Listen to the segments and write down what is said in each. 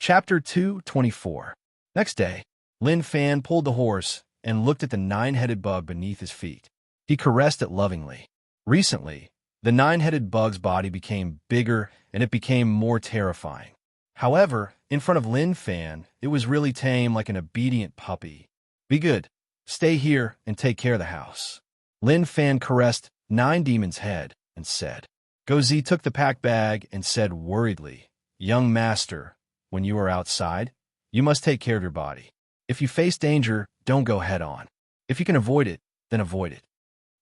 Chapter 224. Next day, Lin Fan pulled the horse and looked at the nine-headed bug beneath his feet. He caressed it lovingly. Recently, the nine-headed bug's body became bigger and it became more terrifying. However, in front of Lin Fan, it was really tame, like an obedient puppy. Be good. Stay here and take care of the house. Lin Fan caressed Nine Demon's head and said. Gozi took the pack bag and said worriedly, Young master, when you are outside, you must take care of your body. If you face danger, don't go head-on. If you can avoid it, then avoid it.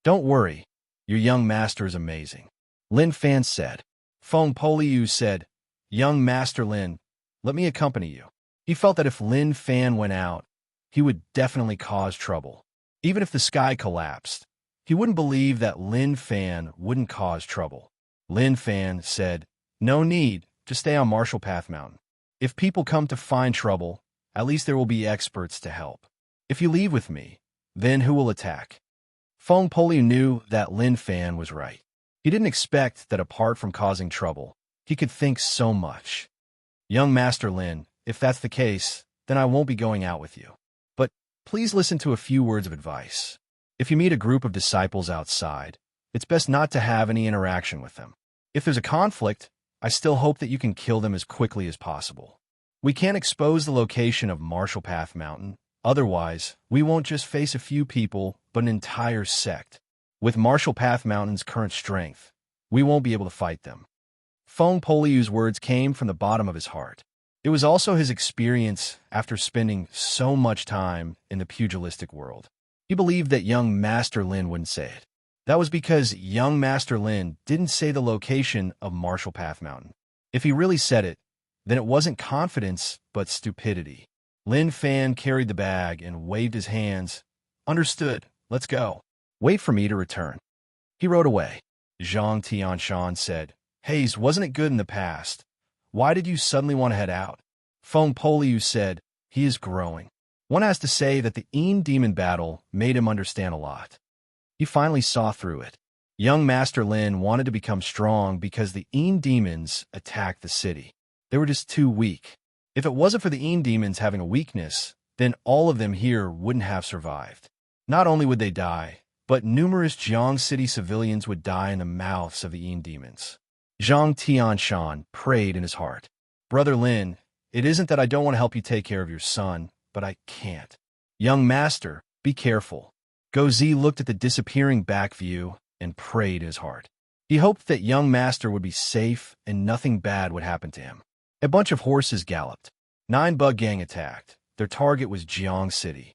Don't worry, your young master is amazing. Lin Fan said. Feng Poliu said, Young Master Lin, let me accompany you. He felt that if Lin Fan went out, he would definitely cause trouble. Even if the sky collapsed, he wouldn't believe that Lin Fan wouldn't cause trouble. Lin Fan said, No need, just stay on Marshall Path Mountain. If people come to find trouble, at least there will be experts to help. If you leave with me, then who will attack? Feng Poliu knew that Lin Fan was right. He didn't expect that apart from causing trouble, he could think so much. Young Master Lin, if that's the case, then I won't be going out with you. But please listen to a few words of advice. If you meet a group of disciples outside, it's best not to have any interaction with them. If there's a conflict, I still hope that you can kill them as quickly as possible. We can't expose the location of Marshall Path Mountain. Otherwise, we won't just face a few people, but an entire sect. With Marshall Path Mountain's current strength, we won't be able to fight them. Feng Poliu's words came from the bottom of his heart. It was also his experience after spending so much time in the pugilistic world. He believed that young Master Lin wouldn't say it. That was because young Master Lin didn't say the location of Marshall Path Mountain. If he really said it, then it wasn't confidence, but stupidity. Lin Fan carried the bag and waved his hands. Understood, let's go. Wait for me to return. He rode away. Zhang Tianshan said, Haze, wasn't it good in the past? Why did you suddenly want to head out? Feng Poliu said, he is growing. One has to say that the Een Demon battle made him understand a lot. He finally saw through it. Young Master Lin wanted to become strong because the Een Demons attacked the city. They were just too weak. If it wasn't for the Een Demons having a weakness, then all of them here wouldn't have survived. Not only would they die, but numerous Jiang City civilians would die in the mouths of the Een Demons. Zhang Tianshan prayed in his heart. Brother Lin, it isn't that I don't want to help you take care of your son, but I can't. Young Master, be careful. Gozi looked at the disappearing back view and prayed in his heart. He hoped that young Master would be safe and nothing bad would happen to him. A bunch of horses galloped. 9 bug gang attacked. Their target was Jiang City.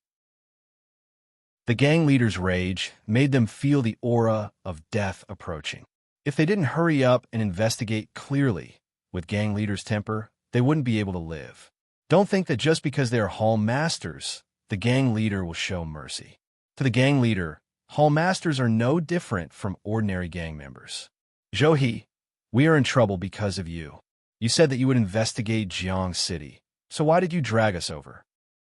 The gang leader's rage made them feel the aura of death approaching. If they didn't hurry up and investigate clearly with gang leader's temper, they wouldn't be able to live. Don't think that just because they are hall masters, the gang leader will show mercy. To the gang leader, hall masters are no different from ordinary gang members. Zhou, we are in trouble because of you. You said that you would investigate Jiang City, so why did you drag us over?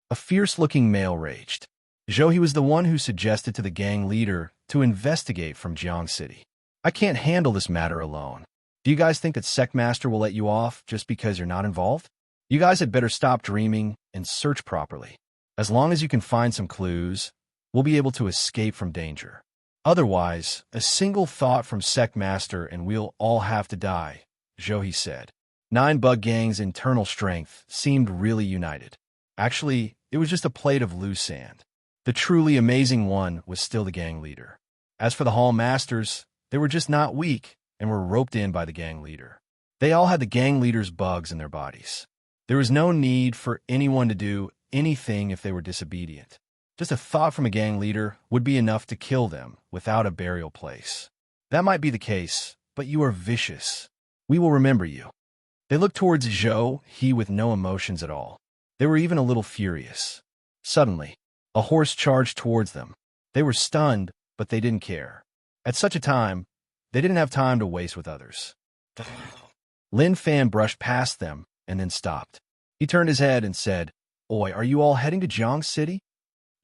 A fierce-looking male raged. Zhou was the one who suggested to the gang leader to investigate from Jiang City. I can't handle this matter alone. Do you guys think that Sectmaster will let you off just because you're not involved? You guys had better stop dreaming and search properly. As long as you can find some clues, we'll be able to escape from danger. Otherwise, a single thought from Sectmaster and we'll all have to die, Zhou said. 9 bug gang's internal strength seemed really united. Actually, it was just a plate of loose sand. The truly amazing one was still the gang leader. As for the hall masters, they were just not weak and were roped in by the gang leader. They all had the gang leader's bugs in their bodies. There was no need for anyone to do anything if they were disobedient. Just a thought from a gang leader would be enough to kill them without a burial place. That might be the case, but you are vicious. We will remember you. They looked towards Zhou, he with no emotions at all. They were even a little furious. Suddenly, a horse charged towards them. They were stunned, but they didn't care. At such a time, they didn't have time to waste with others. Lin Fan brushed past them and then stopped. He turned his head and said, Oi, are you all heading to Jiang City?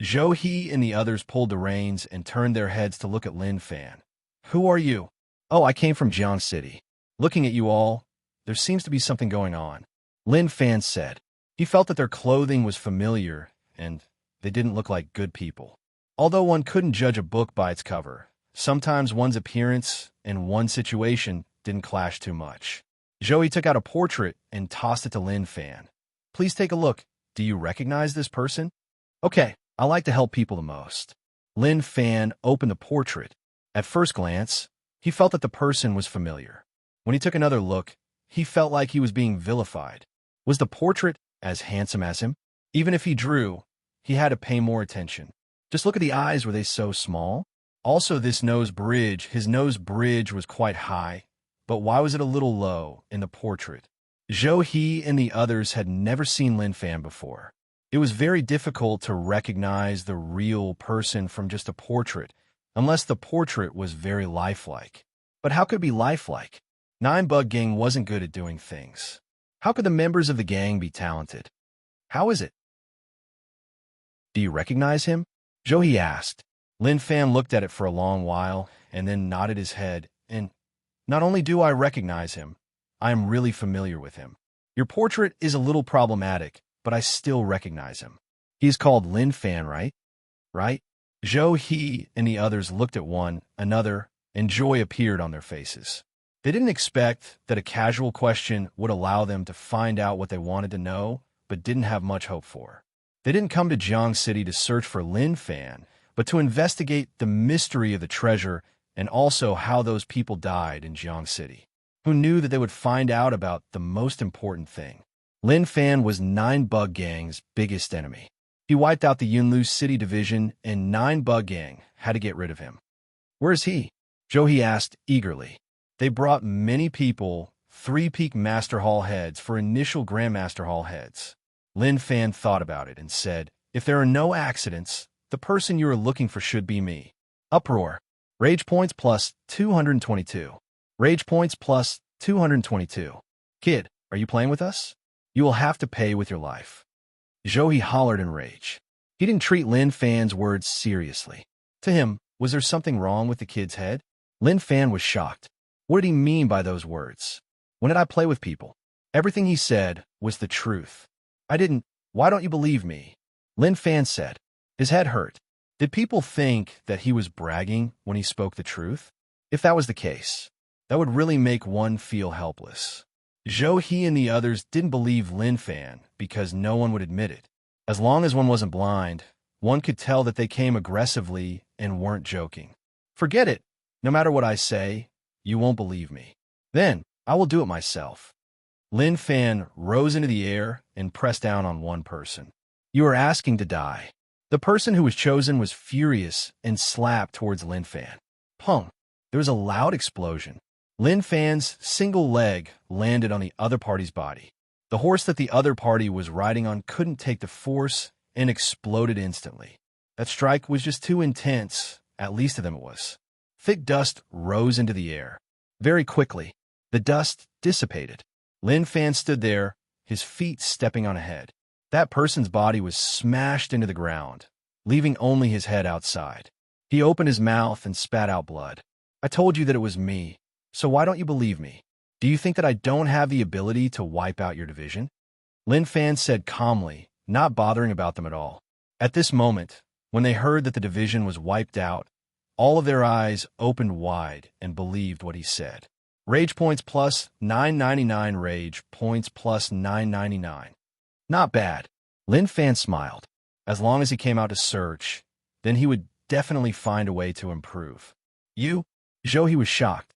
Zhou and the others pulled the reins and turned their heads to look at Lin Fan. Who are you? Oh, I came from Jiang City. Looking at you all, there seems to be something going on. Lin Fan said. He felt that their clothing was familiar, and they didn't look like good people. Although one couldn't judge a book by its cover, sometimes one's appearance and one situation didn't clash too much. Joey took out a portrait and tossed it to Lin Fan. Please take a look. Do you recognize this person? Okay, I like to help people the most. Lin Fan opened the portrait. At first glance, he felt that the person was familiar. When he took another look, he felt like he was being vilified. Was the portrait as handsome as him? Even if he drew, he had to pay more attention. Just look at the eyes, were they so small? Also, his nose bridge was quite high, but why was it a little low in the portrait? Zhou He and the others had never seen Lin Fan before. It was very difficult to recognize the real person from just a portrait, unless the portrait was very lifelike. But how could it be lifelike? Nine Bug Gang wasn't good at doing things. How could the members of the gang be talented? How is it? Do you recognize him? Zhou He asked. Lin Fan looked at it for a long while and then nodded his head, and not only do I recognize him, I am really familiar with him. Your portrait is a little problematic, but I still recognize him. He is called Lin Fan, right? Right? Zhou He and the others looked at one another, and joy appeared on their faces. They didn't expect that a casual question would allow them to find out what they wanted to know, but didn't have much hope for. They didn't come to Jiang City to search for Lin Fan, but to investigate the mystery of the treasure and also how those people died in Jiang City. Who knew that they would find out about the most important thing? Lin Fan was Nine Bug Gang's biggest enemy. He wiped out the Yunlu City division, and Nine Bug Gang had to get rid of him. Where is he? Zhou He asked eagerly. They brought many people, 3 Peak Master Hall heads for initial Grandmaster Hall heads. Lin Fan thought about it and said, if there are no accidents, the person you are looking for should be me. Uproar. Rage points plus 222. Rage points plus 222. Kid, are you playing with us? You will have to pay with your life. Zhou He hollered in rage. He didn't treat Lin Fan's words seriously. To him, was there something wrong with the kid's head? Lin Fan was shocked. What did he mean by those words? When did I play with people? Everything he said was the truth. I didn't. Why don't you believe me? Lin Fan said. His head hurt. Did people think that he was bragging when he spoke the truth? If that was the case, that would really make one feel helpless. Zhou He and the others didn't believe Lin Fan because no one would admit it. As long as one wasn't blind, one could tell that they came aggressively and weren't joking. Forget it. No matter what I say, you won't believe me. Then, I will do it myself. Lin Fan rose into the air and pressed down on one person. You are asking to die. The person who was chosen was furious and slapped towards Lin Fan. Pong! There was a loud explosion. Lin Fan's single leg landed on the other party's body. The horse that the other party was riding on couldn't take the force and exploded instantly. That strike was just too intense, at least to them it was. Thick dust rose into the air. Very quickly, the dust dissipated. Lin Fan stood there, his feet stepping on ahead. That person's body was smashed into the ground, leaving only his head outside. He opened his mouth and spat out blood. I told you that it was me, so why don't you believe me? Do you think that I don't have the ability to wipe out your division? Lin Fan said calmly, not bothering about them at all. At this moment, when they heard that the division was wiped out, all of their eyes opened wide and believed what he said. Rage points plus 999. Rage points plus 999. Not bad. Lin Fan smiled. As long as he came out to search, then he would definitely find a way to improve. You? Zhou He was shocked.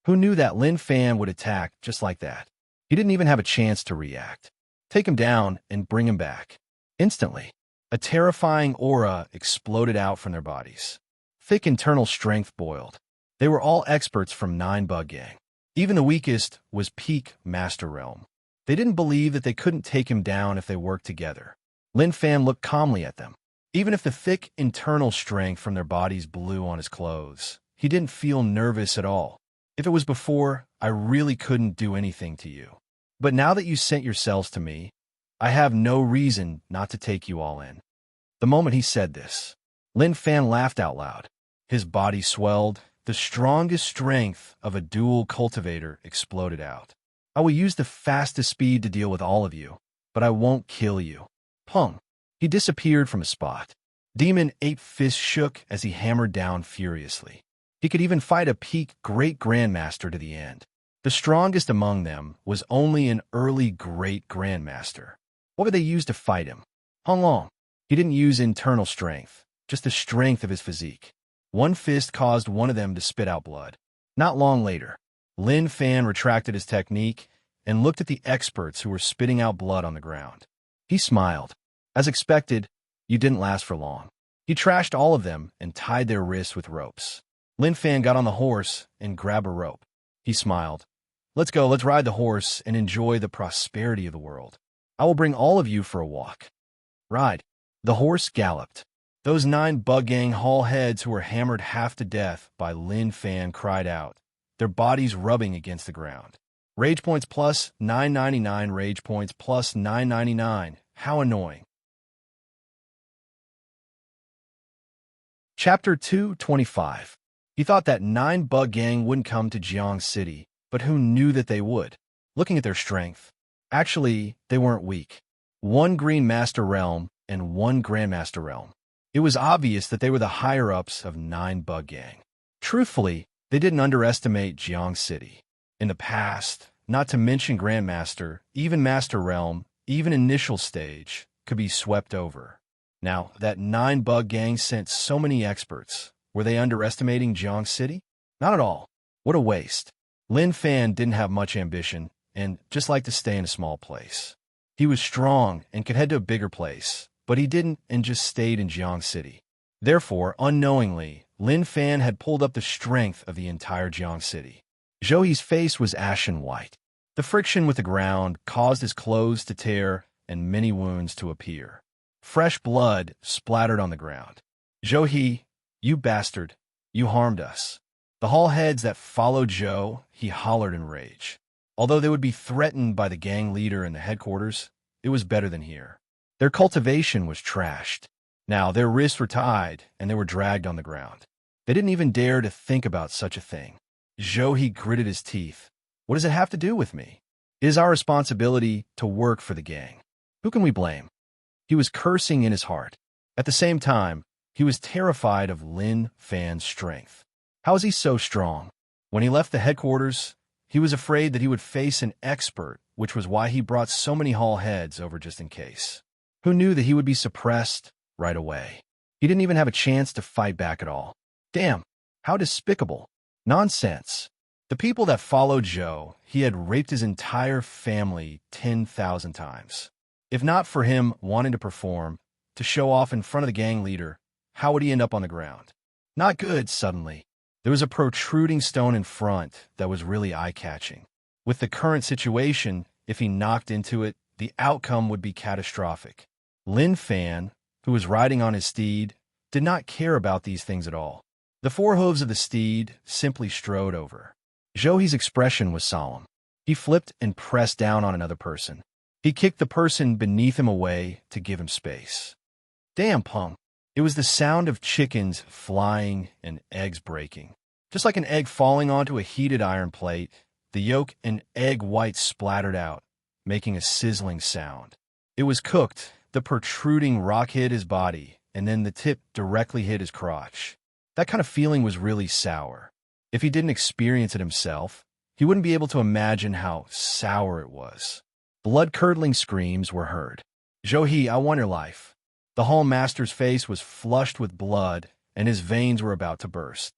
Who knew that Lin Fan would attack just like that? He didn't even have a chance to react. Take him down and bring him back. Instantly, a terrifying aura exploded out from their bodies. Thick internal strength boiled. They were all experts from Nine Bug Gang. Even the weakest was Peak Master Realm. They didn't believe that they couldn't take him down if they worked together. Lin Fan looked calmly at them. Even if the thick internal strength from their bodies blew on his clothes, he didn't feel nervous at all. If it was before, I really couldn't do anything to you. But now that you sent yourselves to me, I have no reason not to take you all in. The moment he said this, Lin Fan laughed out loud. His body swelled. The strongest strength of a dual cultivator exploded out. I will use the fastest speed to deal with all of you, but I won't kill you. Pung. He disappeared from a spot. Demon Ape Fist shook as he hammered down furiously. He could even fight a peak Great Grandmaster to the end. The strongest among them was only an early Great Grandmaster. What would they use to fight him? Hong Long. He didn't use internal strength, just the strength of his physique. One fist caused one of them to spit out blood. Not long later, Lin Fan retracted his technique and looked at the experts who were spitting out blood on the ground. He smiled. As expected, you didn't last for long. He trashed all of them and tied their wrists with ropes. Lin Fan got on the horse and grabbed a rope. He smiled. Let's go, let's ride the horse and enjoy the prosperity of the world. I will bring all of you for a walk. Ride. The horse galloped. Those 9 bug gang hall heads who were hammered half to death by Lin Fan cried out, their bodies rubbing against the ground. Rage points plus 999, rage points plus 999. How annoying. Chapter 225. He thought that 9 bug gang wouldn't come to Jiang City, but who knew that they would? Looking at their strength. Actually, they weren't weak. 1 Green Master Realm and 1 Grandmaster Realm. It was obvious that they were the higher-ups of 9 bug gang. Truthfully, they didn't underestimate Jiang City. In the past, not to mention Grandmaster, even Master Realm, even initial stage, could be swept over. Now, that 9 bug gang sent so many experts. Were they underestimating Jiang City? Not at all. What a waste. Lin Fan didn't have much ambition and just liked to stay in a small place. He was strong and could head to a bigger place, but he didn't and just stayed in Jiang City. Therefore, unknowingly, Lin Fan had pulled up the strength of the entire Jiang City. Zhou Yi's face was ashen white. The friction with the ground caused his clothes to tear and many wounds to appear. Fresh blood splattered on the ground. Zhou Yi, you bastard, you harmed us. The hall heads that followed Zhou, he hollered in rage. Although they would be threatened by the gang leader in the headquarters, it was better than here. Their cultivation was trashed. Now their wrists were tied and they were dragged on the ground. They didn't even dare to think about such a thing. Zhou Yi gritted his teeth. What does it have to do with me? It is our responsibility to work for the gang. Who can we blame? He was cursing in his heart. At the same time, he was terrified of Lin Fan's strength. How is he so strong? When he left the headquarters, he was afraid that he would face an expert, which was why he brought so many hall heads over just in case. Who knew that he would be suppressed right away? He didn't even have a chance to fight back at all. Damn, how despicable. Nonsense. The people that followed Zhou, he had raped his entire family 10,000 times. If not for him wanting to perform, to show off in front of the gang leader, how would he end up on the ground? Not good, suddenly. There was a protruding stone in front that was really eye-catching. With the current situation, if he knocked into it, the outcome would be catastrophic. Lin Fan, who was riding on his steed, did not care about these things at all. The 4 hooves of the steed simply strode over. Zhou Yi's expression was solemn. He flipped and pressed down on another person. He kicked the person beneath him away to give him space. Damn, Pung. It was the sound of chickens flying and eggs breaking. Just like an egg falling onto a heated iron plate, the yolk and egg whites splattered out, making a sizzling sound. It was cooked. The protruding rock hit his body, and then the tip directly hit his crotch. That kind of feeling was really sour. If he didn't experience it himself, he wouldn't be able to imagine how sour it was. Blood-curdling screams were heard. Zhou Yi, I want your life. The hall master's face was flushed with blood, and his veins were about to burst.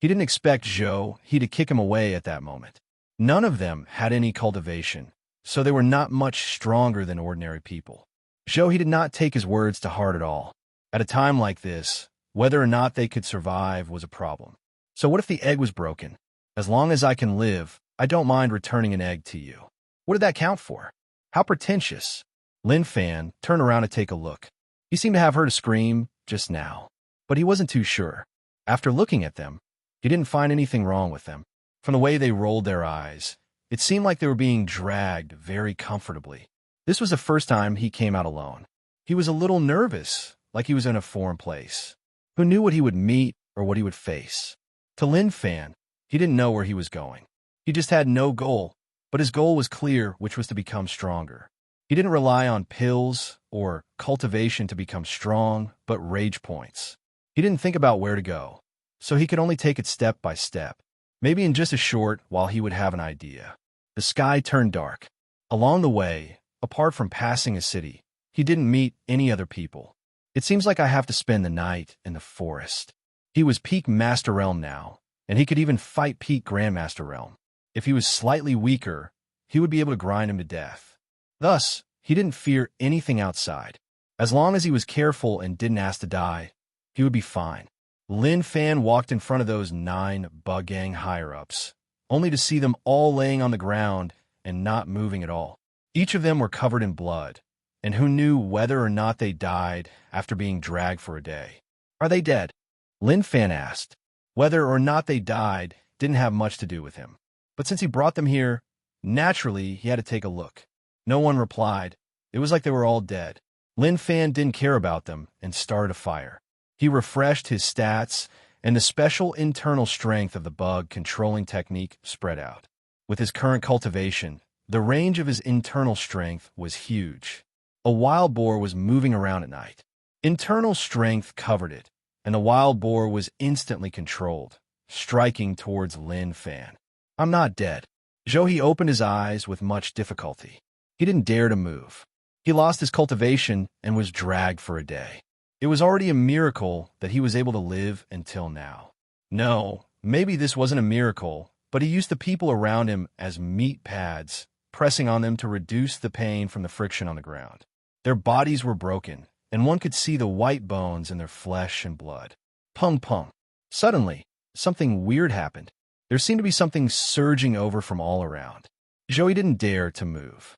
He didn't expect Zhou Yi to kick him away at that moment. None of them had any cultivation, so they were not much stronger than ordinary people. Zhou Yi did not take his words to heart at all. At a time like this, whether or not they could survive was a problem. So what if the egg was broken? As long as I can live, I don't mind returning an egg to you. What did that count for? How pretentious. Lin Fan turned around to take a look. He seemed to have heard a scream just now, but he wasn't too sure. After looking at them, he didn't find anything wrong with them. From the way they rolled their eyes, it seemed like they were being dragged very comfortably. This was the first time he came out alone. He was a little nervous, like he was in a foreign place. Who knew what he would meet or what he would face? To Lin Fan, he didn't know where he was going. He just had no goal, but his goal was clear, which was to become stronger. He didn't rely on pills or cultivation to become strong, but rage points. He didn't think about where to go, so he could only take it step by step. Maybe in just a short while he would have an idea. The sky turned dark. Along the way, apart from passing a city, he didn't meet any other people. It seems like I have to spend the night in the forest. He was peak Master Realm now, and he could even fight peak Grandmaster Realm. If he was slightly weaker, he would be able to grind him to death. Thus, he didn't fear anything outside. As long as he was careful and didn't ask to die, he would be fine. Lin Fan walked in front of those 9 bug gang higher-ups, only to see them all laying on the ground and not moving at all. Each of them were covered in blood, and who knew whether or not they died after being dragged for a day. "Are they dead?" Lin Fan asked. Whether or not they died didn't have much to do with him. But since he brought them here, naturally he had to take a look. No one replied. It was like they were all dead. Lin Fan didn't care about them and started a fire. He refreshed his stats, and the special internal strength of the bug controlling technique spread out. With his current cultivation, the range of his internal strength was huge. A wild boar was moving around at night. Internal strength covered it, and the wild boar was instantly controlled, striking towards Lin Fan. "I'm not dead." Zhou opened his eyes with much difficulty. He didn't dare to move. He lost his cultivation and was dragged for a day. It was already a miracle that he was able to live until now. No, maybe this wasn't a miracle, but he used the people around him as meat pads, pressing on them to reduce the pain from the friction on the ground. Their bodies were broken, and one could see the white bones in their flesh and blood. Pung pung. Suddenly, something weird happened. There seemed to be something surging over from all around. Zhou didn't dare to move.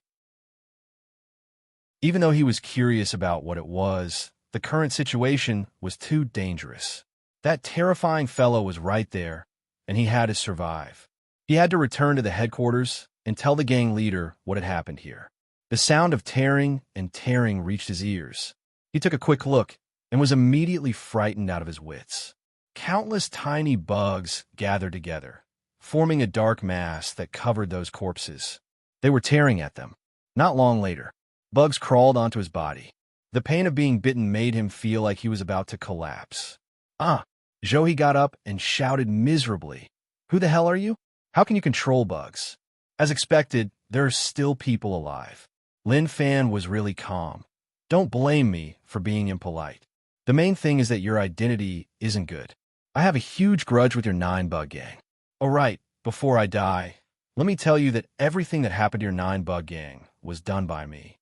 Even though he was curious about what it was, the current situation was too dangerous. That terrifying fellow was right there, and he had to survive. He had to return to the headquarters and tell the gang leader what had happened here. The sound of tearing and tearing reached his ears. He took a quick look and was immediately frightened out of his wits. Countless tiny bugs gathered together, forming a dark mass that covered those corpses. They were tearing at them. Not long later, bugs crawled onto his body. The pain of being bitten made him feel like he was about to collapse. Zhou got up and shouted miserably. "Who the hell are you? How can you control bugs?" As expected, there are still people alive. Lin Fan was really calm. "Don't blame me for being impolite. The main thing is that your identity isn't good. I have a huge grudge with your 9 bug gang. All right, before I die, let me tell you that everything that happened to your 9 bug gang was done by me."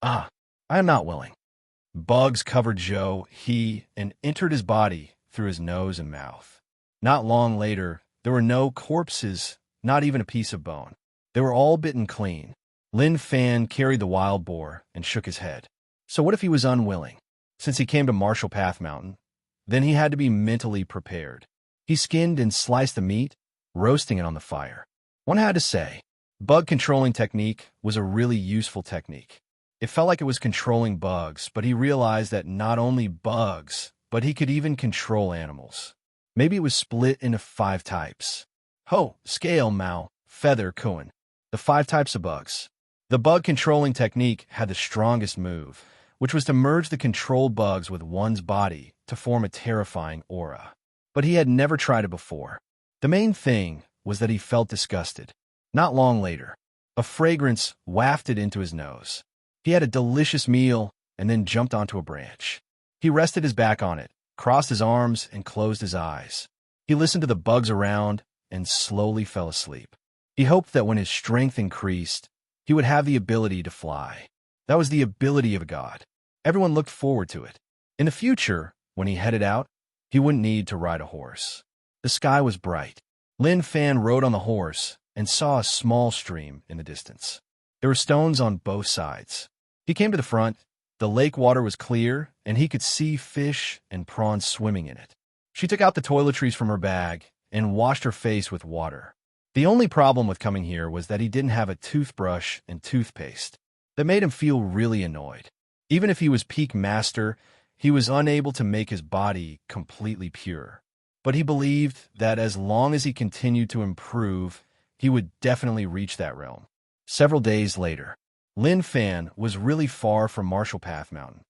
"I am not willing." Bugs covered Zhou, and entered his body through his nose and mouth. Not long later, there were no corpses, not even a piece of bone. They were all bitten clean. Lin Fan carried the wild boar and shook his head. So what if he was unwilling? Since he came to Marshall Path Mountain, then he had to be mentally prepared. He skinned and sliced the meat, roasting it on the fire. One had to say, bug controlling technique was a really useful technique. It felt like it was controlling bugs, but he realized that not only bugs, but he could even control animals. Maybe it was split into 5 types. Scale, Mao, Feather, Kuan. The 5 types of bugs. The bug controlling technique had the strongest move, which was to merge the controlled bugs with one's body to form a terrifying aura. But he had never tried it before. The main thing was that he felt disgusted. Not long later, a fragrance wafted into his nose. He had a delicious meal and then jumped onto a branch. He rested his back on it, crossed his arms, and closed his eyes. He listened to the bugs around and slowly fell asleep. He hoped that when his strength increased, he would have the ability to fly. That was the ability of a god. Everyone looked forward to it. In the future, when he headed out, he wouldn't need to ride a horse. The sky was bright. Lin Fan rode on the horse and saw a small stream in the distance. There were stones on both sides. He came to the front. The lake water was clear, and he could see fish and prawns swimming in it. She took out the toiletries from her bag and washed her face with water. The only problem with coming here was that he didn't have a toothbrush and toothpaste. That made him feel really annoyed. Even if he was peak master, he was unable to make his body completely pure. But he believed that as long as he continued to improve, he would definitely reach that realm. Several days later, Lin Fan was really far from Marshall Path Mountain.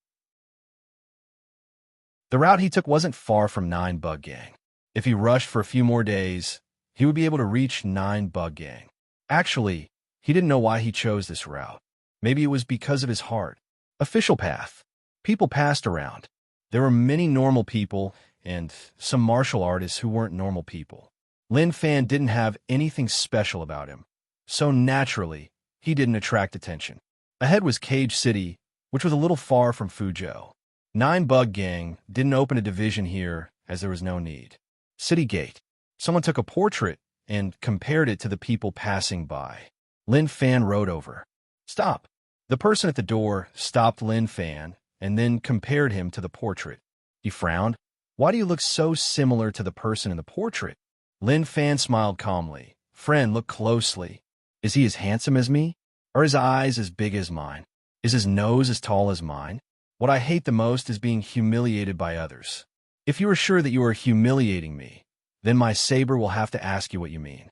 The route he took wasn't far from Nine Bug Gang. If he rushed for a few more days, he would be able to reach Nine Bug Gang. Actually, he didn't know why he chose this route. Maybe it was because of his heart. Official path. People passed around. There were many normal people and some martial artists who weren't normal people. Lin Fan didn't have anything special about him, so naturally, he didn't attract attention. Ahead was Cage City, which was a little far from Fuzhou. Nine Bug Gang didn't open a division here as there was no need. City Gate. Someone took a portrait and compared it to the people passing by. Lin Fan rode over. Stop. The person at the door stopped Lin Fan and then compared him to the portrait. He frowned. Why do you look so similar to the person in the portrait? Lin Fan smiled calmly. Friend, look closely. Is he as handsome as me? Are his eyes as big as mine? Is his nose as tall as mine? What I hate the most is being humiliated by others. If you are sure that you are humiliating me, then my saber will have to ask you what you mean.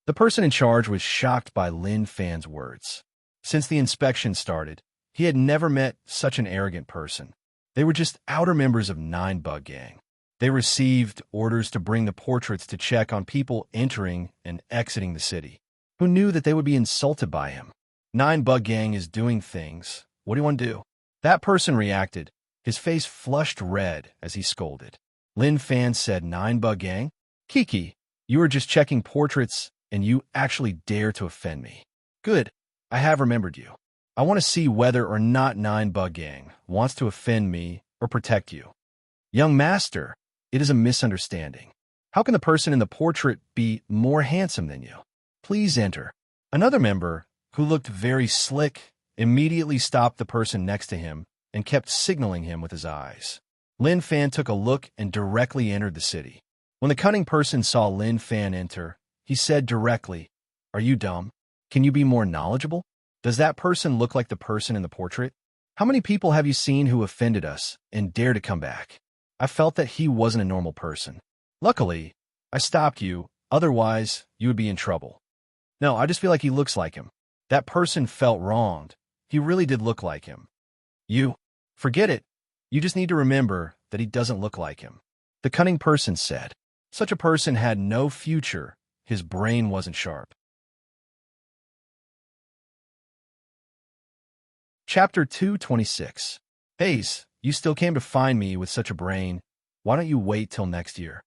The person in charge was shocked by Lin Fan's words. Since the inspection started, he had never met such an arrogant person. They were just outer members of Nine Bug Gang. They received orders to bring the portraits to check on people entering and exiting the city. Who knew that they would be insulted by him? Nine Bug Gang is doing things. What do you want to do? That person reacted. His face flushed red as he scolded. Lin Fan said, Nine Bug Gang? Kiki, you were just checking portraits and you actually dare to offend me. Good. I have remembered you. I want to see whether or not Nine Bug Gang wants to offend me or protect you. Young master, it is a misunderstanding. How can the person in the portrait be more handsome than you? Please enter. Another member, who looked very slick, immediately stopped the person next to him and kept signaling him with his eyes. Lin Fan took a look and directly entered the city. When the cunning person saw Lin Fan enter, he said directly, Are you dumb? Can you be more knowledgeable? Does that person look like the person in the portrait? How many people have you seen who offended us and dare to come back? I felt that he wasn't a normal person. Luckily, I stopped you, otherwise you would be in trouble. No, I just feel like he looks like him. That person felt wronged. He really did look like him. You, forget it. You just need to remember that he doesn't look like him. The cunning person said. Such a person had no future. His brain wasn't sharp. Chapter 226. Hayes, you still came to find me with such a brain. Why don't you wait till next year?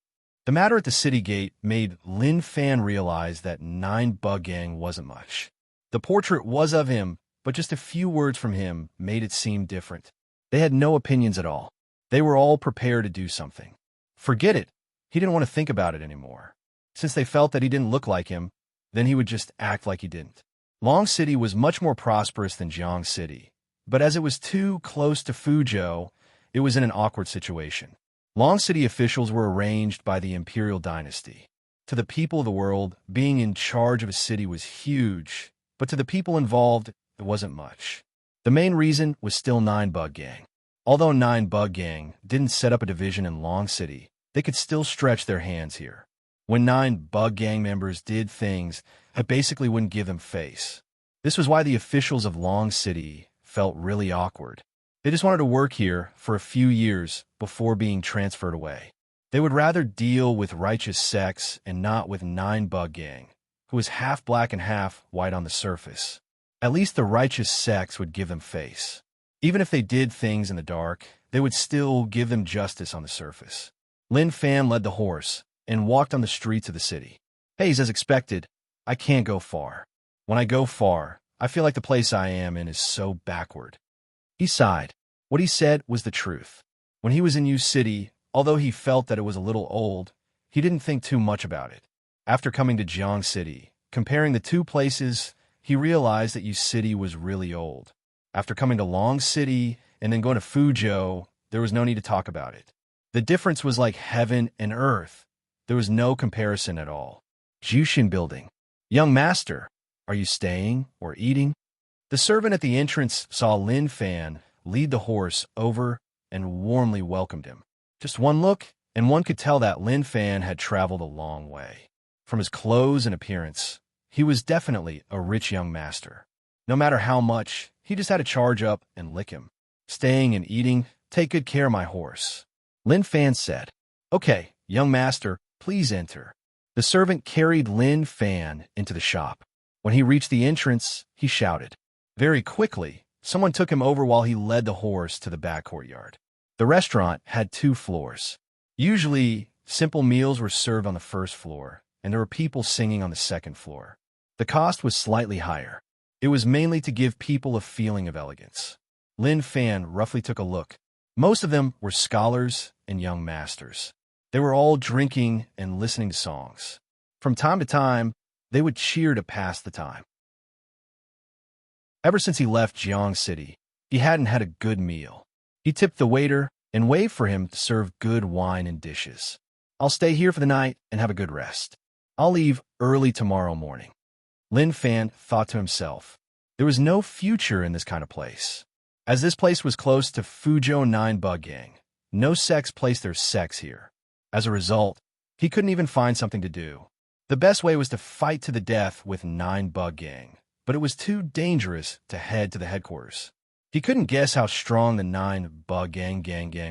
The matter at the city gate made Lin Fan realize that Nine Bug Gang wasn't much. The portrait was of him, but just a few words from him made it seem different. They had no opinions at all. They were all prepared to do something. Forget it. He didn't want to think about it anymore. Since they felt that he didn't look like him, then he would just act like he didn't. Long City was much more prosperous than Jiang City, but as it was too close to Fuzhou, it was in an awkward situation. Long City officials were arranged by the imperial dynasty. To the people of the world, being in charge of a city was huge, but to the people involved, it wasn't much. The main reason was still Nine Bug Gang. Although Nine Bug Gang didn't set up a division in Long City, they could still stretch their hands here. When Nine Bug Gang members did things, I basically wouldn't give them face. This was why the officials of Long City felt really awkward. They just wanted to work here for a few years before being transferred away. They would rather deal with righteous sects and not with Nine Bug Gang, who was half black and half white on the surface. At least the righteous sects would give them face. Even if they did things in the dark, they would still give them justice on the surface. Lin Fan led the horse and walked on the streets of the city. Hayes, as expected, I can't go far. When I go far, I feel like the place I am in is so backward. He sighed. What he said was the truth. When he was in U City, although he felt that it was a little old, he didn't think too much about it. After coming to Jiang City, comparing the two places, he realized that U City was really old. After coming to Long City and then going to Fuzhou, there was no need to talk about it. The difference was like heaven and earth. There was no comparison at all. Jushin Building. Young master, are you staying or eating? The servant at the entrance saw Lin Fan lead the horse over and warmly welcomed him. Just one look, and one could tell that Lin Fan had traveled a long way. From his clothes and appearance, he was definitely a rich young master. No matter how much, he just had to charge up and lick him. Staying and eating, take good care of my horse. Lin Fan said. Okay, young master, please enter. The servant carried Lin Fan into the shop. When he reached the entrance, he shouted. Very quickly, someone took him over while he led the horse to the back courtyard. The restaurant had 2 floors. Usually, simple meals were served on the first floor, and there were people singing on the second floor. The cost was slightly higher. It was mainly to give people a feeling of elegance. Lin Fan roughly took a look. Most of them were scholars and young masters. They were all drinking and listening to songs. From time to time, they would cheer to pass the time. Ever since he left Jiang City, he hadn't had a good meal. He tipped the waiter and waved for him to serve good wine and dishes. I'll stay here for the night and have a good rest. I'll leave early tomorrow morning. Lin Fan thought to himself, there was no future in this kind of place. As this place was close to Fuzhou 9 Bug Gang, no sex placed their sex here. As a result, he couldn't even find something to do. The best way was to fight to the death with 9 Bug Gang, but it was too dangerous to head to the headquarters. He couldn't guess how strong the 9 Bug Gang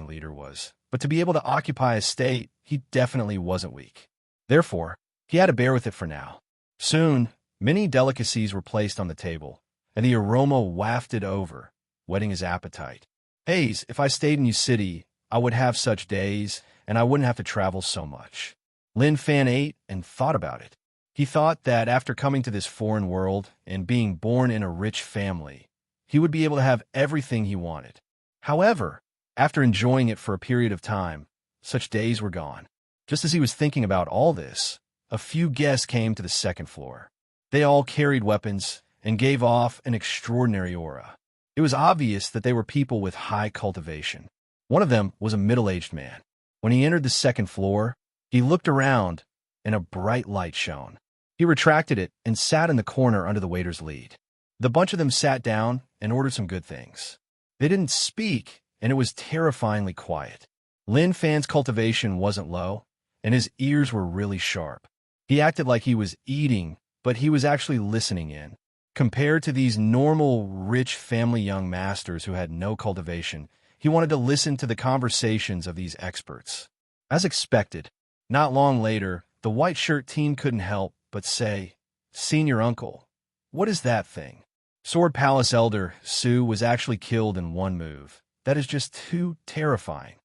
leader was, but to be able to occupy a state, he definitely wasn't weak. Therefore, he had to bear with it for now. Soon, many delicacies were placed on the table, and the aroma wafted over, whetting his appetite. Hayes, if I stayed in your city, I would have such days, and I wouldn't have to travel so much. Lin Fan ate and thought about it. He thought that after coming to this foreign world and being born in a rich family, he would be able to have everything he wanted. However, after enjoying it for a period of time, such days were gone. Just as he was thinking about all this, a few guests came to the second floor. They all carried weapons and gave off an extraordinary aura. It was obvious that they were people with high cultivation. One of them was a middle-aged man. When he entered the second floor, he looked around, and a bright light shone. He retracted it and sat in the corner under the waiter's lead. The bunch of them sat down and ordered some good things. They didn't speak, and it was terrifyingly quiet. Lin Fan's cultivation wasn't low, and his ears were really sharp. He acted like he was eating, but he was actually listening in. Compared to these normal, rich family young masters who had no cultivation, he wanted to listen to the conversations of these experts. As expected, not long later, the white shirt team couldn't help but say, Senior Uncle, what is that thing? Sword Palace Elder Su was actually killed in one move. That is just too terrifying.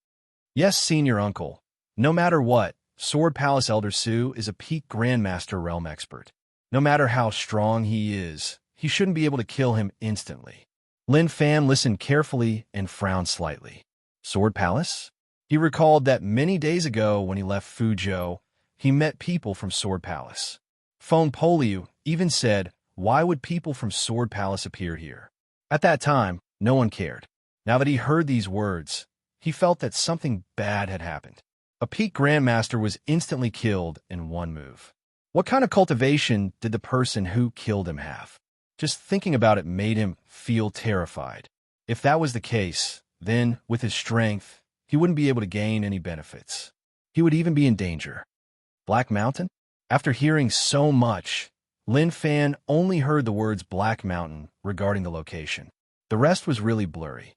Yes, Senior Uncle, no matter what, Sword Palace Elder Su is a peak Grandmaster Realm expert. No matter how strong he is, he shouldn't be able to kill him instantly. Lin Fan listened carefully and frowned slightly. Sword Palace? He recalled that many days ago when he left Fuzhou, he met people from Sword Palace. Phone Poliu even said, why would people from Sword Palace appear here? At that time, no one cared. Now that he heard these words, he felt that something bad had happened. A peak Grandmaster was instantly killed in one move. What kind of cultivation did the person who killed him have? Just thinking about it made him feel terrified. If that was the case, then, with his strength, he wouldn't be able to gain any benefits. He would even be in danger. Black Mountain? After hearing so much, Lin Fan only heard the words Black Mountain regarding the location. The rest was really blurry.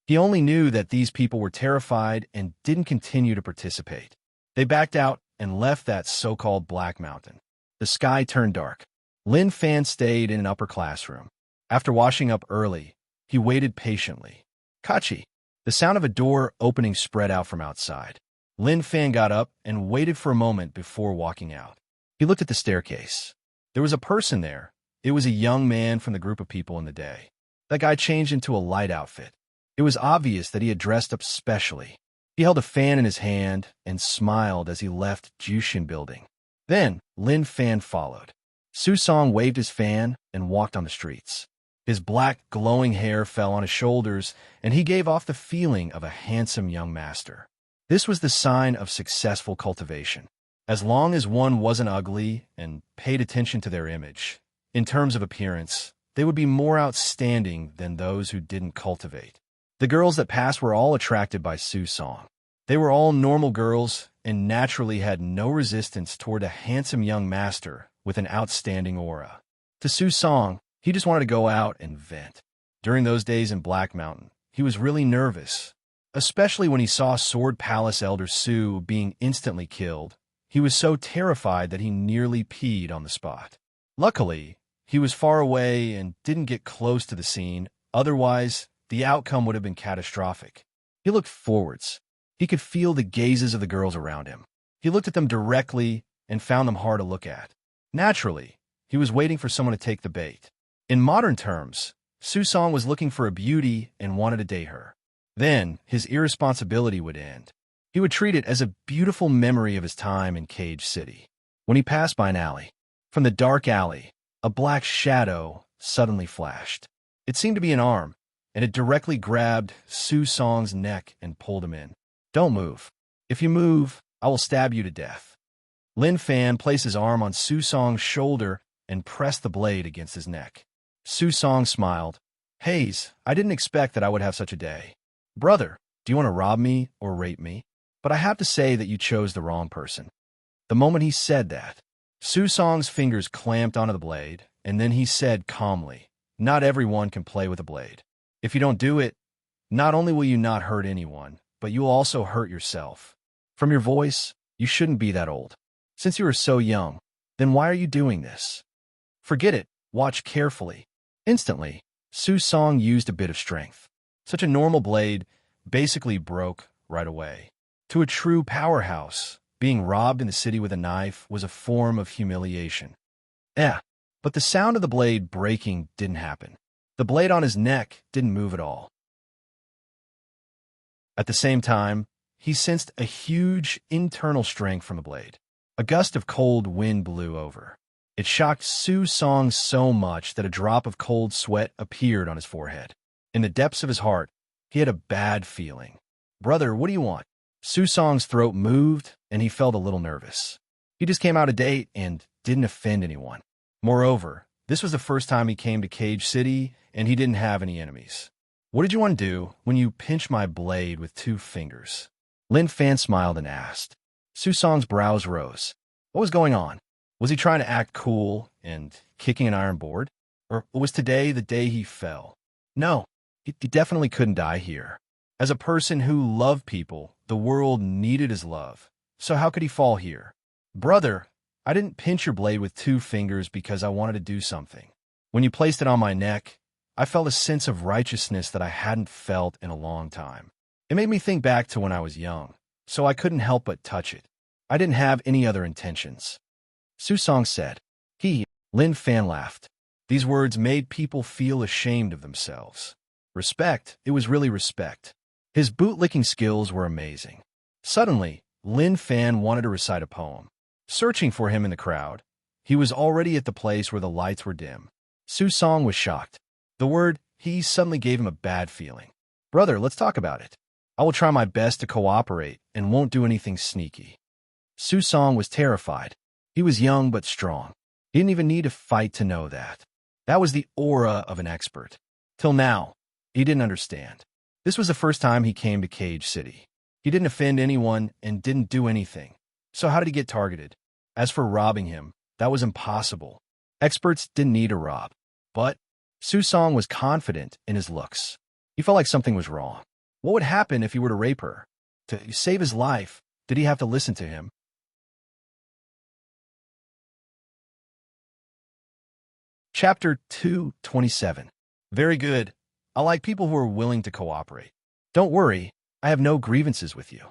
He only knew that these people were terrified and didn't continue to participate. They backed out and left that so-called Black Mountain. The sky turned dark. Lin Fan stayed in an upper classroom. After washing up early, he waited patiently. Kachi. The sound of a door opening spread out from outside. Lin Fan got up and waited for a moment before walking out. He looked at the staircase. There was a person there. It was a young man from the group of people in the day. That guy changed into a light outfit. It was obvious that he had dressed up specially. He held a fan in his hand and smiled as he left Jushin building. Then, Lin Fan followed. Su Song waved his fan and walked on the streets. His black, glowing hair fell on his shoulders, and he gave off the feeling of a handsome young master. This was the sign of successful cultivation. As long as one wasn't ugly and paid attention to their image, in terms of appearance, they would be more outstanding than those who didn't cultivate. The girls that passed were all attracted by Su Song. They were all normal girls and naturally had no resistance toward a handsome young master with an outstanding aura. To Su Song, he just wanted to go out and vent. During those days in Black Mountain, he was really nervous, especially when he saw Sword Palace Elder Su being instantly killed. He was so terrified that he nearly peed on the spot. Luckily, he was far away and didn't get close to the scene, otherwise, the outcome would have been catastrophic. He looked forwards. He could feel the gazes of the girls around him. He looked at them directly and found them hard to look at. Naturally, he was waiting for someone to take the bait. In modern terms, Su Song was looking for a beauty and wanted to date her. Then, his irresponsibility would end. He would treat it as a beautiful memory of his time in Cage City. When he passed by an alley, from the dark alley, a black shadow suddenly flashed. It seemed to be an arm, and it directly grabbed Su Song's neck and pulled him in. Don't move. If you move, I will stab you to death. Lin Fan placed his arm on Su Song's shoulder and pressed the blade against his neck. Su Song smiled. Hayes, I didn't expect that I would have such a day. Brother, do you want to rob me or rape me? But I have to say that you chose the wrong person. The moment he said that, Su Song's fingers clamped onto the blade, and then he said calmly, not everyone can play with a blade. If you don't do it, not only will you not hurt anyone, but you will also hurt yourself. From your voice, you shouldn't be that old. Since you are so young, then why are you doing this? Forget it. Watch carefully. Instantly, Su Song used a bit of strength. Such a normal blade basically broke right away. To a true powerhouse, being robbed in the city with a knife was a form of humiliation. But the sound of the blade breaking didn't happen. The blade on his neck didn't move at all. At the same time, he sensed a huge internal strength from the blade. A gust of cold wind blew over. It shocked Su Song so much that a drop of cold sweat appeared on his forehead. In the depths of his heart, he had a bad feeling. Brother, what do you want? Su Song's throat moved, and he felt a little nervous. He just came out of date and didn't offend anyone. Moreover, this was the first time he came to Cage City, and he didn't have any enemies. What did you want to do when you pinched my blade with 2 fingers? Lin Fan smiled and asked. Su Song's brows rose. What was going on? Was he trying to act cool and kicking an iron board? Or was today the day he fell? No, he definitely couldn't die here. As a person who loved people, the world needed his love. So how could he fall here? Brother, I didn't pinch your blade with 2 fingers because I wanted to do something. When you placed it on my neck, I felt a sense of righteousness that I hadn't felt in a long time. It made me think back to when I was young, so I couldn't help but touch it. I didn't have any other intentions. Su Song said. Lin Fan laughed. These words made people feel ashamed of themselves. Respect, it was really respect. His bootlicking skills were amazing. Suddenly, Lin Fan wanted to recite a poem. Searching for him in the crowd, he was already at the place where the lights were dim. Su Song was shocked. The word he suddenly gave him a bad feeling. Brother, let's talk about it. I will try my best to cooperate and won't do anything sneaky. Su Song was terrified. He was young but strong. He didn't even need to fight to know that. That was the aura of an expert. Till now, he didn't understand. This was the first time he came to Cage City. He didn't offend anyone and didn't do anything. So how did he get targeted? As for robbing him, that was impossible. Experts didn't need to rob. But Su Song was confident in his looks. He felt like something was wrong. What would happen if he were to rape her? To save his life, did he have to listen to him? Chapter 227. Very good. I like people who are willing to cooperate. Don't worry, I have no grievances with you.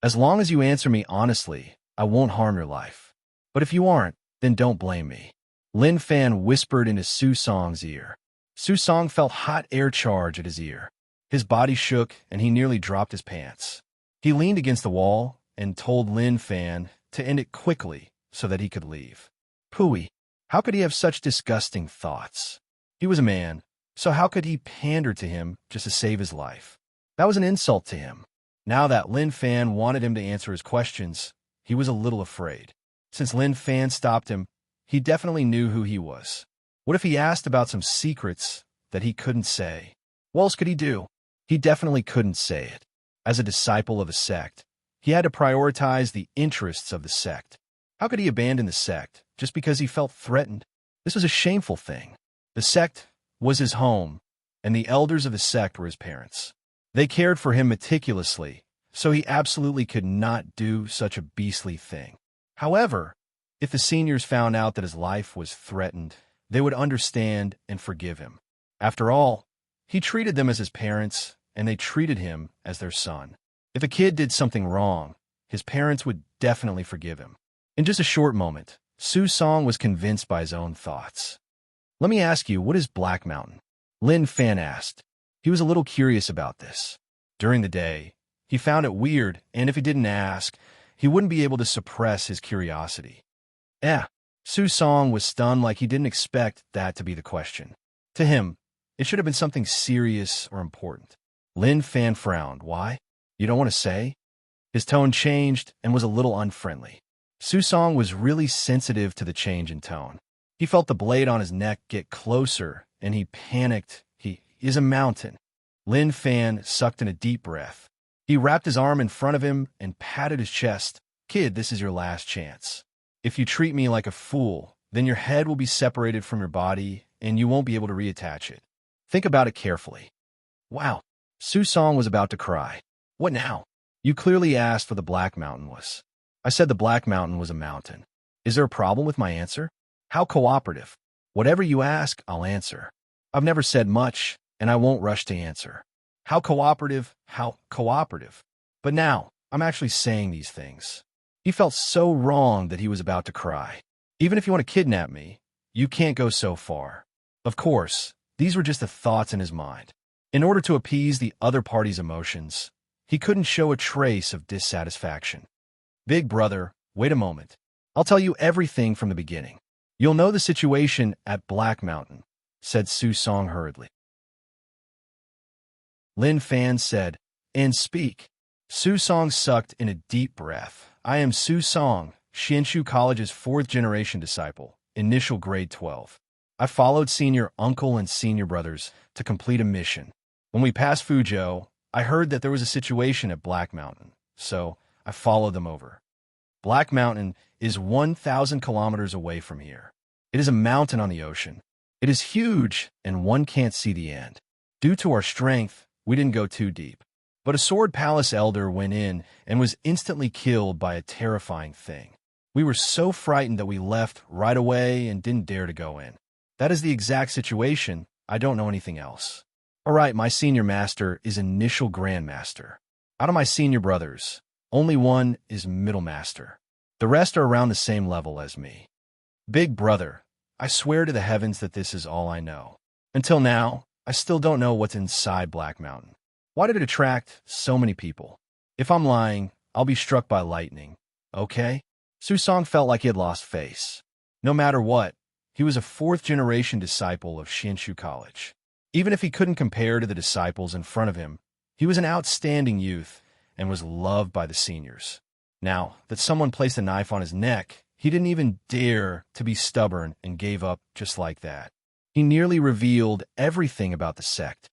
As long as you answer me honestly, I won't harm your life. But if you aren't, then don't blame me. Lin Fan whispered into Su Song's ear. Su Song felt hot air charge at his ear. His body shook and he nearly dropped his pants. He leaned against the wall and told Lin Fan to end it quickly so that he could leave. Pooey, how could he have such disgusting thoughts? He was a man, so how could he pander to him just to save his life? That was an insult to him. Now that Lin Fan wanted him to answer his questions, he was a little afraid. Since Lin Fan stopped him, he definitely knew who he was. What if he asked about some secrets that he couldn't say? What else could he do? He definitely couldn't say it. As a disciple of a sect, He had to prioritize the interests of the sect. How could he abandon the sect just because he felt threatened? This was a shameful thing. The sect was his home, and the elders of the sect were his parents. They cared for him meticulously, so he absolutely could not do such a beastly thing. However, if the seniors found out that his life was threatened, they would understand and forgive him. After all, he treated them as his parents, and they treated him as their son. If a kid did something wrong, his parents would definitely forgive him. In just a short moment, Su Song was convinced by his own thoughts. "Let me ask you, what is Black Mountain?" Lin Fan asked. He was a little curious about this. During the day, he found it weird, and if he didn't ask, he wouldn't be able to suppress his curiosity. Su Song was stunned like he didn't expect that to be the question. To him, it should have been something serious or important. Lin Fan frowned. "Why? You don't want to say?" His tone changed and was a little unfriendly. Su Song was really sensitive to the change in tone. He felt the blade on his neck get closer, and he panicked. He is a mountain. Lin Fan sucked in a deep breath. He wrapped his arm in front of him and patted his chest. "Kid, this is your last chance. If you treat me like a fool, then your head will be separated from your body, and you won't be able to reattach it. Think about it carefully." Wow. Su Song was about to cry. "What now?" "You clearly asked what the Black Mountain was." "I said the Black Mountain was a mountain. Is there a problem with my answer?" "How cooperative." "Whatever you ask, I'll answer. I've never said much, and I won't rush to answer." How cooperative, how cooperative. But now, I'm actually saying these things. He felt so wrong that he was about to cry. "Even if you want to kidnap me, you can't go so far." Of course, these were just the thoughts in his mind. In order to appease the other party's emotions, he couldn't show a trace of dissatisfaction. "Big brother, wait a moment. I'll tell you everything from the beginning. You'll know the situation at Black Mountain," said Su Song hurriedly. Lin Fan said, "And speak." Su Song sucked in a deep breath. "I am Su Song, Xianshu College's fourth-generation disciple, initial grade 12. I followed senior uncle and senior brothers to complete a mission. When we passed Fuzhou, I heard that there was a situation at Black Mountain, so I followed them over. Black Mountain is 1,000 kilometers away from here. It is a mountain on the ocean. It is huge, and one can't see the end. Due to our strength, we didn't go too deep. But a Sword Palace elder went in and was instantly killed by a terrifying thing. We were so frightened that we left right away and didn't dare to go in. That is the exact situation. I don't know anything else. All right, my senior master is initial grandmaster. Out of my senior brothers, only one is middle master. The rest are around the same level as me. Big brother, I swear to the heavens that this is all I know. Until now, I still don't know what's inside Black Mountain. Why did it attract so many people? If I'm lying, I'll be struck by lightning. Okay?" Su Song felt like he had lost face. No matter what, he was a fourth-generation disciple of Xianshu College. Even if he couldn't compare to the disciples in front of him, he was an outstanding youth and was loved by the seniors. Now that someone placed a knife on his neck, he didn't even dare to be stubborn and gave up just like that. He nearly revealed everything about the sect.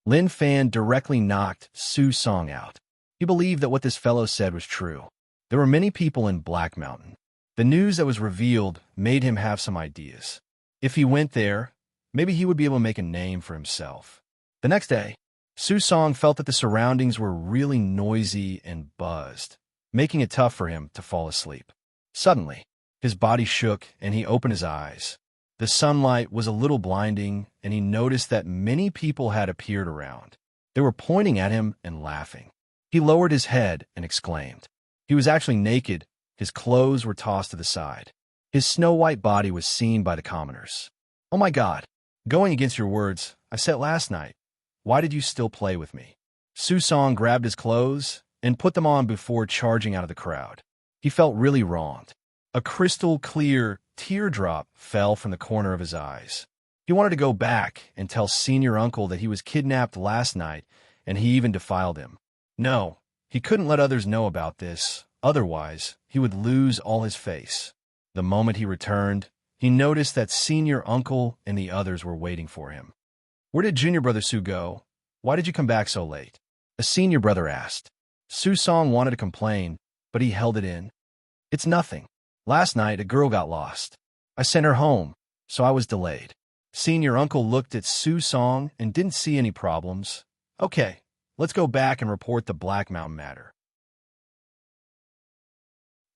Lin Fan directly knocked Su Song out. He believed that what this fellow said was true. There were many people in Black Mountain. The news that was revealed made him have some ideas. If he went there, maybe he would be able to make a name for himself. The next day, Su Song felt that the surroundings were really noisy and buzzed, making it tough for him to fall asleep. Suddenly, his body shook and he opened his eyes. The sunlight was a little blinding, and he noticed that many people had appeared around. They were pointing at him and laughing. He lowered his head and exclaimed. He was actually naked. His clothes were tossed to the side. His snow-white body was seen by the commoners. "Oh my God, going against your words, I said last night. Why did you still play with me?" Su Song grabbed his clothes and put them on before charging out of the crowd. He felt really wronged. A crystal-clear teardrop fell from the corner of his eyes. He wanted to go back and tell senior uncle that he was kidnapped last night and he even defiled him. No, he couldn't let others know about this, otherwise he would lose all his face. The moment he returned, he noticed that senior uncle and the others were waiting for him. "Where did junior brother Su go? Why did you come back so late?" a senior brother asked. Su Song wanted to complain, but he held it in. It's nothing. Last night, a girl got lost. I sent her home, so I was delayed. Senior uncle looked at Su Song and didn't see any problems. Okay, let's go back and report the Black Mountain matter.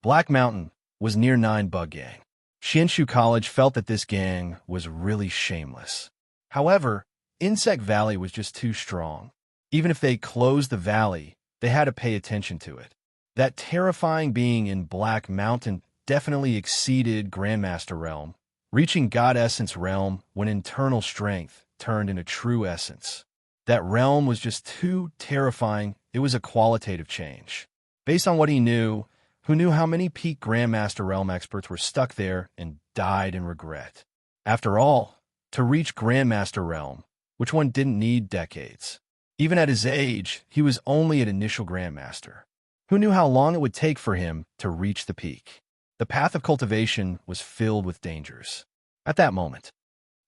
Black Mountain was near 9 Bug Gang. Shinshu College felt that this gang was really shameless. However, Insect Valley was just too strong. Even if they closed the valley, they had to pay attention to it. That terrifying being in Black Mountain definitely exceeded Grandmaster Realm, reaching God Essence Realm when internal strength turned into true essence. That realm was just too terrifying. It was a qualitative change. Based on what he knew, who knew how many peak Grandmaster Realm experts were stuck there and died in regret? After all, to reach Grandmaster Realm, which one didn't need decades? Even at his age, he was only an initial Grandmaster. Who knew how long it would take for him to reach the peak? The path of cultivation was filled with dangers. At that moment,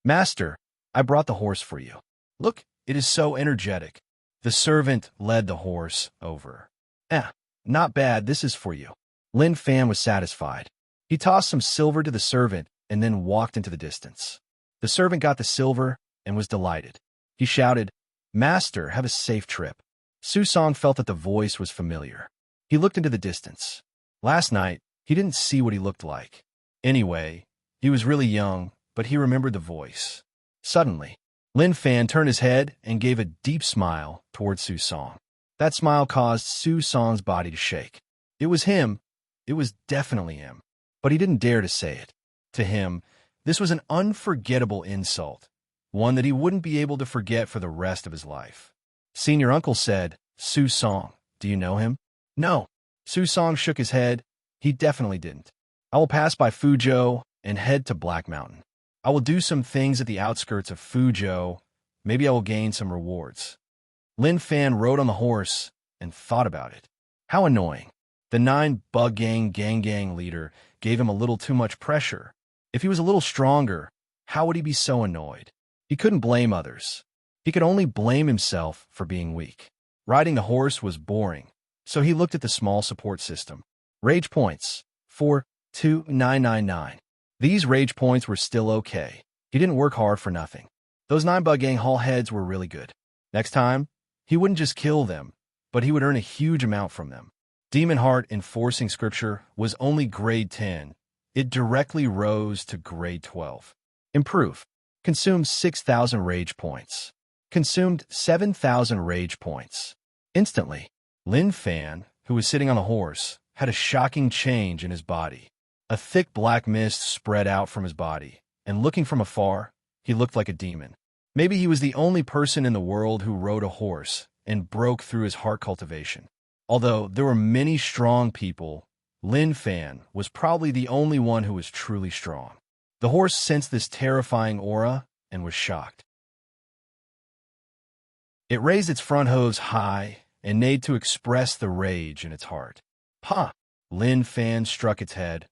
Master, I brought the horse for you. Look, it is so energetic. The servant led the horse over. Not bad, this is for you. Lin Fan was satisfied. He tossed some silver to the servant and then walked into the distance. The servant got the silver and was delighted. He shouted, Master, have a safe trip. Su Song felt that the voice was familiar. He looked into the distance. Last night, he didn't see what he looked like. Anyway, he was really young, but he remembered the voice. Suddenly, Lin Fan turned his head and gave a deep smile towards Su Song. That smile caused Su Song's body to shake. It was him. It was definitely him. But he didn't dare to say it. To him, this was an unforgettable insult, one that he wouldn't be able to forget for the rest of his life. Senior uncle said, Su Song, do you know him? No. Su Song shook his head. He definitely didn't. I will pass by Fuzhou and head to Black Mountain. I will do some things at the outskirts of Fuzhou. Maybe I will gain some rewards. Lin Fan rode on the horse and thought about it. How annoying. The 9 Bug Gang leader gave him a little too much pressure. If he was a little stronger, how would he be so annoyed? He couldn't blame others. He could only blame himself for being weak. Riding the horse was boring, so he looked at the small support system. Rage points, 42999. These rage points were still okay. He didn't work hard for nothing. Those 9 Bug Gang Hall heads were really good. Next time, he wouldn't just kill them, but he would earn a huge amount from them. Demon Heart Enforcing Scripture was only grade 10. It directly rose to grade 12. Improve. Consumed 6,000 rage points. Consumed 7,000 rage points. Instantly, Lin Fan, who was sitting on a horse, had a shocking change in his body. A thick black mist spread out from his body, and looking from afar, he looked like a demon. Maybe he was the only person in the world who rode a horse and broke through his heart cultivation. Although there were many strong people, Lin Fan was probably the only one who was truly strong. The horse sensed this terrifying aura and was shocked. It raised its front hooves high and neighed to express the rage in its heart. Ha! Lin Fan struck its head.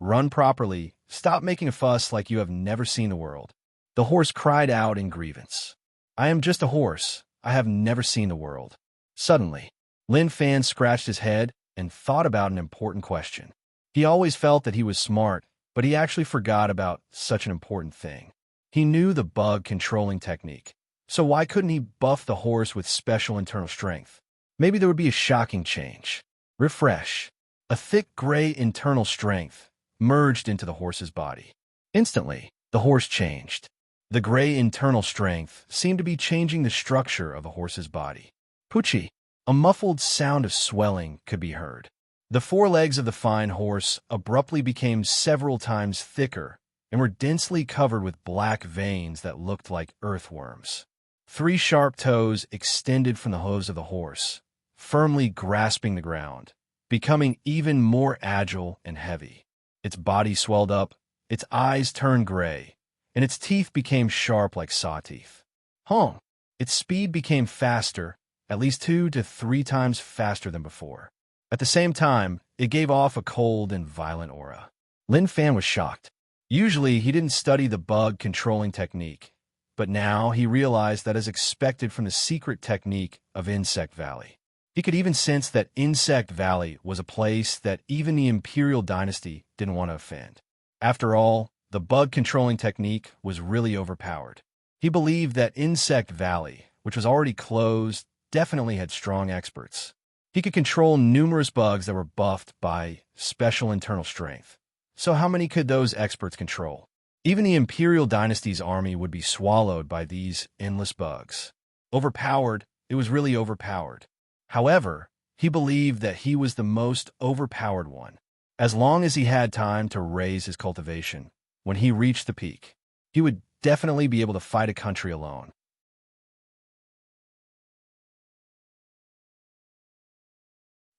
Run properly. Stop making a fuss like you have never seen the world. The horse cried out in grievance. I am just a horse. I have never seen the world. Suddenly, Lin Fan scratched his head and thought about an important question. He always felt that he was smart, but he actually forgot about such an important thing. He knew the bug controlling technique. So why couldn't he buff the horse with special internal strength? Maybe there would be a shocking change. Refresh. A thick gray internal strength merged into the horse's body. Instantly, the horse changed. The gray internal strength seemed to be changing the structure of the horse's body. Poochie. A muffled sound of swelling could be heard. The forelegs of the fine horse abruptly became several times thicker and were densely covered with black veins that looked like earthworms. 3 sharp toes extended from the hooves of the horse, firmly grasping the ground, becoming even more agile and heavy. Its body swelled up, its eyes turned gray, and its teeth became sharp like saw teeth. Hong! Its speed became faster, at least 2 to 3 times faster than before. At the same time, it gave off a cold and violent aura. Lin Fan was shocked. Usually, he didn't study the bug controlling technique, but now he realized that as expected from the secret technique of Insect Valley. He could even sense that Insect Valley was a place that even the Imperial Dynasty didn't want to offend. After all, the bug controlling technique was really overpowered. He believed that Insect Valley, which was already closed, definitely had strong experts. He could control numerous bugs that were buffed by special internal strength. So how many could those experts control? Even the Imperial Dynasty's army would be swallowed by these endless bugs. Overpowered, it was really overpowered. However, he believed that he was the most overpowered one. As long as he had time to raise his cultivation, when he reached the peak, he would definitely be able to fight a country alone.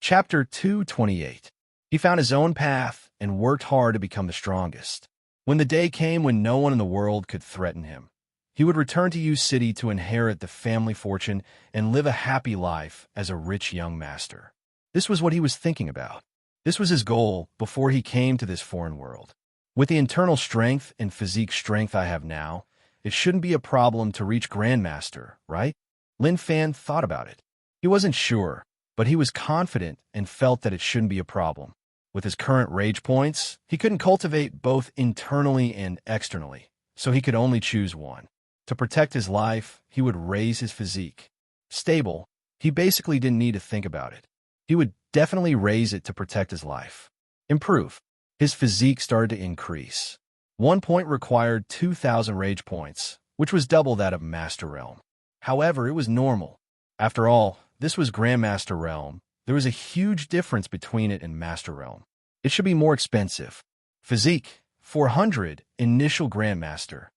Chapter 228. He found his own path and worked hard to become the strongest. When the day came when no one in the world could threaten him, he would return to U City to inherit the family fortune and live a happy life as a rich young master. This was what he was thinking about. This was his goal before he came to this foreign world. With the internal strength and physique strength I have now, it shouldn't be a problem to reach Grandmaster, right? Lin Fan thought about it. He wasn't sure, but he was confident and felt that it shouldn't be a problem. With his current rage points, he couldn't cultivate both internally and externally, so he could only choose one. To protect his life, he would raise his physique. Stable, he basically didn't need to think about it. He would definitely raise it to protect his life. Improve. His physique started to increase. 1 point required 2,000 rage points, which was double that of Master Realm. However, it was normal. After all, this was Grandmaster Realm. There was a huge difference between it and Master Realm. It should be more expensive. Physique, 400, initial Grandmaster.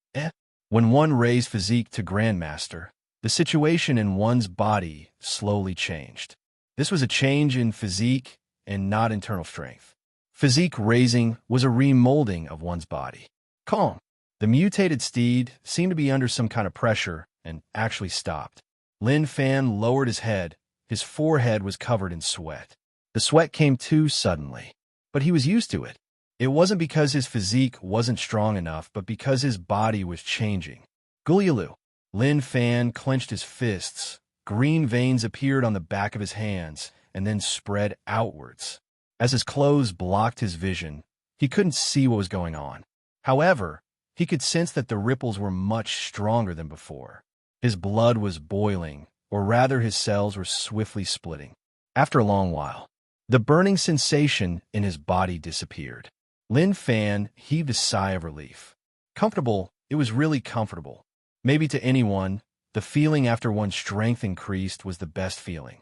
When one raised physique to Grandmaster, the situation in one's body slowly changed. This was a change in physique and not internal strength. Physique raising was a remolding of one's body. Calm. The mutated steed seemed to be under some kind of pressure and actually stopped. Lin Fan lowered his head. His forehead was covered in sweat. The sweat came too suddenly, but he was used to it. It wasn't because his physique wasn't strong enough, but because his body was changing. Gulyalu. Lin Fan clenched his fists. Green veins appeared on the back of his hands and then spread outwards. As his clothes blocked his vision, he couldn't see what was going on. However, he could sense that the ripples were much stronger than before. His blood was boiling, or rather his cells were swiftly splitting. After a long while, the burning sensation in his body disappeared. Lin Fan heaved a sigh of relief. Comfortable, it was really comfortable. Maybe to anyone, the feeling after one's strength increased was the best feeling.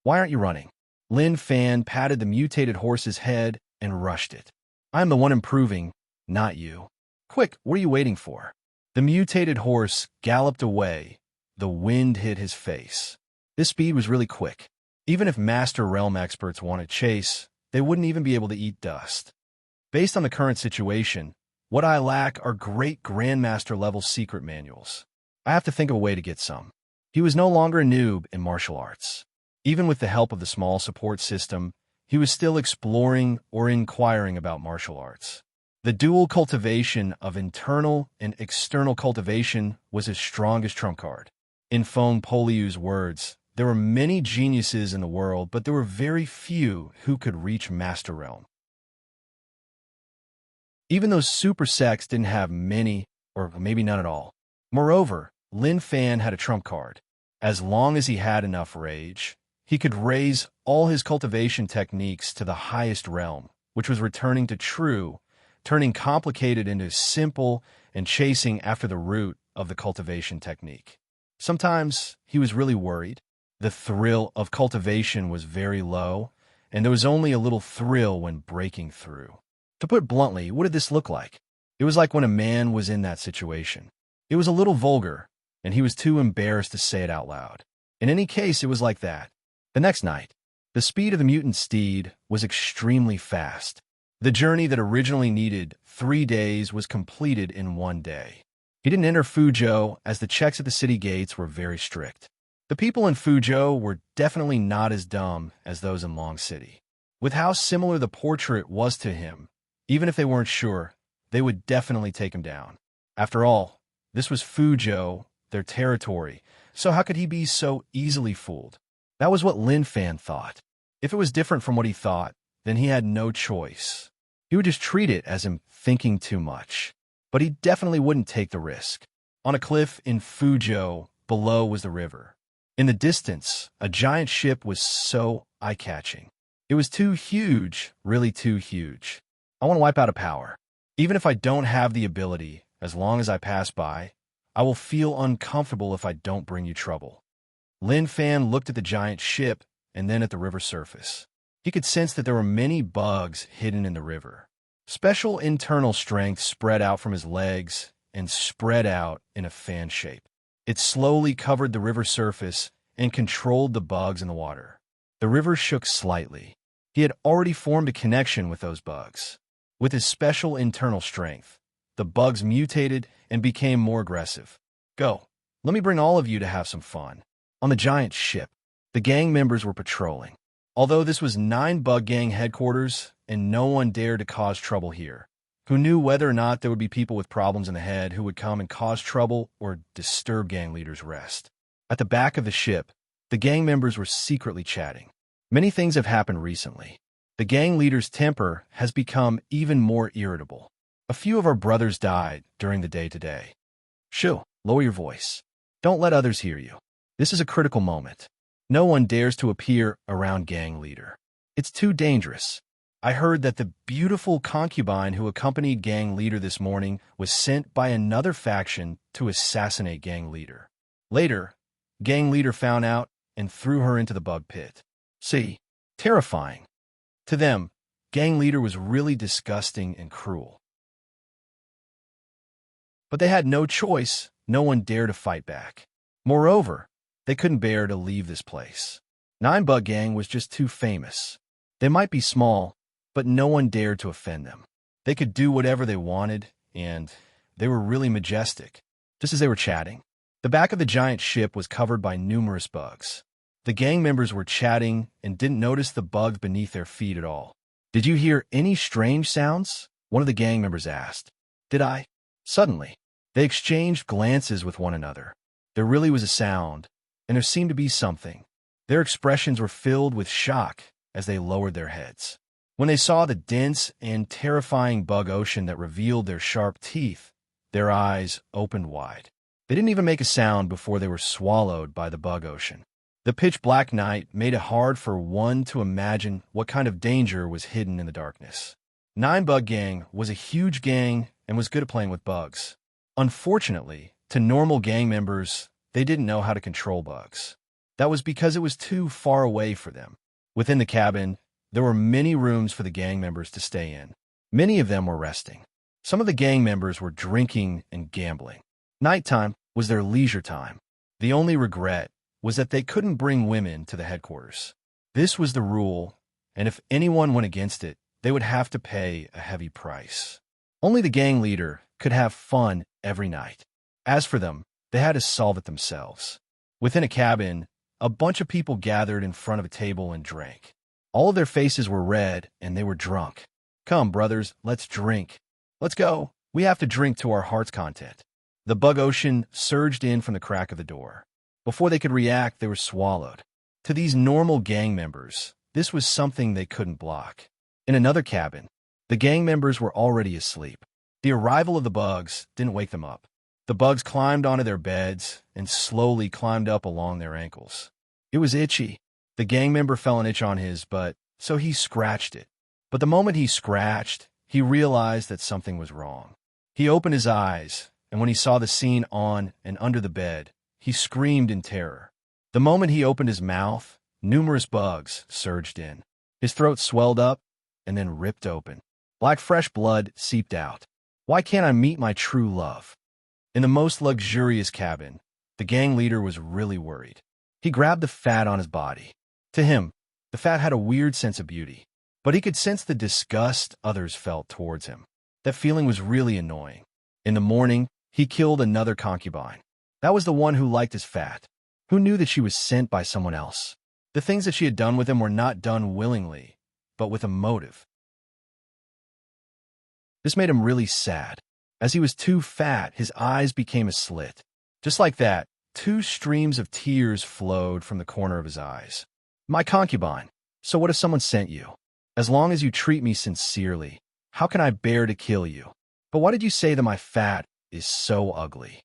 Why aren't you running? Lin Fan patted the mutated horse's head and rushed it. I'm the one improving, not you. Quick, what are you waiting for? The mutated horse galloped away. The wind hit his face. This speed was really quick. Even if Master Realm experts wanted chase, they wouldn't even be able to eat dust. Based on the current situation, what I lack are great Grandmaster level secret manuals. I have to think of a way to get some. He was no longer a noob in martial arts. Even with the help of the small support system, he was still exploring or inquiring about martial arts. The dual cultivation of internal and external cultivation was his strongest trump card. In Feng Poliu's words, there were many geniuses in the world, but there were very few who could reach Master Realm. Even those super sects didn't have many, or maybe none at all. Moreover, Lin Fan had a trump card. As long as he had enough rage, he could raise all his cultivation techniques to the highest realm, which was returning to true, turning complicated into simple and chasing after the root of the cultivation technique. Sometimes he was really worried. The thrill of cultivation was very low, and there was only a little thrill when breaking through. To put bluntly, what did this look like? It was like when a man was in that situation. It was a little vulgar, and he was too embarrassed to say it out loud. In any case, it was like that. The next night, the speed of the mutant steed was extremely fast. The journey that originally needed 3 days was completed in 1 day. He didn't enter Fuzhou as the checks at the city gates were very strict. The people in Fuzhou were definitely not as dumb as those in Long City. With how similar the portrait was to him, even if they weren't sure, they would definitely take him down. After all, this was Fuzhou, their territory, so how could he be so easily fooled? That was what Lin Fan thought. If it was different from what he thought, then he had no choice. He would just treat it as him thinking too much. But he definitely wouldn't take the risk. On a cliff in Fuzhou, below was the river. In the distance, a giant ship was so eye-catching. It was too huge, really too huge. I want to wipe out a power. Even if I don't have the ability, as long as I pass by, I will feel uncomfortable if I don't bring you trouble. Lin Fan looked at the giant ship and then at the river surface. He could sense that there were many bugs hidden in the river. Special internal strength spread out from his legs and spread out in a fan shape. It slowly covered the river surface and controlled the bugs in the water. The river shook slightly. He had already formed a connection with those bugs. With his special internal strength, the bugs mutated and became more aggressive. Go. Let me bring all of you to have some fun. On the giant ship, the gang members were patrolling. Although this was 9 bug gang headquarters and no one dared to cause trouble here, who knew whether or not there would be people with problems in the head who would come and cause trouble or disturb gang leaders' rest. At the back of the ship, the gang members were secretly chatting. Many things have happened recently. The gang leader's temper has become even more irritable. A few of our brothers died during the day today. Shoo, lower your voice. Don't let others hear you. This is a critical moment. No one dares to appear around gang leader. It's too dangerous. I heard that the beautiful concubine who accompanied gang leader this morning was sent by another faction to assassinate gang leader. Later, gang leader found out and threw her into the bug pit. See, terrifying. To them, gang leader was really disgusting and cruel. But they had no choice. No one dared to fight back. Moreover, they couldn't bear to leave this place. 9 Bug Gang was just too famous. They might be small, but no one dared to offend them. They could do whatever they wanted, and they were really majestic. Just as they were chatting, the back of the giant ship was covered by numerous bugs. The gang members were chatting and didn't notice the bugs beneath their feet at all. Did you hear any strange sounds? One of the gang members asked. Did I? Suddenly, they exchanged glances with one another. There really was a sound, and there seemed to be something. Their expressions were filled with shock as they lowered their heads. When they saw the dense and terrifying bug ocean that revealed their sharp teeth, their eyes opened wide. They didn't even make a sound before they were swallowed by the bug ocean. The pitch-black night made it hard for one to imagine what kind of danger was hidden in the darkness. 9 Bug Gang was a huge gang and was good at playing with bugs. Unfortunately, to normal gang members, they didn't know how to control bugs. That was because it was too far away for them. Within the cabin, there were many rooms for the gang members to stay in. Many of them were resting. Some of the gang members were drinking and gambling. Nighttime was their leisure time. The only regret was that they couldn't bring women to the headquarters. This was the rule, and if anyone went against it, they would have to pay a heavy price. Only the gang leader could have fun every night. As for them, they had to solve it themselves. Within a cabin, a bunch of people gathered in front of a table and drank. All of their faces were red, and they were drunk. Come, brothers, let's drink. Let's go. We have to drink to our heart's content. The bug ocean surged in from the crack of the door. Before they could react, they were swallowed. To these normal gang members, this was something they couldn't block. In another cabin, the gang members were already asleep. The arrival of the bugs didn't wake them up. The bugs climbed onto their beds and slowly climbed up along their ankles. It was itchy. The gang member felt an itch on his butt, so he scratched it. But the moment he scratched, he realized that something was wrong. He opened his eyes, and when he saw the scene on and under the bed, he screamed in terror. The moment he opened his mouth, numerous bugs surged in. His throat swelled up and then ripped open. Black fresh blood seeped out. Why can't I meet my true love? In the most luxurious cabin, the gang leader was really worried. He grabbed the fat on his body. To him, the fat had a weird sense of beauty, but he could sense the disgust others felt towards him. That feeling was really annoying. In the morning, he killed another concubine. That was the one who liked his fat, who knew that she was sent by someone else. The things that she had done with him were not done willingly, but with a motive. This made him really sad. As he was too fat, his eyes became a slit. Just like that, 2 streams of tears flowed from the corner of his eyes. My concubine. So what if someone sent you? As long as you treat me sincerely, how can I bear to kill you? But why did you say that my fat is so ugly?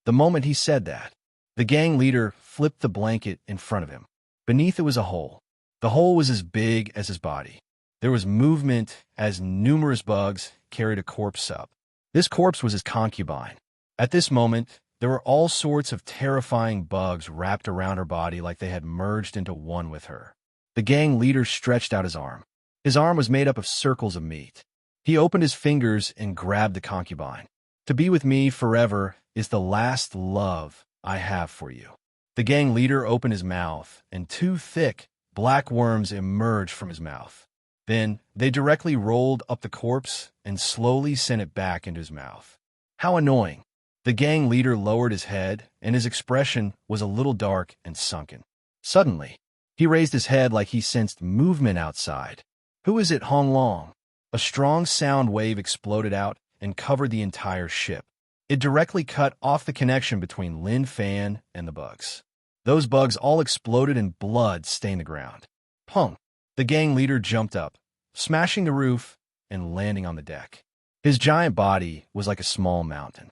The moment he said that, the gang leader flipped the blanket in front of him. Beneath it was a hole. The hole was as big as his body. There was movement as numerous bugs carried a corpse up. This corpse was his concubine. At this moment, there were all sorts of terrifying bugs wrapped around her body like they had merged into one with her. The gang leader stretched out his arm. His arm was made up of circles of meat. He opened his fingers and grabbed the concubine. To be with me forever is the last love I have for you. The gang leader opened his mouth, and two thick, black worms emerged from his mouth. Then they directly rolled up the corpse and slowly sent it back into his mouth. How annoying. The gang leader lowered his head, and his expression was a little dark and sunken. Suddenly, he raised his head like he sensed movement outside. Who is it, Hong Long? A strong sound wave exploded out and covered the entire ship. It directly cut off the connection between Lin Fan and the bugs. Those bugs all exploded and blood stained the ground. Punk! The gang leader jumped up, smashing the roof and landing on the deck. His giant body was like a small mountain.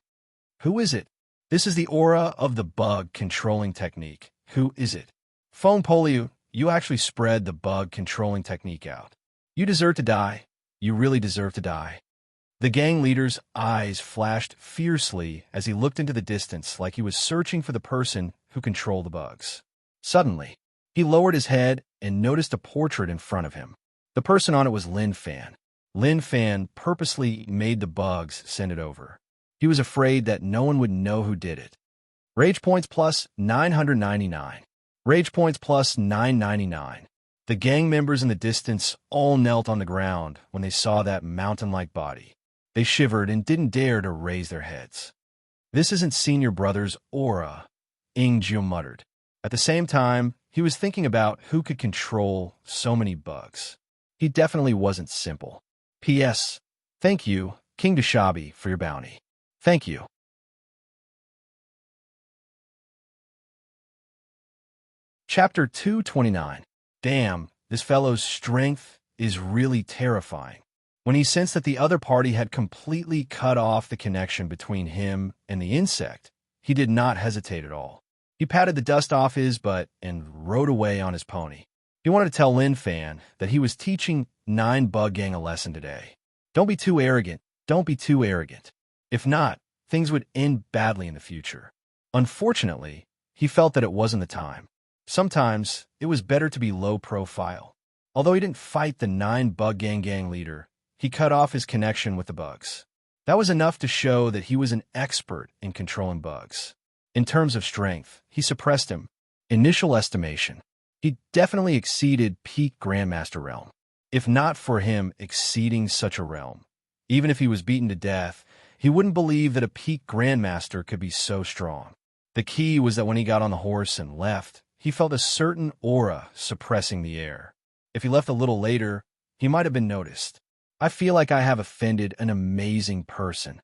Who is it? This is the aura of the bug controlling technique. Who is it? Phone Polio, you actually spread the bug controlling technique out. You deserve to die. You really deserve to die. The gang leader's eyes flashed fiercely as he looked into the distance like he was searching for the person who controlled the bugs. Suddenly, he lowered his head and noticed a portrait in front of him. The person on it was Lin Fan. Lin Fan purposely made the bugs send it over. He was afraid that no one would know who did it. Rage points plus 999. Rage points plus 999. The gang members in the distance all knelt on the ground when they saw that mountain-like body. They shivered and didn't dare to raise their heads. This isn't senior brother's aura, Ing Jiu muttered. At the same time, he was thinking about who could control so many bugs. He definitely wasn't simple. P.S. Thank you, King Dashabi, for your bounty. Thank you. Chapter 229. Damn, this fellow's strength is really terrifying. When he sensed that the other party had completely cut off the connection between him and the insect, he did not hesitate at all. He patted the dust off his butt and rode away on his pony. He wanted to tell Lin Fan that he was teaching 9 Bug Gang a lesson today. Don't be too arrogant. Don't be too arrogant. If not, things would end badly in the future. Unfortunately, he felt that it wasn't the time. Sometimes, it was better to be low profile. Although he didn't fight the 9 Bug Gang leader, he cut off his connection with the bugs. That was enough to show that he was an expert in controlling bugs. In terms of strength, he suppressed him. Initial estimation. He definitely exceeded peak Grandmaster realm. If not for him exceeding such a realm, even if he was beaten to death, he wouldn't believe that a peak Grandmaster could be so strong. The key was that when he got on the horse and left, he felt a certain aura suppressing the air. If he left a little later, he might have been noticed. I feel like I have offended an amazing person.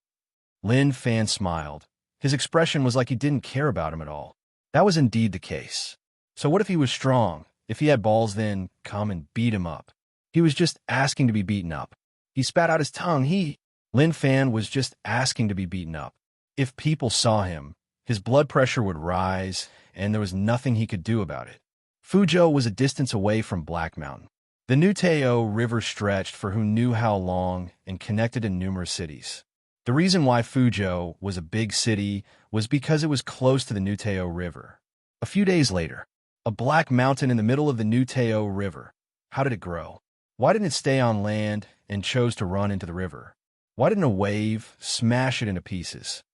Lin Fan smiled. His expression was like he didn't care about him at all. That was indeed the case. So what if he was strong? If he had balls, then come and beat him up. He was just asking to be beaten up. He spat out his tongue. Lin Fan was just asking to be beaten up. If people saw him, his blood pressure would rise, and there was nothing he could do about it. Fuzhou was a distance away from Black Mountain. The Nuteo River stretched for who knew how long and connected in numerous cities. The reason why Fuzhou was a big city was because it was close to the Nuteo River. A few days later, a black mountain in the middle of the Nuteo River. How did it grow? Why didn't it stay on land and chose to run into the river? Why didn't a wave smash it into pieces?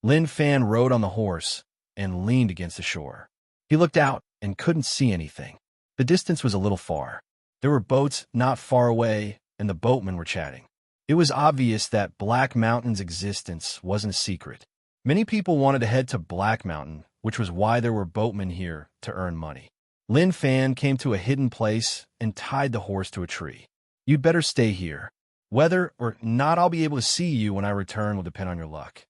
Lin Fan rode on the horse and leaned against the shore. He looked out and couldn't see anything. The distance was a little far. There were boats not far away, and the boatmen were chatting. It was obvious that Black Mountain's existence wasn't a secret. Many people wanted to head to Black Mountain, which was why there were boatmen here to earn money. Lin Fan came to a hidden place and tied the horse to a tree. You'd better stay here. Whether or not I'll be able to see you when I return will depend on your luck.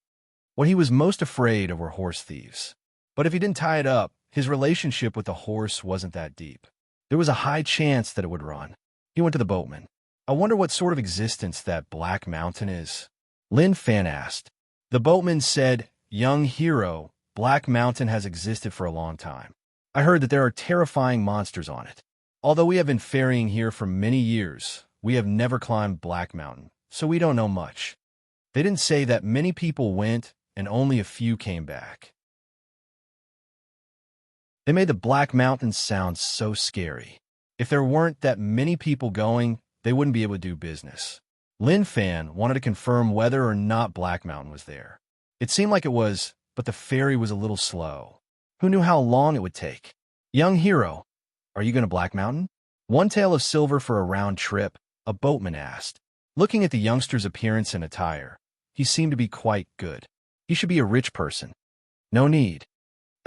What he was most afraid of were horse thieves. But if he didn't tie it up, his relationship with the horse wasn't that deep. There was a high chance that it would run. He went to the boatman. I wonder what sort of existence that Black Mountain is. Lin Fan asked. The boatman said, Young hero, Black Mountain has existed for a long time. I heard that there are terrifying monsters on it. Although we have been ferrying here for many years, we have never climbed Black Mountain, so we don't know much. They didn't say that many people went and only a few came back. They made the Black Mountain sound so scary. If there weren't that many people going, they wouldn't be able to do business. Lin Fan wanted to confirm whether or not Black Mountain was there. It seemed like it was, but the ferry was a little slow. Who knew how long it would take? Young hero, are you going to Black Mountain? One tael of silver for a round trip, a boatman asked. Looking at the youngster's appearance and attire, he seemed to be quite good. He should be a rich person. No need.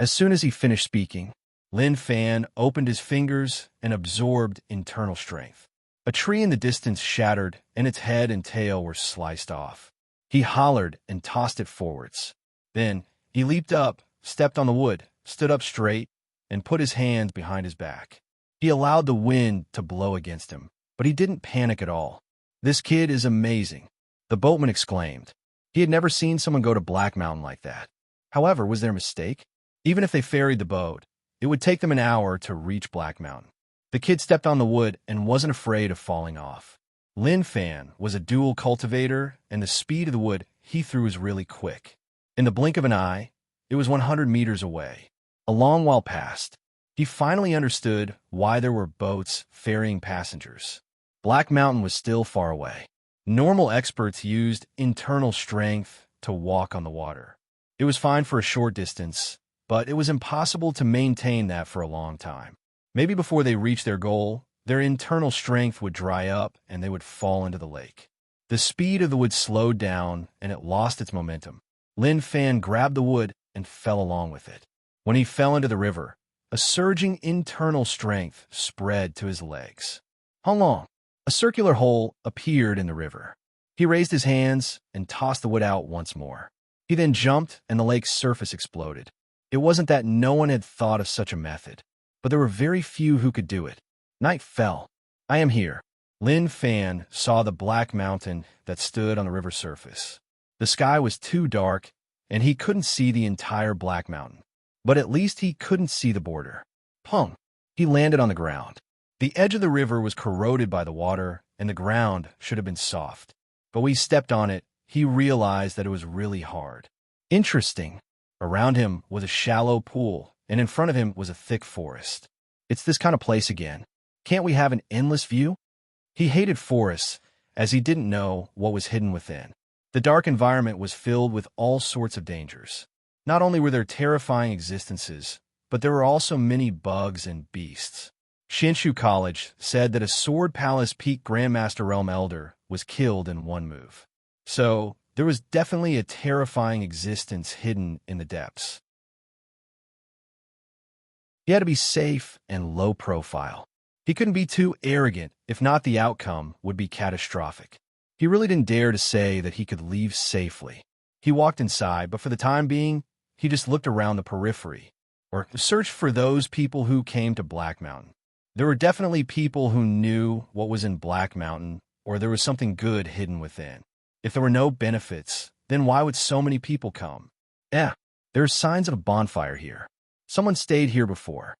As soon as he finished speaking, Lin Fan opened his fingers and absorbed internal strength. A tree in the distance shattered, and its head and tail were sliced off. He hollered and tossed it forwards. Then, he leaped up, stepped on the wood, stood up straight, and put his hands behind his back. He allowed the wind to blow against him, but he didn't panic at all. This kid is amazing, the boatman exclaimed. He had never seen someone go to Black Mountain like that. However, was there a mistake? Even if they ferried the boat, it would take them an hour to reach Black Mountain. The kid stepped on the wood and wasn't afraid of falling off. Lin Fan was a dual cultivator, and the speed of the wood he threw was really quick. In the blink of an eye, it was 100 meters away. A long while passed. He finally understood why there were boats ferrying passengers. Black Mountain was still far away. Normal experts used internal strength to walk on the water. It was fine for a short distance, but it was impossible to maintain that for a long time. Maybe before they reached their goal, their internal strength would dry up and they would fall into the lake. The speed of the wood slowed down and it lost its momentum. Lin Fan grabbed the wood and fell along with it. When he fell into the river, a surging internal strength spread to his legs. How long? A circular hole appeared in the river. He raised his hands and tossed the wood out once more. He then jumped and the lake's surface exploded. It wasn't that no one had thought of such a method, but there were very few who could do it. Night fell. I am here. Lin Fan saw the Black Mountain that stood on the river surface. The sky was too dark, and he couldn't see the entire Black Mountain. But at least he couldn't see the border. Pong! He landed on the ground. The edge of the river was corroded by the water, and the ground should have been soft. But when he stepped on it, he realized that it was really hard. Interesting. Around him was a shallow pool, and in front of him was a thick forest. It's this kind of place again. Can't we have an endless view? He hated forests, as he didn't know what was hidden within. The dark environment was filled with all sorts of dangers. Not only were there terrifying existences, but there were also many bugs and beasts. Shinshu College said that a Sword Palace Peak Grandmaster Realm Elder was killed in one move. So, there was definitely a terrifying existence hidden in the depths. He had to be safe and low profile. He couldn't be too arrogant, if not the outcome would be catastrophic. He really didn't dare to say that he could leave safely. He walked inside, but for the time being, he just looked around the periphery, or searched for those people who came to Black Mountain. There were definitely people who knew what was in Black Mountain, or there was something good hidden within. If there were no benefits, then why would so many people come? There are signs of a bonfire here. Someone stayed here before.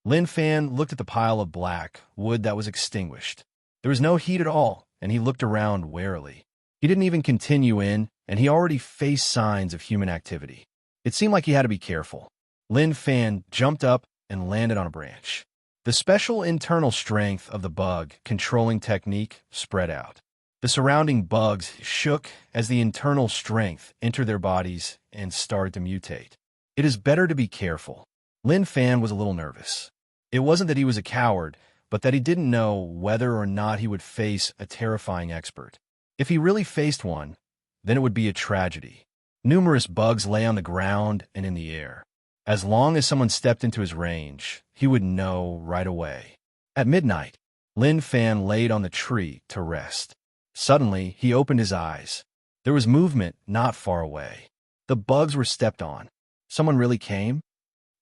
Lin Fan looked at the pile of black wood that was extinguished. There was no heat at all, and he looked around warily. He didn't even continue in, and he already faced signs of human activity. It seemed like he had to be careful. Lin Fan jumped up and landed on a branch. The special internal strength of the bug controlling technique spread out. The surrounding bugs shook as the internal strength entered their bodies and started to mutate. It is better to be careful. Lin Fan was a little nervous. It wasn't that he was a coward, but that he didn't know whether or not he would face a terrifying expert. If he really faced one, then it would be a tragedy. Numerous bugs lay on the ground and in the air. As long as someone stepped into his range, he would know right away. At midnight, Lin Fan laid on the tree to rest. Suddenly, he opened his eyes. There was movement not far away. The bugs were stepped on. Someone really came?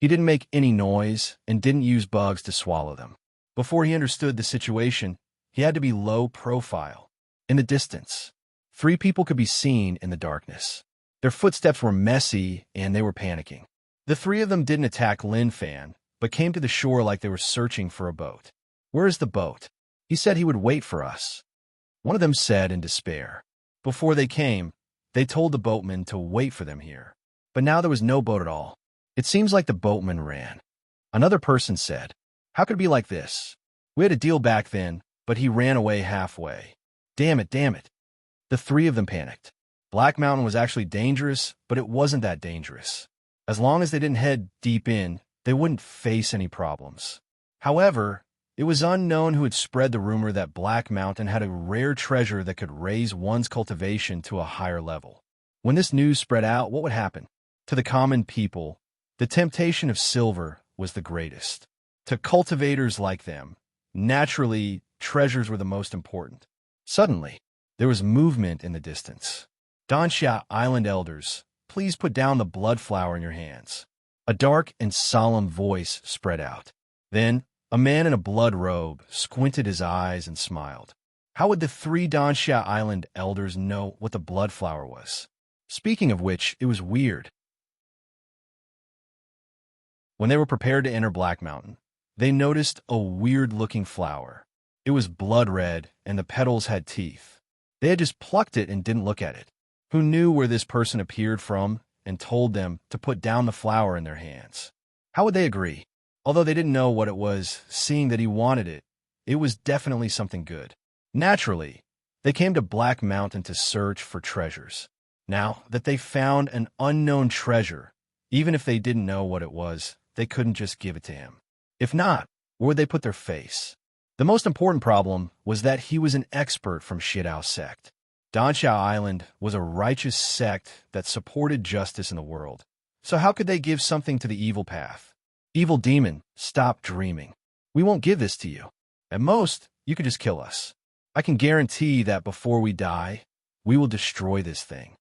He didn't make any noise and didn't use bugs to swallow them. Before he understood the situation, he had to be low profile. In the distance, 3 people could be seen in the darkness. Their footsteps were messy, and they were panicking. The 3 of them didn't attack Lin Fan, but came to the shore like they were searching for a boat. "Where is the boat? He said he would wait for us," one of them said in despair. Before they came, they told the boatman to wait for them here. But now there was no boat at all. "It seems like the boatman ran," another person said. "How could it be like this? We had a deal back then, but he ran away halfway. Damn it, damn it." The 3 of them panicked. Black Mountain was actually dangerous, but it wasn't that dangerous. As long as they didn't head deep in, they wouldn't face any problems. However, it was unknown who had spread the rumor that Black Mountain had a rare treasure that could raise one's cultivation to a higher level. When this news spread out, what would happen? To the common people, the temptation of silver was the greatest. To cultivators like them, naturally, treasures were the most important. Suddenly, there was movement in the distance. "Dansha Island elders, please put down the blood flower in your hands." A dark and solemn voice spread out. Then, a man in a blood robe squinted his eyes and smiled. How would the 3 Dansha Island elders know what the blood flower was? Speaking of which, it was weird. When they were prepared to enter Black Mountain, they noticed a weird-looking flower. It was blood red, and the petals had teeth. They had just plucked it and didn't look at it. Who knew where this person appeared from and told them to put down the flower in their hands? How would they agree? Although they didn't know what it was, seeing that he wanted it, it was definitely something good. Naturally, they came to Black Mountain to search for treasures. Now that they found an unknown treasure, even if they didn't know what it was, they couldn't just give it to him. If not, where would they put their face? The most important problem was that he was an expert from Shidao sect. Dansha Island was a righteous sect that supported justice in the world. So how could they give something to the evil path? "Evil demon, stop dreaming. We won't give this to you. At most, you could just kill us. I can guarantee that before we die, we will destroy this thing."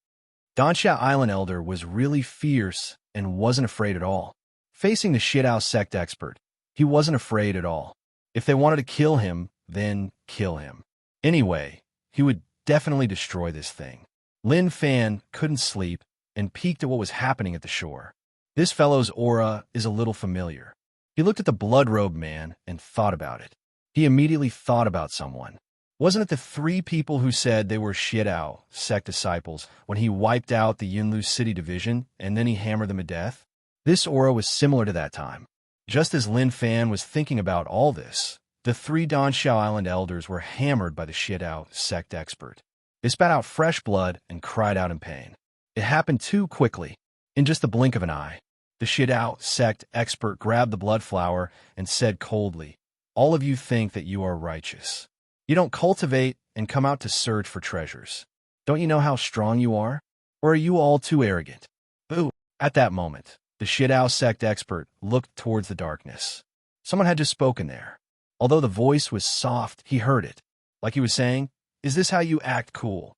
Dansha Island Elder was really fierce and wasn't afraid at all. Facing the Shidao sect expert, he wasn't afraid at all. If they wanted to kill him, then kill him. Anyway, he would definitely destroy this thing. Lin Fan couldn't sleep and peeked at what was happening at the shore. This fellow's aura is a little familiar. He looked at the blood-robed man and thought about it. He immediately thought about someone. Wasn't it the 3 people who said they were Shidao sect disciples when he wiped out the Yunlu City division and then he hammered them to death? This aura was similar to that time. Just as Lin Fan was thinking about all this, the 3 Dansha Island elders were hammered by the Shidao sect expert. They spat out fresh blood and cried out in pain. It happened too quickly. In just the blink of an eye, the Shidao sect expert grabbed the blood flower and said coldly, "All of you think that you are righteous. You don't cultivate and come out to search for treasures. Don't you know how strong you are? Or are you all too arrogant?" Boo! At that moment, the Shidao sect expert looked towards the darkness. Someone had just spoken there. Although the voice was soft, he heard it. Like he was saying, "Is this how you act cool?"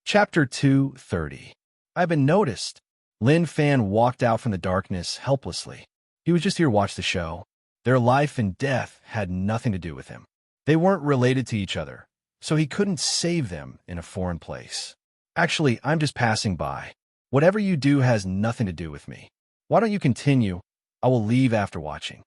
Chapter 230. I've been noticed. Lin Fan walked out from the darkness helplessly. He was just here to watch the show. Their life and death had nothing to do with him. They weren't related to each other, so he couldn't save them in a foreign place. "Actually, I'm just passing by. Whatever you do has nothing to do with me. Why don't you continue? I will leave after watching."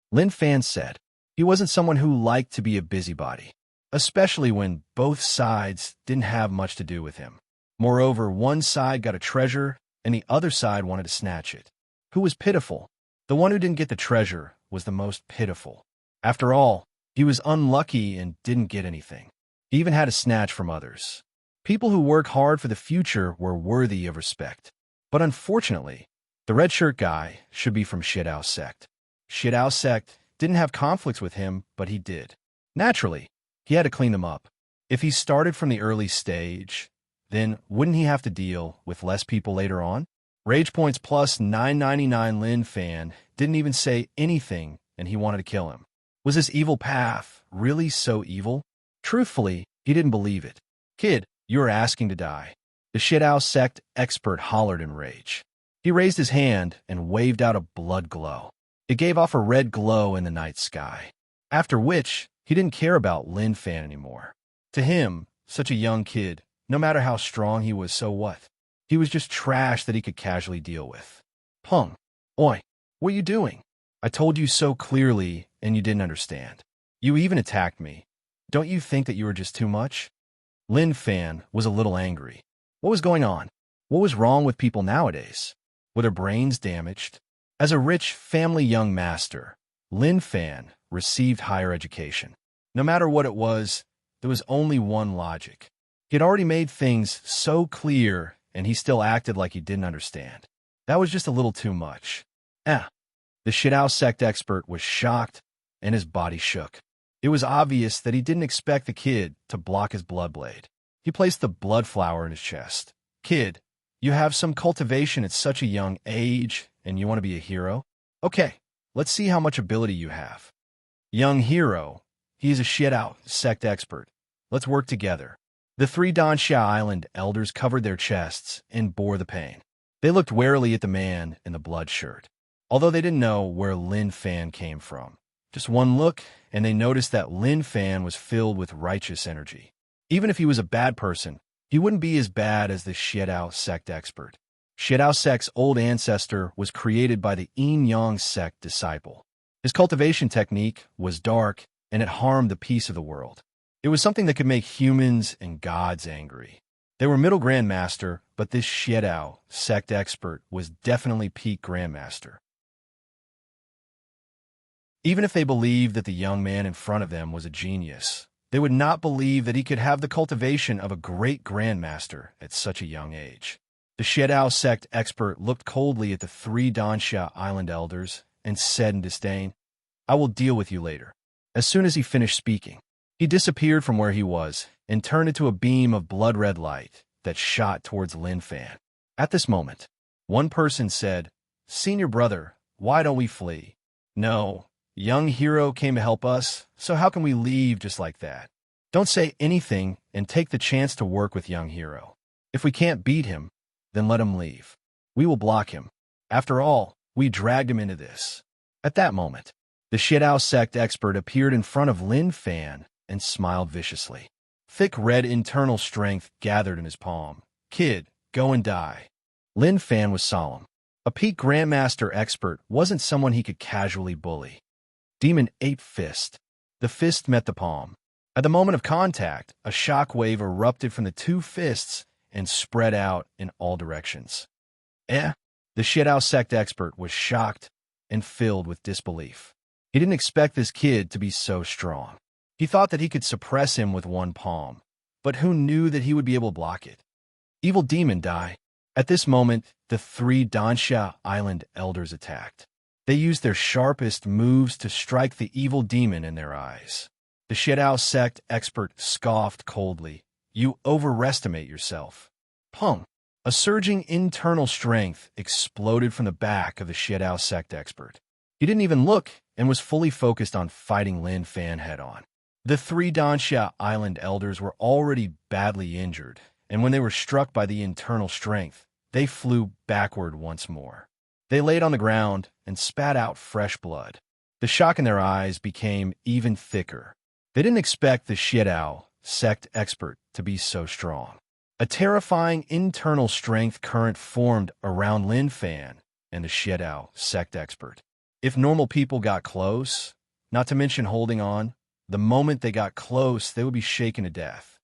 Lin Fan said. He wasn't someone who liked to be a busybody, especially when both sides didn't have much to do with him. Moreover, one side got a treasure and the other side wanted to snatch it. Who was pitiful? The one who didn't get the treasure was the most pitiful. After all, he was unlucky and didn't get anything. He even had to snatch from others. People who work hard for the future were worthy of respect. But unfortunately, the red shirt guy should be from Shidao sect. Shidao sect didn't have conflicts with him, but he did. Naturally, he had to clean them up. If he started from the early stage, then wouldn't he have to deal with less people later on? Rage points plus 999 Lin Fan didn't even say anything and he wanted to kill him. Was this evil path really so evil? Truthfully, he didn't believe it. "Kid, you are asking to die." The Shidao sect expert hollered in rage. He raised his hand and waved out a blood glow. It gave off a red glow in the night sky. After which, he didn't care about Lin Fan anymore. To him, such a young kid, no matter how strong he was, so what? He was just trash that he could casually deal with. Pung. Oi, what are you doing? I told you so clearly, and you didn't understand. You even attacked me. Don't you think that you were just too much? Lin Fan was a little angry. What was going on? What was wrong with people nowadays? Were their brains damaged? As a rich family young master, Lin Fan received higher education. No matter what it was, there was only one logic. He had already made things so clear, and he still acted like he didn't understand. That was just a little too much. The Shidao sect expert was shocked, and his body shook. It was obvious that he didn't expect the kid to block his blood blade. He placed the blood flower in his chest. Kid, you have some cultivation at such a young age, and you want to be a hero? Okay, let's see how much ability you have. Young hero, he's a Shidao sect expert. Let's work together. The 3 Dansha Island elders covered their chests and bore the pain. They looked warily at the man in the blood shirt, although they didn't know where Lin Fan came from. Just one look, and they noticed that Lin Fan was filled with righteous energy. Even if he was a bad person, he wouldn't be as bad as the Shidao sect expert. Shidao sect's old ancestor was created by the Yin Yang sect disciple. His cultivation technique was dark, and it harmed the peace of the world. It was something that could make humans and gods angry. They were middle grandmaster, but this Shidao sect expert was definitely peak grandmaster. Even if they believed that the young man in front of them was a genius, they would not believe that he could have the cultivation of a great grandmaster at such a young age. The Shidao sect expert looked coldly at the 3 Dansha Island elders and said in disdain, I will deal with you later. As soon as he finished speaking, he disappeared from where he was and turned into a beam of blood-red light that shot towards Lin Fan. At this moment, one person said, Senior brother, why don't we flee? No, young hero came to help us, so how can we leave just like that? Don't say anything and take the chance to work with young hero. If we can't beat him, then let him leave. We will block him. After all, we dragged him into this. At that moment, the Shidao sect expert appeared in front of Lin Fan and smiled viciously. Thick red internal strength gathered in his palm. Kid, go and die. Lin Fan was solemn. A peak grandmaster expert wasn't someone he could casually bully. Demon Ape Fist. The fist met the palm. At the moment of contact, a shockwave erupted from the 2 fists and spread out in all directions. The Shidao sect expert was shocked and filled with disbelief. He didn't expect this kid to be so strong. He thought that he could suppress him with one palm, but who knew that he would be able to block it? Evil demon, die. At this moment, the 3 Dansha Island elders attacked. They used their sharpest moves to strike the evil demon in their eyes. The Shidao sect expert scoffed coldly. You overestimate yourself. Pung. A surging internal strength exploded from the back of the Shidao sect expert. He didn't even look and was fully focused on fighting Lin Fan head-on. The 3 Dansha Island elders were already badly injured, and when they were struck by the internal strength, they flew backward once more. They laid on the ground and spat out fresh blood. The shock in their eyes became even thicker. They didn't expect the Shidao sect expert to be so strong. A terrifying internal strength current formed around Lin Fan and the Shidao sect expert. If normal people got close, not to mention holding on, the moment they got close, they would be shaken to death.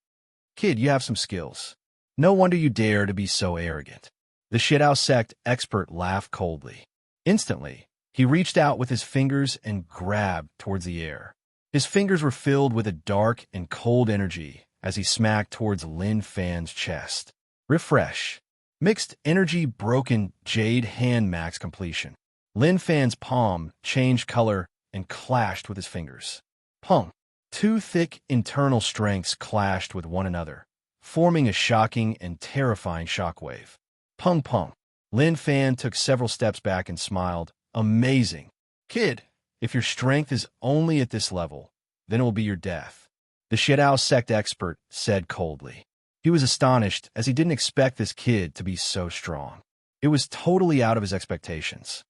Kid, you have some skills. No wonder you dare to be so arrogant. The Shidao sect expert laughed coldly. Instantly, he reached out with his fingers and grabbed towards the air. His fingers were filled with a dark and cold energy as he smacked towards Lin Fan's chest. Refresh. Mixed energy broken jade hand max completion. Lin Fan's palm changed color and clashed with his fingers. Pung. 2 thick internal strengths clashed with one another, forming a shocking and terrifying shockwave. Pung pung. Lin Fan took several steps back and smiled. Amazing. Kid, if your strength is only at this level, then it will be your death. The Shidao sect expert said coldly. He was astonished as he didn't expect this kid to be so strong. It was totally out of his expectations.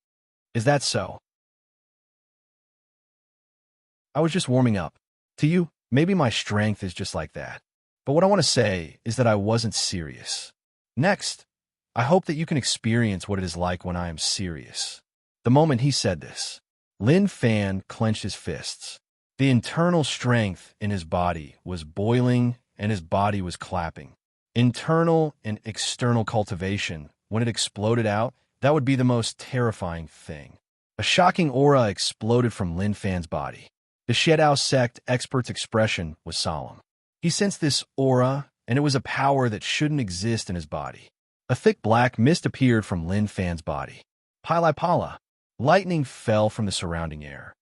Is that so? I was just warming up. To you, maybe my strength is just like that. But what I want to say is that I wasn't serious. Next, I hope that you can experience what it is like when I am serious. The moment he said this, Lin Fan clenched his fists. The internal strength in his body was boiling and his body was clapping. Internal and external cultivation, when it exploded out, that would be the most terrifying thing. A shocking aura exploded from Lin Fan's body. The Shedao sect expert's expression was solemn. He sensed this aura, and it was a power that shouldn't exist in his body. A thick black mist appeared from Lin Fan's body. Pili Pala. Lightning fell from the surrounding air.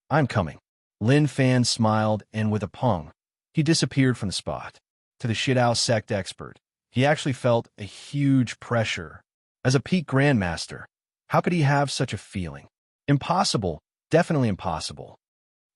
I'm coming. Lin Fan smiled, and with a pung, he disappeared from the spot. To the Shedao sect expert, he actually felt a huge pressure. As a peak grandmaster, how could he have such a feeling? Impossible. Definitely impossible.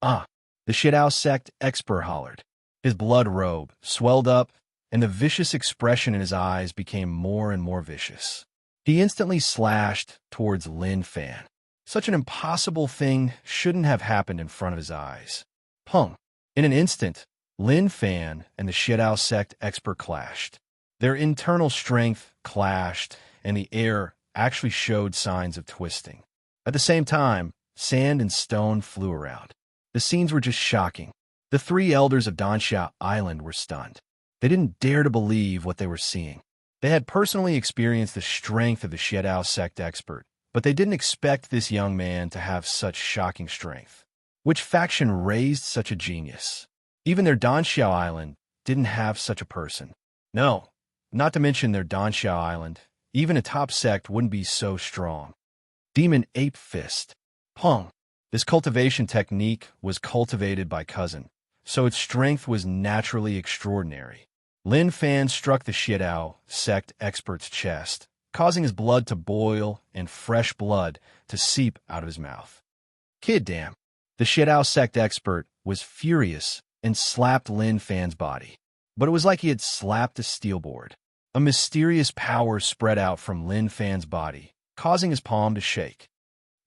Ah, the Shedao sect expert hollered. His blood robe swelled up, and the vicious expression in his eyes became more and more vicious. He instantly slashed towards Lin Fan. Such an impossible thing shouldn't have happened in front of his eyes. Pung. In an instant, Lin Fan and the Shedao sect expert clashed. Their internal strength clashed, and the air actually showed signs of twisting. At the same time, sand and stone flew around. The scenes were just shocking. The three elders of Danxia Island were stunned. They didn't dare to believe what they were seeing. They had personally experienced the strength of the Shedao sect expert, but they didn't expect this young man to have such shocking strength. Which faction raised such a genius? Even their Danxia Island didn't have such a person. No, not to mention their Danxia Island. Even a top sect wouldn't be so strong. Demon Ape Fist. Pung. This cultivation technique was cultivated by Cousin, so its strength was naturally extraordinary. Lin Fan struck the Shedao sect expert's chest, causing his blood to boil and fresh blood to seep out of his mouth. Kid damn. The Shedao sect expert was furious and slapped Lin Fan's body. But it was like he had slapped a steel board. A mysterious power spread out from Lin Fan's body, causing his palm to shake.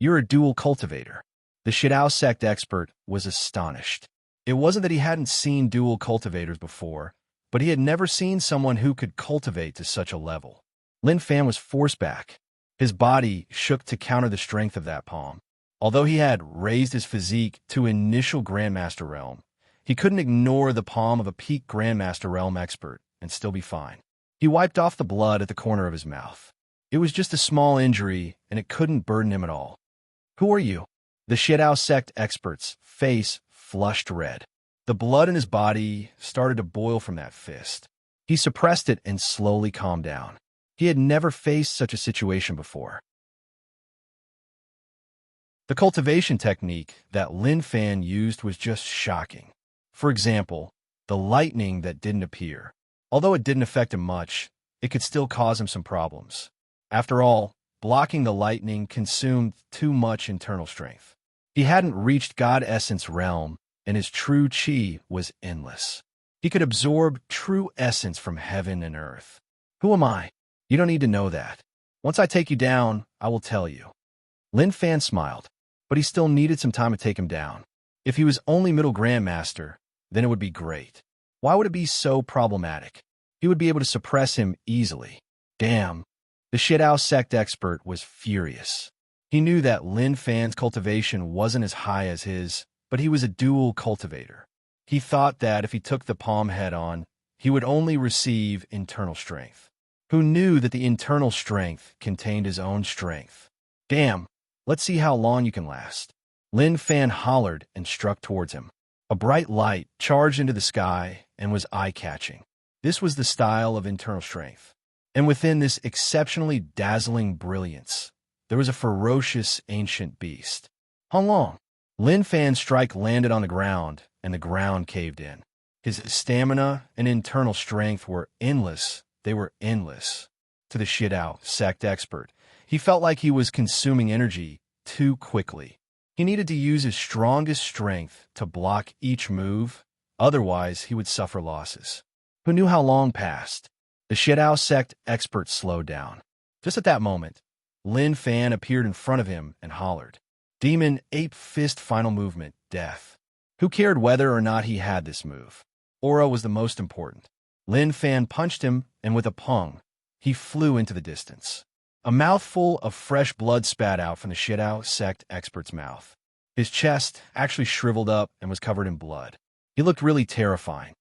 You're a dual cultivator. The Shedao sect expert was astonished. It wasn't that he hadn't seen dual cultivators before, but he had never seen someone who could cultivate to such a level. Lin Fan was forced back. His body shook to counter the strength of that palm. Although he had raised his physique to initial Grandmaster realm, he couldn't ignore the palm of a peak Grandmaster realm expert and still be fine. He wiped off the blood at the corner of his mouth. It was just a small injury, and it couldn't burden him at all. Who are you? The Shedao sect expert's face flushed red. The blood in his body started to boil from that fist. He suppressed it and slowly calmed down. He had never faced such a situation before. The cultivation technique that Lin Fan used was just shocking. For example, the lightning that didn't appear. Although it didn't affect him much, it could still cause him some problems. After all, blocking the lightning consumed too much internal strength. He hadn't reached God Essence realm, and his true chi was endless. He could absorb true essence from heaven and earth. Who am I? You don't need to know that. Once I take you down, I will tell you. Lin Fan smiled, but he still needed some time to take him down. If he was only middle grandmaster, then it would be great. Why would it be so problematic? He would be able to suppress him easily. Damn. The Shedao sect expert was furious. He knew that Lin Fan's cultivation wasn't as high as his, but he was a dual cultivator. He thought that if he took the palm head-on, he would only receive internal strength. Who knew that the internal strength contained his own strength? Damn, let's see how long you can last. Lin Fan hollered and struck towards him. A bright light charged into the sky and was eye-catching. This was the style of internal strength. And within this exceptionally dazzling brilliance, there was a ferocious ancient beast. How long? Lin Fan's strike landed on the ground, and the ground caved in. His stamina and internal strength were endless. They were endless. To the Shedao sect expert, he felt like he was consuming energy too quickly. He needed to use his strongest strength to block each move, otherwise he would suffer losses. Who knew how long passed? The Shedao sect expert slowed down. Just at that moment, Lin Fan appeared in front of him and hollered, "Demon Ape Fist Final Movement, Death." Who cared whether or not he had this move? Aura was the most important. Lin Fan punched him, and with a pung, he flew into the distance. A mouthful of fresh blood spat out from the Shidao sect expert's mouth. His chest actually shriveled up and was covered in blood. He looked really terrifying.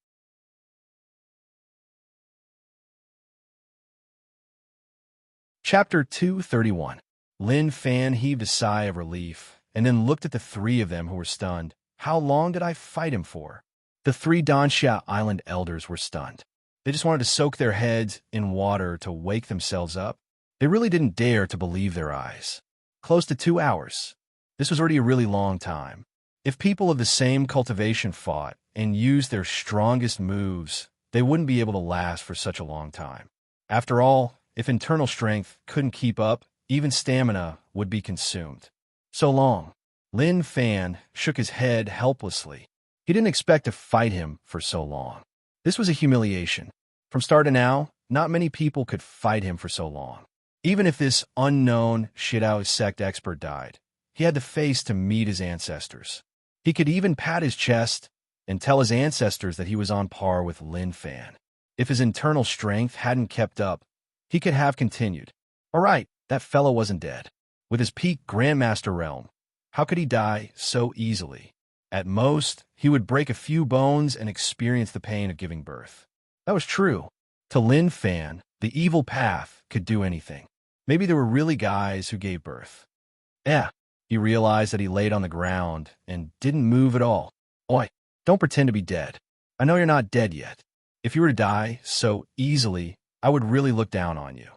Chapter 231. Lin Fan heaved a sigh of relief and then looked at the three of them who were stunned. How long did I fight him for? The three Dansha Island elders were stunned. They just wanted to soak their heads in water to wake themselves up. They really didn't dare to believe their eyes. Close to 2 hours. This was already a really long time. If people of the same cultivation fought and used their strongest moves, they wouldn't be able to last for such a long time. After all, if internal strength couldn't keep up, even stamina would be consumed. So long. Lin Fan shook his head helplessly. He didn't expect to fight him for so long. This was a humiliation. From start to now, not many people could fight him for so long. Even if this unknown Shidao sect expert died, he had the face to meet his ancestors. He could even pat his chest and tell his ancestors that he was on par with Lin Fan. If his internal strength hadn't kept up, he could have continued. All right, that fellow wasn't dead. With his peak Grandmaster realm, how could he die so easily? At most, he would break a few bones and experience the pain of giving birth. That was true. To Lin Fan, the evil path could do anything. Maybe there were really guys who gave birth. He realized that he laid on the ground and didn't move at all. Oi, don't pretend to be dead. I know you're not dead yet. If you were to die so easily, I would really look down on you.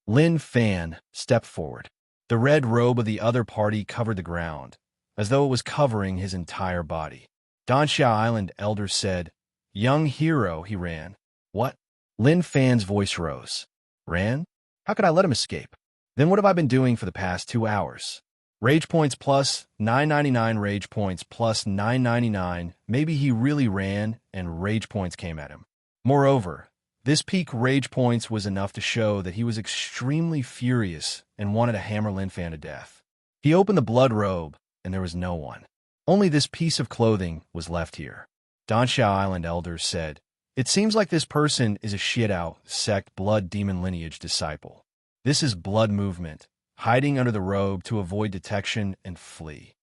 Lin Fan stepped forward. The red robe of the other party covered the ground, as though it was covering his entire body. Dansha Island elder said, "Young hero," he ran. What? Lin Fan's voice rose. Ran? How could I let him escape? Then what have I been doing for the past 2 hours? Rage points plus 999, rage points plus 999. Maybe he really ran and rage points came at him. Moreover, this peak rage points was enough to show that he was extremely furious and wanted to hammer Lin Fan to death. He opened the blood robe, and there was no one. Only this piece of clothing was left here. Dansha Island elders said, "It seems like this person is a Shidao sect blood demon lineage disciple. This is blood movement, hiding under the robe to avoid detection and flee."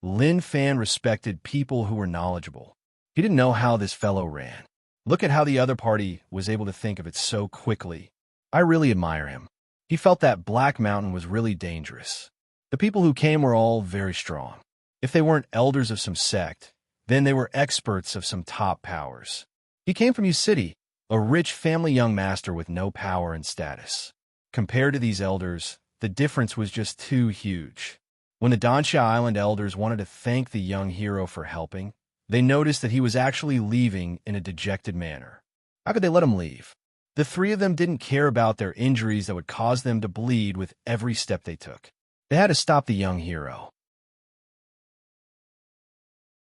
Lin Fan respected people who were knowledgeable. He didn't know how this fellow ran. Look at how the other party was able to think of it so quickly. I really admire him. He felt that Black Mountain was really dangerous. The people who came were all very strong. If they weren't elders of some sect, then they were experts of some top powers. He came from U City, a rich family young master with no power and status. Compared to these elders, the difference was just too huge. When the Dansha Island elders wanted to thank the young hero for helping, they noticed that he was actually leaving in a dejected manner. How could they let him leave? The three of them didn't care about their injuries that would cause them to bleed with every step they took. They had to stop the young hero.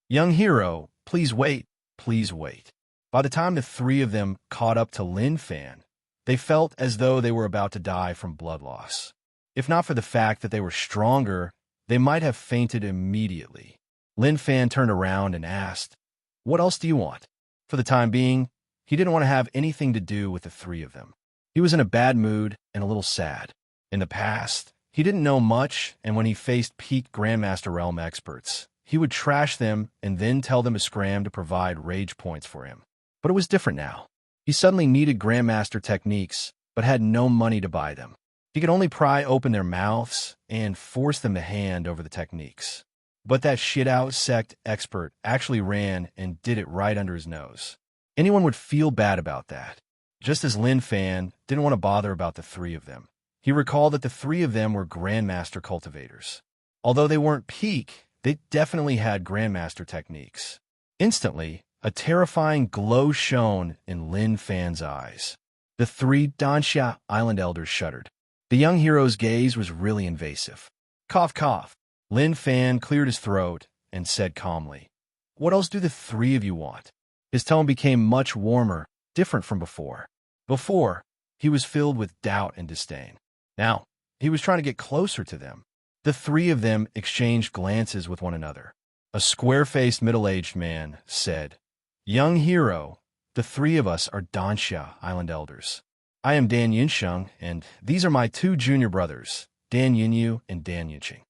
"Young hero, please wait, please wait." By the time the three of them caught up to Lin Fan, they felt as though they were about to die from blood loss. If not for the fact that they were stronger, they might have fainted immediately. Lin Fan turned around and asked, "What else do you want?" For the time being, he didn't want to have anything to do with the three of them. He was in a bad mood and a little sad. In the past, he didn't know much, and when he faced peak Grandmaster Realm experts, he would trash them and then tell them to scram to provide rage points for him. But it was different now. He suddenly needed Grandmaster techniques, but had no money to buy them. He could only pry open their mouths and force them to hand over the techniques. But that shit-out sect expert actually ran and did it right under his nose. Anyone would feel bad about that. Just as Lin Fan didn't want to bother about the three of them. He recalled that the three of them were Grandmaster cultivators. Although they weren't peak, they definitely had Grandmaster techniques. Instantly, a terrifying glow shone in Lin Fan's eyes. The three Dansha Island elders shuddered. The young hero's gaze was really invasive. Cough, cough. Lin Fan cleared his throat and said calmly, "What else do the three of you want?" His tone became much warmer, different from before. Before, he was filled with doubt and disdain. Now, he was trying to get closer to them. The three of them exchanged glances with one another. A square-faced middle-aged man said, "Young hero, the three of us are Dansha Island elders. I am Dan Yinsheng, and these are my two junior brothers, Dan Yinyu and Dan Yinqing."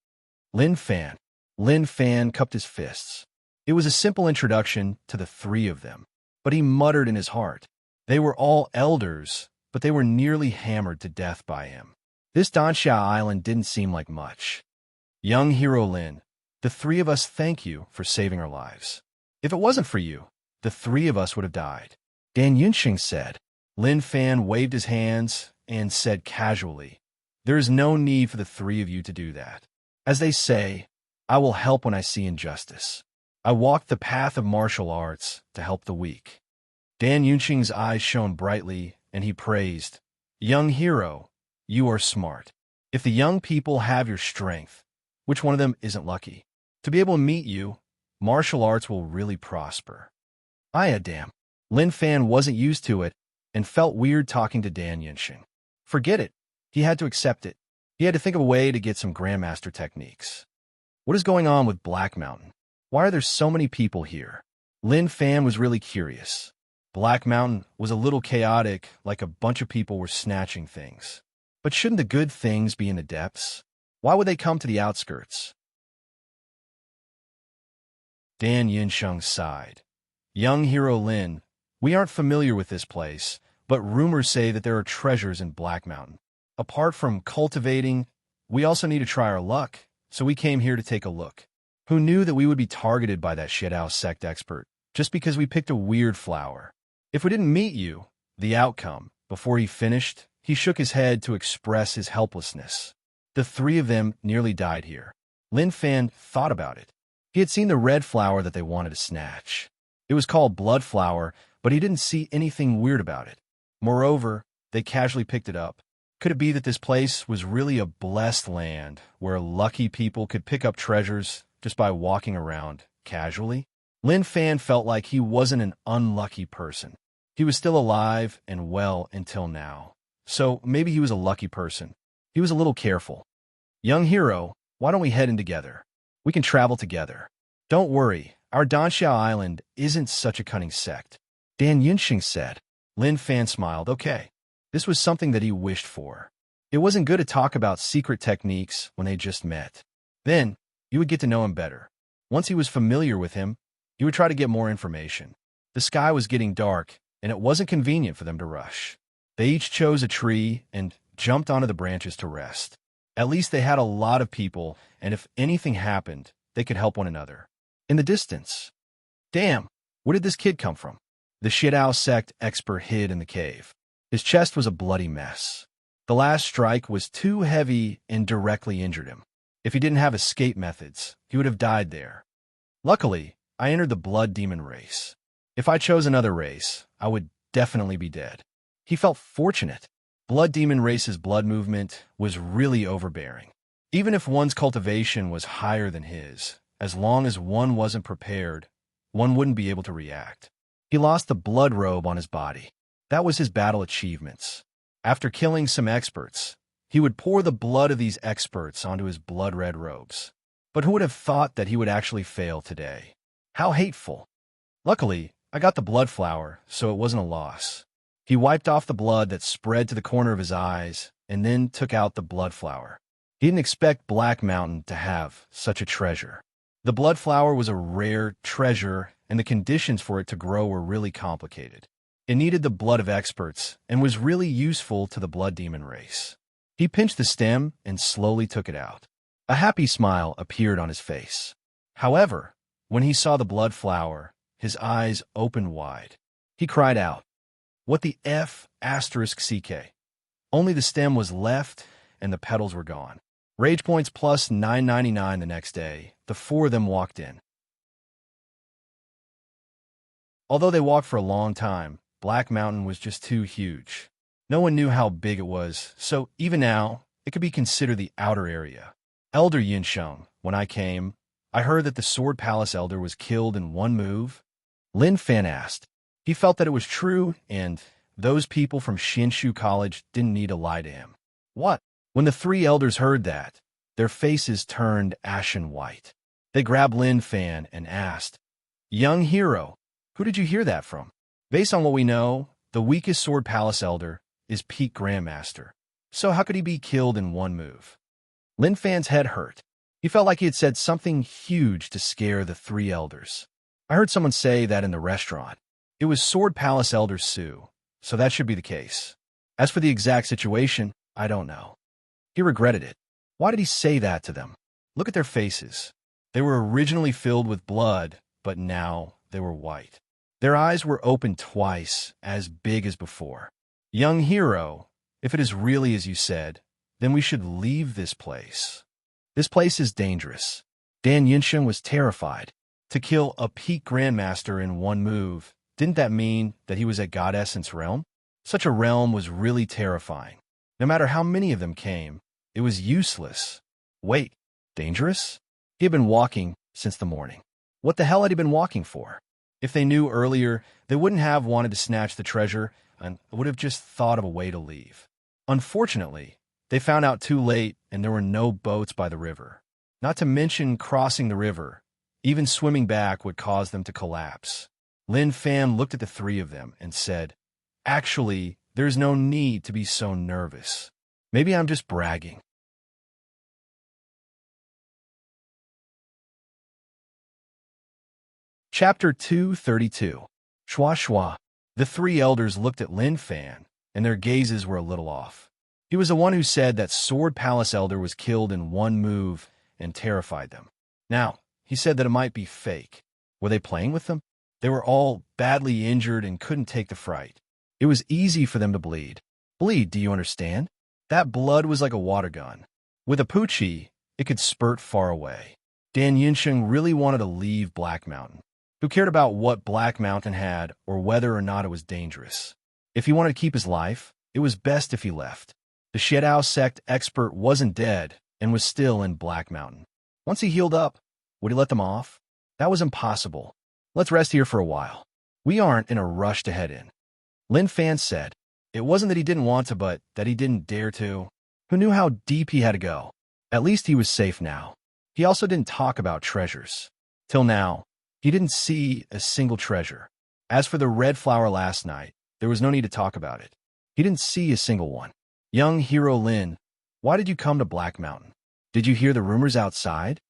Lin Fan cupped his fists. It was a simple introduction to the three of them, but he muttered in his heart. They were all elders, but they were nearly hammered to death by him. This Dansha Island didn't seem like much. "Young hero Lin, the three of us thank you for saving our lives. If it wasn't for you, the three of us would have died," Dan Yunxing said. Lin Fan waved his hands and said casually, "There is no need for the three of you to do that. As they say, I will help when I see injustice. I walked the path of martial arts to help the weak." Dan Yunxing's eyes shone brightly, and he praised, "Young hero, you are smart. If the young people have your strength, which one of them isn't lucky to be able to meet you, martial arts will really prosper." Damn. Lin Fan wasn't used to it and felt weird talking to Dan Yinxing. Forget it. He had to accept it. He had to think of a way to get some Grandmaster techniques. What is going on with Black Mountain? Why are there so many people here? Lin Fan was really curious. Black Mountain was a little chaotic, like a bunch of people were snatching things. But shouldn't the good things be in the depths? Why would they come to the outskirts? Dan Yinsheng sighed. "Young hero Lin, we aren't familiar with this place, but rumors say that there are treasures in Black Mountain. Apart from cultivating, we also need to try our luck, so we came here to take a look. Who knew that we would be targeted by that shithouse sect expert, just because we picked a weird flower? If we didn't meet you, the outcome." Before he finished, he shook his head to express his helplessness. The three of them nearly died here. Lin Fan thought about it. He had seen the red flower that they wanted to snatch. It was called blood flower, but he didn't see anything weird about it. Moreover, they casually picked it up. Could it be that this place was really a blessed land where lucky people could pick up treasures just by walking around casually? Lin Fan felt like he wasn't an unlucky person. He was still alive and well until now. So maybe he was a lucky person. He was a little careful. "Young hero, why don't we head in together? We can travel together. Don't worry, our Dansha Island isn't such a cunning sect," Dan Yinxing said. Lin Fan smiled. Okay. This was something that he wished for. It wasn't good to talk about secret techniques when they just met. Then, you would get to know him better. Once he was familiar with him, he would try to get more information. The sky was getting dark, and it wasn't convenient for them to rush. They each chose a tree and jumped onto the branches to rest. At least they had a lot of people, and if anything happened, they could help one another. In the distance, damn, where did this kid come from? The Shitao sect expert hid in the cave. His chest was a bloody mess. The last strike was too heavy and directly injured him. If he didn't have escape methods, he would have died there. Luckily, I entered the blood demon race. If I chose another race, I would definitely be dead. He felt fortunate. Blood demon race's blood movement was really overbearing. Even if one's cultivation was higher than his, as long as one wasn't prepared, one wouldn't be able to react. He lost the blood robe on his body. That was his battle achievements. After killing some experts, he would pour the blood of these experts onto his blood-red robes. But who would have thought that he would actually fail today? How hateful. Luckily, I got the blood flower, so it wasn't a loss. He wiped off the blood that spread to the corner of his eyes and then took out the blood flower. He didn't expect Black Mountain to have such a treasure. The blood flower was a rare treasure, and the conditions for it to grow were really complicated. It needed the blood of experts and was really useful to the blood demon race. He pinched the stem and slowly took it out. A happy smile appeared on his face. However, when he saw the blood flower, his eyes opened wide. He cried out, "What the F asterisk CK?" Only the stem was left and the petals were gone. Rage points plus 999 the next day. The four of them walked in. Although they walked for a long time, Black Mountain was just too huge. No one knew how big it was, so even now, it could be considered the outer area. Elder Yinsheng, when I came, I heard that the Sword Palace Elder was killed in one move. Lin Fan asked. He felt that it was true, and those people from Shinshu College didn't need to lie to him. What When the three elders heard that, their faces turned ashen white. They grabbed Lin Fan and asked, "Young hero, who did you hear that from?" Based on what we know, the weakest Sword Palace Elder is Peak Grandmaster. So how could he be killed in one move? Lin Fan's head hurt. He felt like he had said something huge to scare the three elders. I heard someone say that in the restaurant. It was Sword Palace Elder Sue, so that should be the case. As for the exact situation, I don't know. He regretted it. Why did he say that to them? Look at their faces. They were originally filled with blood, but now they were white. Their eyes were open twice, as big as before. Young hero, if it is really as you said, then we should leave this place. This place is dangerous. Dan Yinsheng was terrified. To kill a Peak Grandmaster in one move, didn't that mean that he was at God Essence realm? Such a realm was really terrifying. No matter how many of them came, it was useless. Wait, dangerous? He had been walking since the morning. What the hell had he been walking for? If they knew earlier, they wouldn't have wanted to snatch the treasure and would have just thought of a way to leave. Unfortunately, they found out too late and there were no boats by the river. Not to mention crossing the river. Even swimming back would cause them to collapse. Lin Fan looked at the three of them and said, "Actually, there's no need to be so nervous. Maybe I'm just bragging." Chapter 232. Shua Shua. The three elders looked at Lin Fan, and their gazes were a little off. He was the one who said that Sword Palace Elder was killed in one move and terrified them. Now, he said that it might be fake. Were they playing with them? They were all badly injured and couldn't take the fright. It was easy for them to bleed. Bleed, do you understand? That blood was like a water gun. With a Poochie, it could spurt far away. Dan Yinsheng really wanted to leave Black Mountain. Who cared about what Black Mountain had or whether or not it was dangerous? If he wanted to keep his life, it was best if he left. The Shedao sect expert wasn't dead and was still in Black Mountain. Once he healed up, would he let them off? That was impossible. Let's rest here for a while. We aren't in a rush to head in. Lin Fan said. It wasn't that he didn't want to, but that he didn't dare to. Who knew how deep he had to go? At least he was safe now. He also didn't talk about treasures. Till now, he didn't see a single treasure. As for the red flower last night, there was no need to talk about it. He didn't see a single one. Young hero Lin, why did you come to Black Mountain? Did you hear the rumors outside?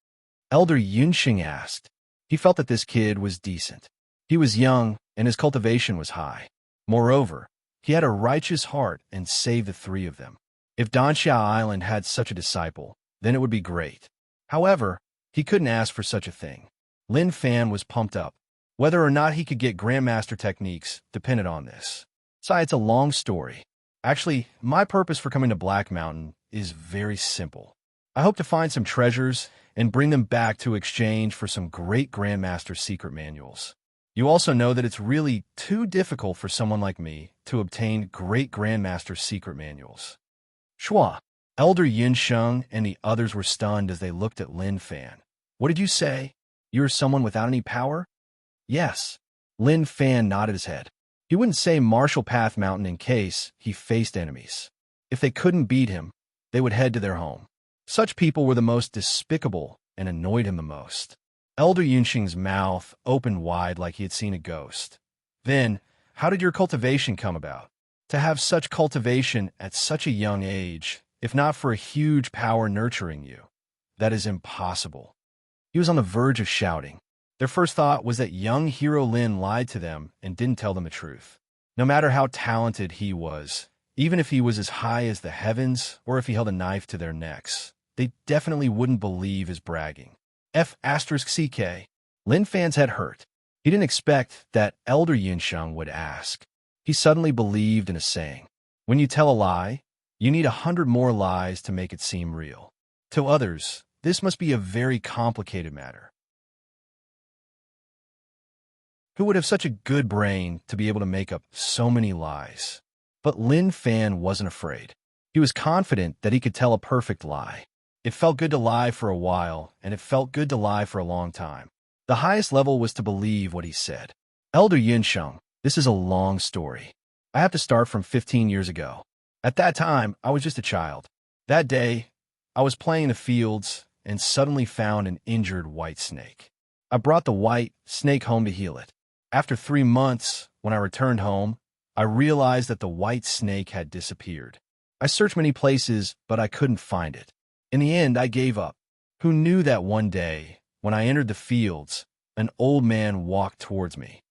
Elder Yunxing asked. He felt that this kid was decent. He was young, and his cultivation was high. Moreover, he had a righteous heart and saved the three of them. If Danxia Island had such a disciple, then it would be great. However, he couldn't ask for such a thing. Lin Fan was pumped up. Whether or not he could get Grandmaster techniques depended on this. Besides, it's a long story. Actually, my purpose for coming to Black Mountain is very simple. I hope to find some treasures and bring them back to exchange for some great Grandmaster secret manuals. You also know that it's really too difficult for someone like me to obtain great Grandmaster secret manuals. Shua, Elder Yinsheng and the others were stunned as they looked at Lin Fan. What did you say? You're someone without any power? Yes. Lin Fan nodded his head. He wouldn't say Marshall Path Mountain in case he faced enemies. If they couldn't beat him, they would head to their home. Such people were the most despicable and annoyed him the most. Elder Yunxing's mouth opened wide like he had seen a ghost. Then, how did your cultivation come about? To have such cultivation at such a young age, if not for a huge power nurturing you, that is impossible. He was on the verge of shouting. Their first thought was that young hero Lin lied to them and didn't tell them the truth. No matter how talented he was, even if he was as high as the heavens or if he held a knife to their necks, they definitely wouldn't believe his bragging. F***CK. Lin Fan's head hurt. He didn't expect that Elder Yinsheng would ask. He suddenly believed in a saying. When you tell a lie, you need 100 more lies to make it seem real. To others, this must be a very complicated matter. Who would have such a good brain to be able to make up so many lies? But Lin Fan wasn't afraid. He was confident that he could tell a perfect lie. It felt good to lie for a while, and it felt good to lie for a long time. The highest level was to believe what he said. Elder Yinsheng, this is a long story. I have to start from 15 years ago. At that time, I was just a child. That day, I was playing in the fields and suddenly found an injured white snake. I brought the white snake home to heal it. After 3 months, when I returned home, I realized that the white snake had disappeared. I searched many places, but I couldn't find it. In the end, I gave up. Who knew that one day, when I entered the fields, an old man walked towards me.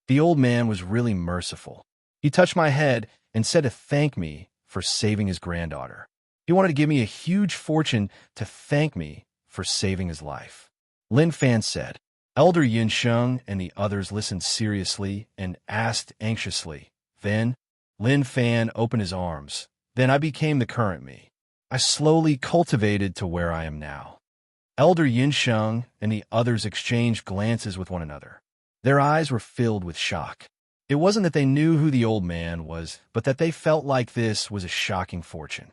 The old man was really merciful. He touched my head and said to thank me for saving his granddaughter. He wanted to give me a huge fortune to thank me for saving his life. Lin Fan said. Elder Yinsheng and the others listened seriously and asked anxiously. Then, Lin Fan opened his arms. Then I became the current me. I slowly cultivated to where I am now. Elder Yinsheng and the others exchanged glances with one another. Their eyes were filled with shock. It wasn't that they knew who the old man was, but that they felt like this was a shocking fortune.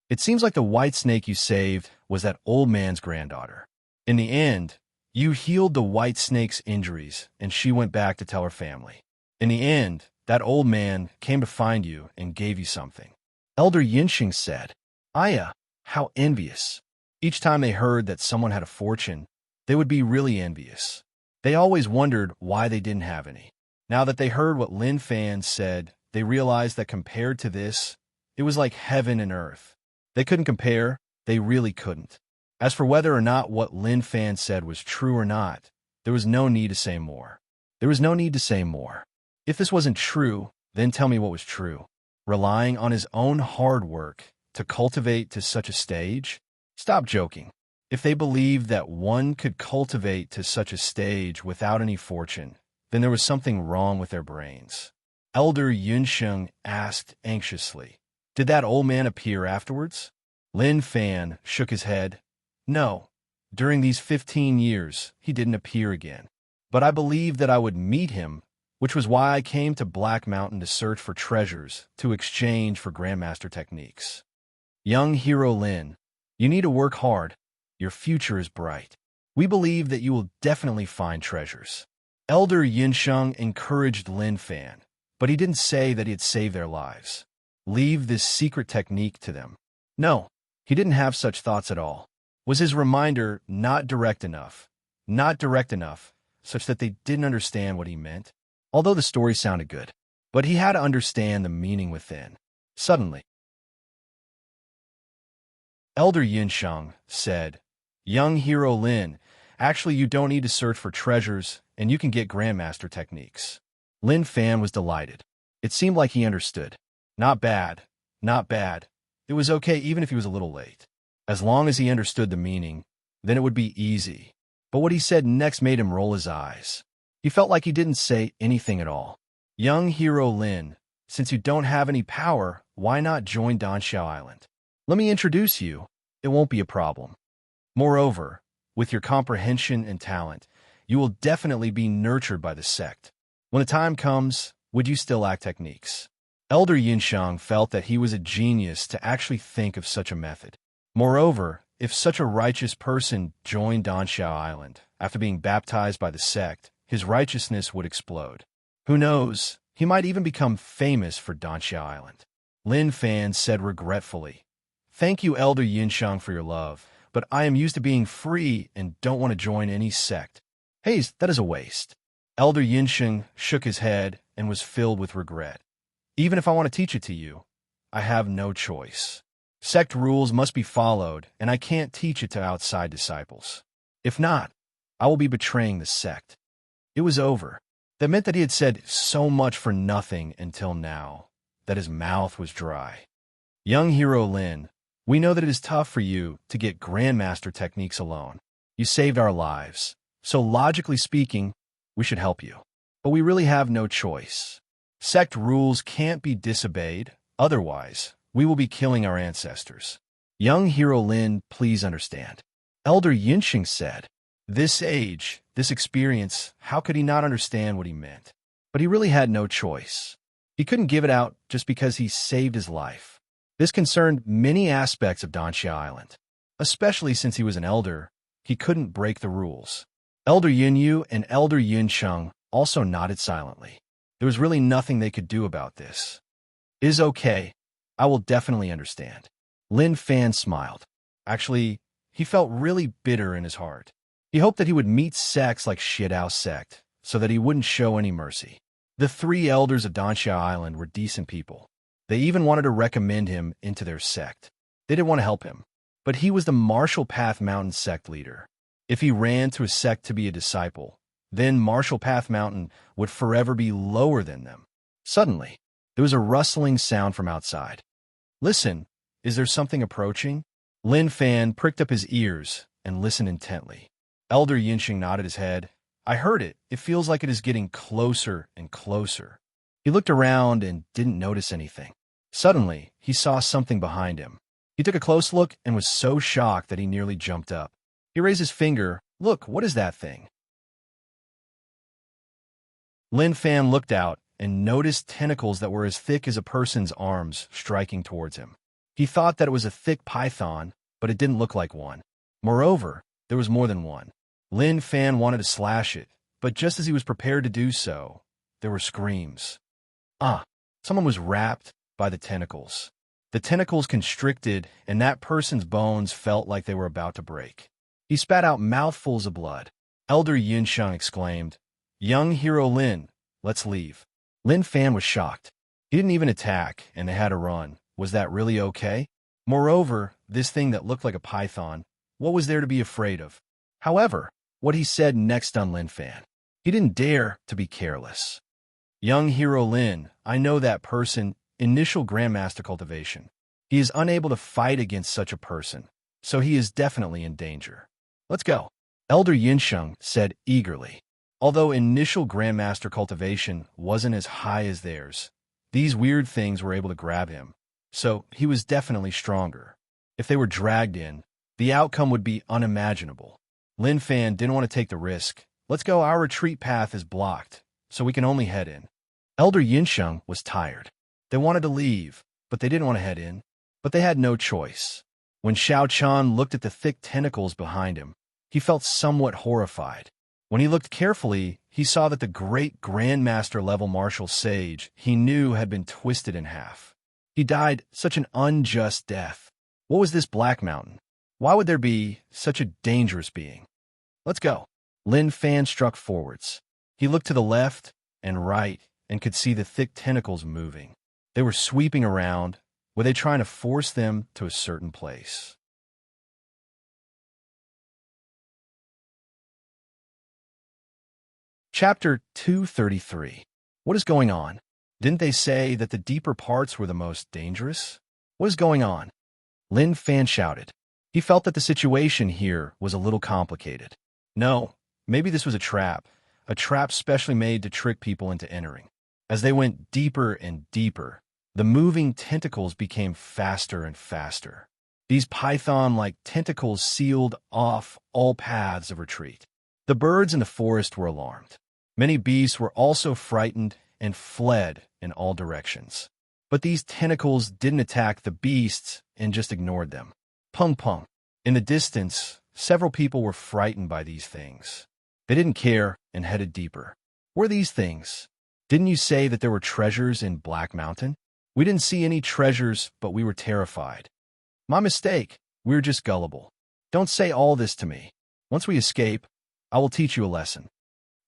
It seems like the white snake you saved was that old man's granddaughter. In the end, you healed the white snake's injuries, and she went back to tell her family. In the end, that old man came to find you and gave you something. Elder Yinsheng said, Aya, how envious. Each time they heard that someone had a fortune, they would be really envious. They always wondered why they didn't have any. Now that they heard what Lin Fan said, they realized that compared to this, it was like heaven and earth. They couldn't compare, they really couldn't. As for whether or not what Lin Fan said was true or not, there was no need to say more. There was no need to say more. If this wasn't true, then tell me what was true. Relying on his own hard work to cultivate to such a stage? Stop joking. If they believed that one could cultivate to such a stage without any fortune, then there was something wrong with their brains. Elder Yunsheng asked anxiously, Did that old man appear afterwards? Lin Fan shook his head. No, during these 15 years, he didn't appear again. But I believed that I would meet him, which was why I came to Black Mountain to search for treasures to exchange for Grandmaster techniques. Young hero Lin, you need to work hard. Your future is bright. We believe that you will definitely find treasures. Elder Yinsheng encouraged Lin Fan, but he didn't say that he had saved their lives. Leave this secret technique to them. No, he didn't have such thoughts at all. Was his reminder not direct enough, such that they didn't understand what he meant? Although the story sounded good, but he had to understand the meaning within. Suddenly, Elder Yinsheng said, Young hero Lin, actually you don't need to search for treasures, and you can get Grandmaster techniques. Lin Fan was delighted. It seemed like he understood. Not bad, not bad. It was okay even if he was a little late. As long as he understood the meaning, then it would be easy. But what he said next made him roll his eyes. He felt like he didn't say anything at all. Young hero Lin, since you don't have any power, why not join Danxiao Island? Let me introduce you. It won't be a problem. Moreover, with your comprehension and talent, you will definitely be nurtured by the sect. When the time comes, would you still lack techniques? Elder Yinsheng felt that he was a genius to actually think of such a method. Moreover, if such a righteous person joined Danxiao Island after being baptized by the sect, his righteousness would explode. Who knows, he might even become famous for Danxiao Island. Lin Fan said regretfully, Thank you, Elder Yinsheng, for your love, but I am used to being free and don't want to join any sect. Hey, that is a waste. Elder Yinsheng shook his head and was filled with regret. Even if I want to teach it to you, I have no choice. Sect rules must be followed, and I can't teach it to outside disciples. If not, I will be betraying the sect. It was over. That meant that he had said so much for nothing until now, that his mouth was dry. Young hero Lin, we know that it is tough for you to get Grandmaster techniques alone. You saved our lives, so logically speaking, we should help you. But we really have no choice. Sect rules can't be disobeyed, otherwise, we will be killing our ancestors. Young hero Lin, please understand. Elder Yinsheng said, This age, this experience, how could he not understand what he meant? But he really had no choice. He couldn't give it out just because he saved his life. This concerned many aspects of Danxiao Island. Especially since he was an elder, he couldn't break the rules. Elder Yinyu and Elder Yinsheng also nodded silently. There was really nothing they could do about this. It is okay. I will definitely understand. Lin Fan smiled. Actually, he felt really bitter in his heart. He hoped that he would meet sects like Shidao sect, so that he wouldn't show any mercy. The three elders of Danxia Island were decent people. They even wanted to recommend him into their sect. They didn't want to help him. But he was the Martial Path Mountain sect leader. If he ran to a sect to be a disciple, then Martial Path Mountain would forever be lower than them. Suddenly, there was a rustling sound from outside. Listen, is there something approaching? Lin Fan pricked up his ears and listened intently. Elder Yinxing nodded his head. I heard it. It feels like it is getting closer and closer. He looked around and didn't notice anything. Suddenly, he saw something behind him. He took a close look and was so shocked that he nearly jumped up. He raised his finger. Look, what is that thing? Lin Fan looked out and noticed tentacles that were as thick as a person's arms striking towards him. He thought that it was a thick python, but it didn't look like one. Moreover, there was more than one. Lin Fan wanted to slash it, but just as he was prepared to do so, there were screams. Someone was wrapped by the tentacles. The tentacles constricted, and that person's bones felt like they were about to break. He spat out mouthfuls of blood. Elder Yinsheng exclaimed, Young Hero Lin, let's leave. Lin Fan was shocked. He didn't even attack, and they had to run. Was that really okay? Moreover, this thing that looked like a python, what was there to be afraid of? However, what he said next stunned Lin Fan. He didn't dare to be careless. Young Hero Lin, I know that person, initial Grandmaster cultivation. He is unable to fight against such a person, so he is definitely in danger. Let's go. Elder Yinsheng said eagerly. Although initial Grandmaster cultivation wasn't as high as theirs, these weird things were able to grab him, so he was definitely stronger. If they were dragged in, the outcome would be unimaginable. Lin Fan didn't want to take the risk. Let's go, our retreat path is blocked, so we can only head in. Elder Yinsheng was tired. They wanted to leave, but they didn't want to head in. But they had no choice. When Xiao Chan looked at the thick tentacles behind him, he felt somewhat horrified. When he looked carefully, he saw that the great Grandmaster level martial sage he knew had been twisted in half. He died such an unjust death. What was this Black Mountain? Why would there be such a dangerous being? Let's go. Lin Fan struck forwards. He looked to the left and right and could see the thick tentacles moving. They were sweeping around. Were they trying to force them to a certain place? Chapter 233. What is going on? Didn't they say that the deeper parts were the most dangerous? What is going on? Lin Fan shouted. He felt that the situation here was a little complicated. No, maybe this was a trap specially made to trick people into entering. As they went deeper and deeper, the moving tentacles became faster and faster. These python-like tentacles sealed off all paths of retreat. The birds in the forest were alarmed. Many beasts were also frightened and fled in all directions. But these tentacles didn't attack the beasts and just ignored them. Pung pung. In the distance, several people were frightened by these things. They didn't care and headed deeper. What were these things? Didn't you say that there were treasures in Black Mountain? We didn't see any treasures, but we were terrified. My mistake. We were just gullible. Don't say all this to me. Once we escape, I will teach you a lesson.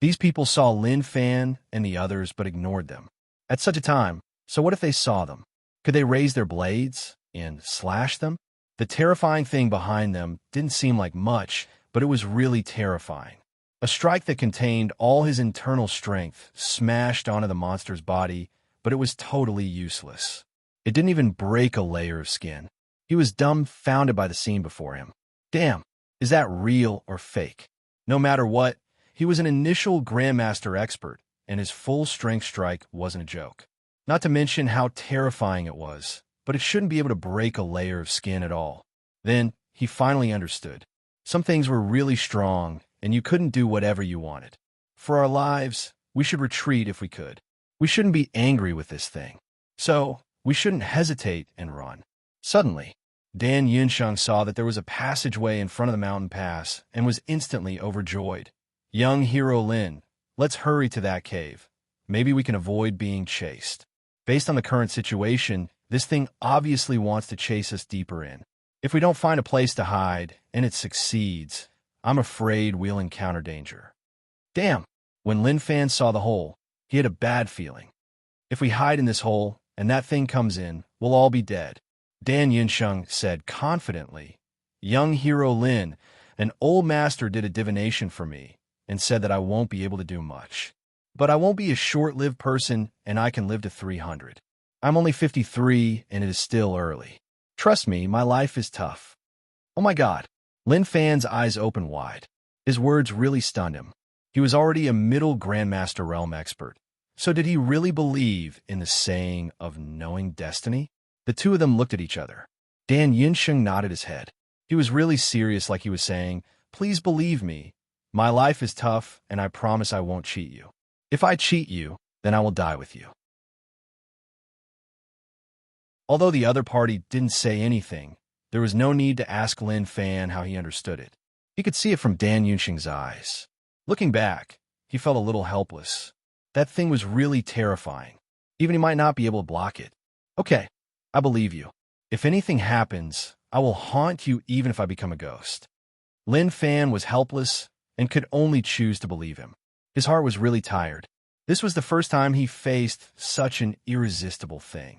These people saw Lin Fan and the others but ignored them. At such a time, so what if they saw them? Could they raise their blades and slash them? The terrifying thing behind them didn't seem like much, but it was really terrifying. A strike that contained all his internal strength smashed onto the monster's body, but it was totally useless. It didn't even break a layer of skin. He was dumbfounded by the scene before him. Damn, is that real or fake? No matter what, he was an initial Grandmaster expert, and his full-strength strike wasn't a joke. Not to mention how terrifying it was, but it shouldn't be able to break a layer of skin at all. Then, he finally understood. Some things were really strong, and you couldn't do whatever you wanted. For our lives, we should retreat if we could. We shouldn't be angry with this thing. So, we shouldn't hesitate and run. Suddenly, Dan Yinsheng saw that there was a passageway in front of the mountain pass and was instantly overjoyed. Young Hero Lin, let's hurry to that cave. Maybe we can avoid being chased. Based on the current situation, This thing obviously wants to chase us deeper in. If we don't find a place to hide, and it succeeds, I'm afraid we'll encounter danger. Damn! When Lin Fan saw the hole, he had a bad feeling. If we hide in this hole, and that thing comes in, we'll all be dead. Dan Yinsheng said confidently. Young hero Lin, an old master, did a divination for me and said that I won't be able to do much. But I won't be a short-lived person, and I can live to 300. I'm only 53, and it is still early. Trust me, my life is tough. Oh my God. Lin Fan's eyes opened wide. His words really stunned him. He was already a middle Grandmaster realm expert. So did he really believe in the saying of knowing destiny? The two of them looked at each other. Dan Yinsheng nodded his head. He was really serious, like he was saying, please believe me. My life is tough, and I promise I won't cheat you. If I cheat you, then I will die with you. Although the other party didn't say anything, there was no need to ask Lin Fan how he understood it. He could see it from Dan Yinsheng's eyes. Looking back, he felt a little helpless. That thing was really terrifying. Even he might not be able to block it. Okay, I believe you. If anything happens, I will haunt you even if I become a ghost. Lin Fan was helpless and could only choose to believe him. His heart was really tired. This was the first time he faced such an irresistible thing.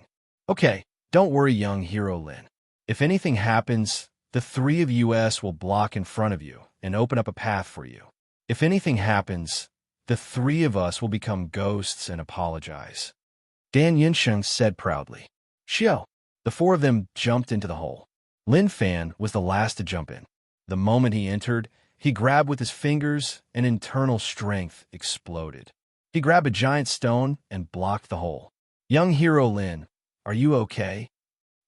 Okay, don't worry, young hero Lin. If anything happens, the three of us will block in front of you and open up a path for you. If anything happens, the three of us will become ghosts and apologize. Dan Yinsheng said proudly. Xiao. The four of them jumped into the hole. Lin Fan was the last to jump in. The moment he entered, he grabbed with his fingers, and internal strength exploded. He grabbed a giant stone and blocked the hole. Young hero Lin, are you okay?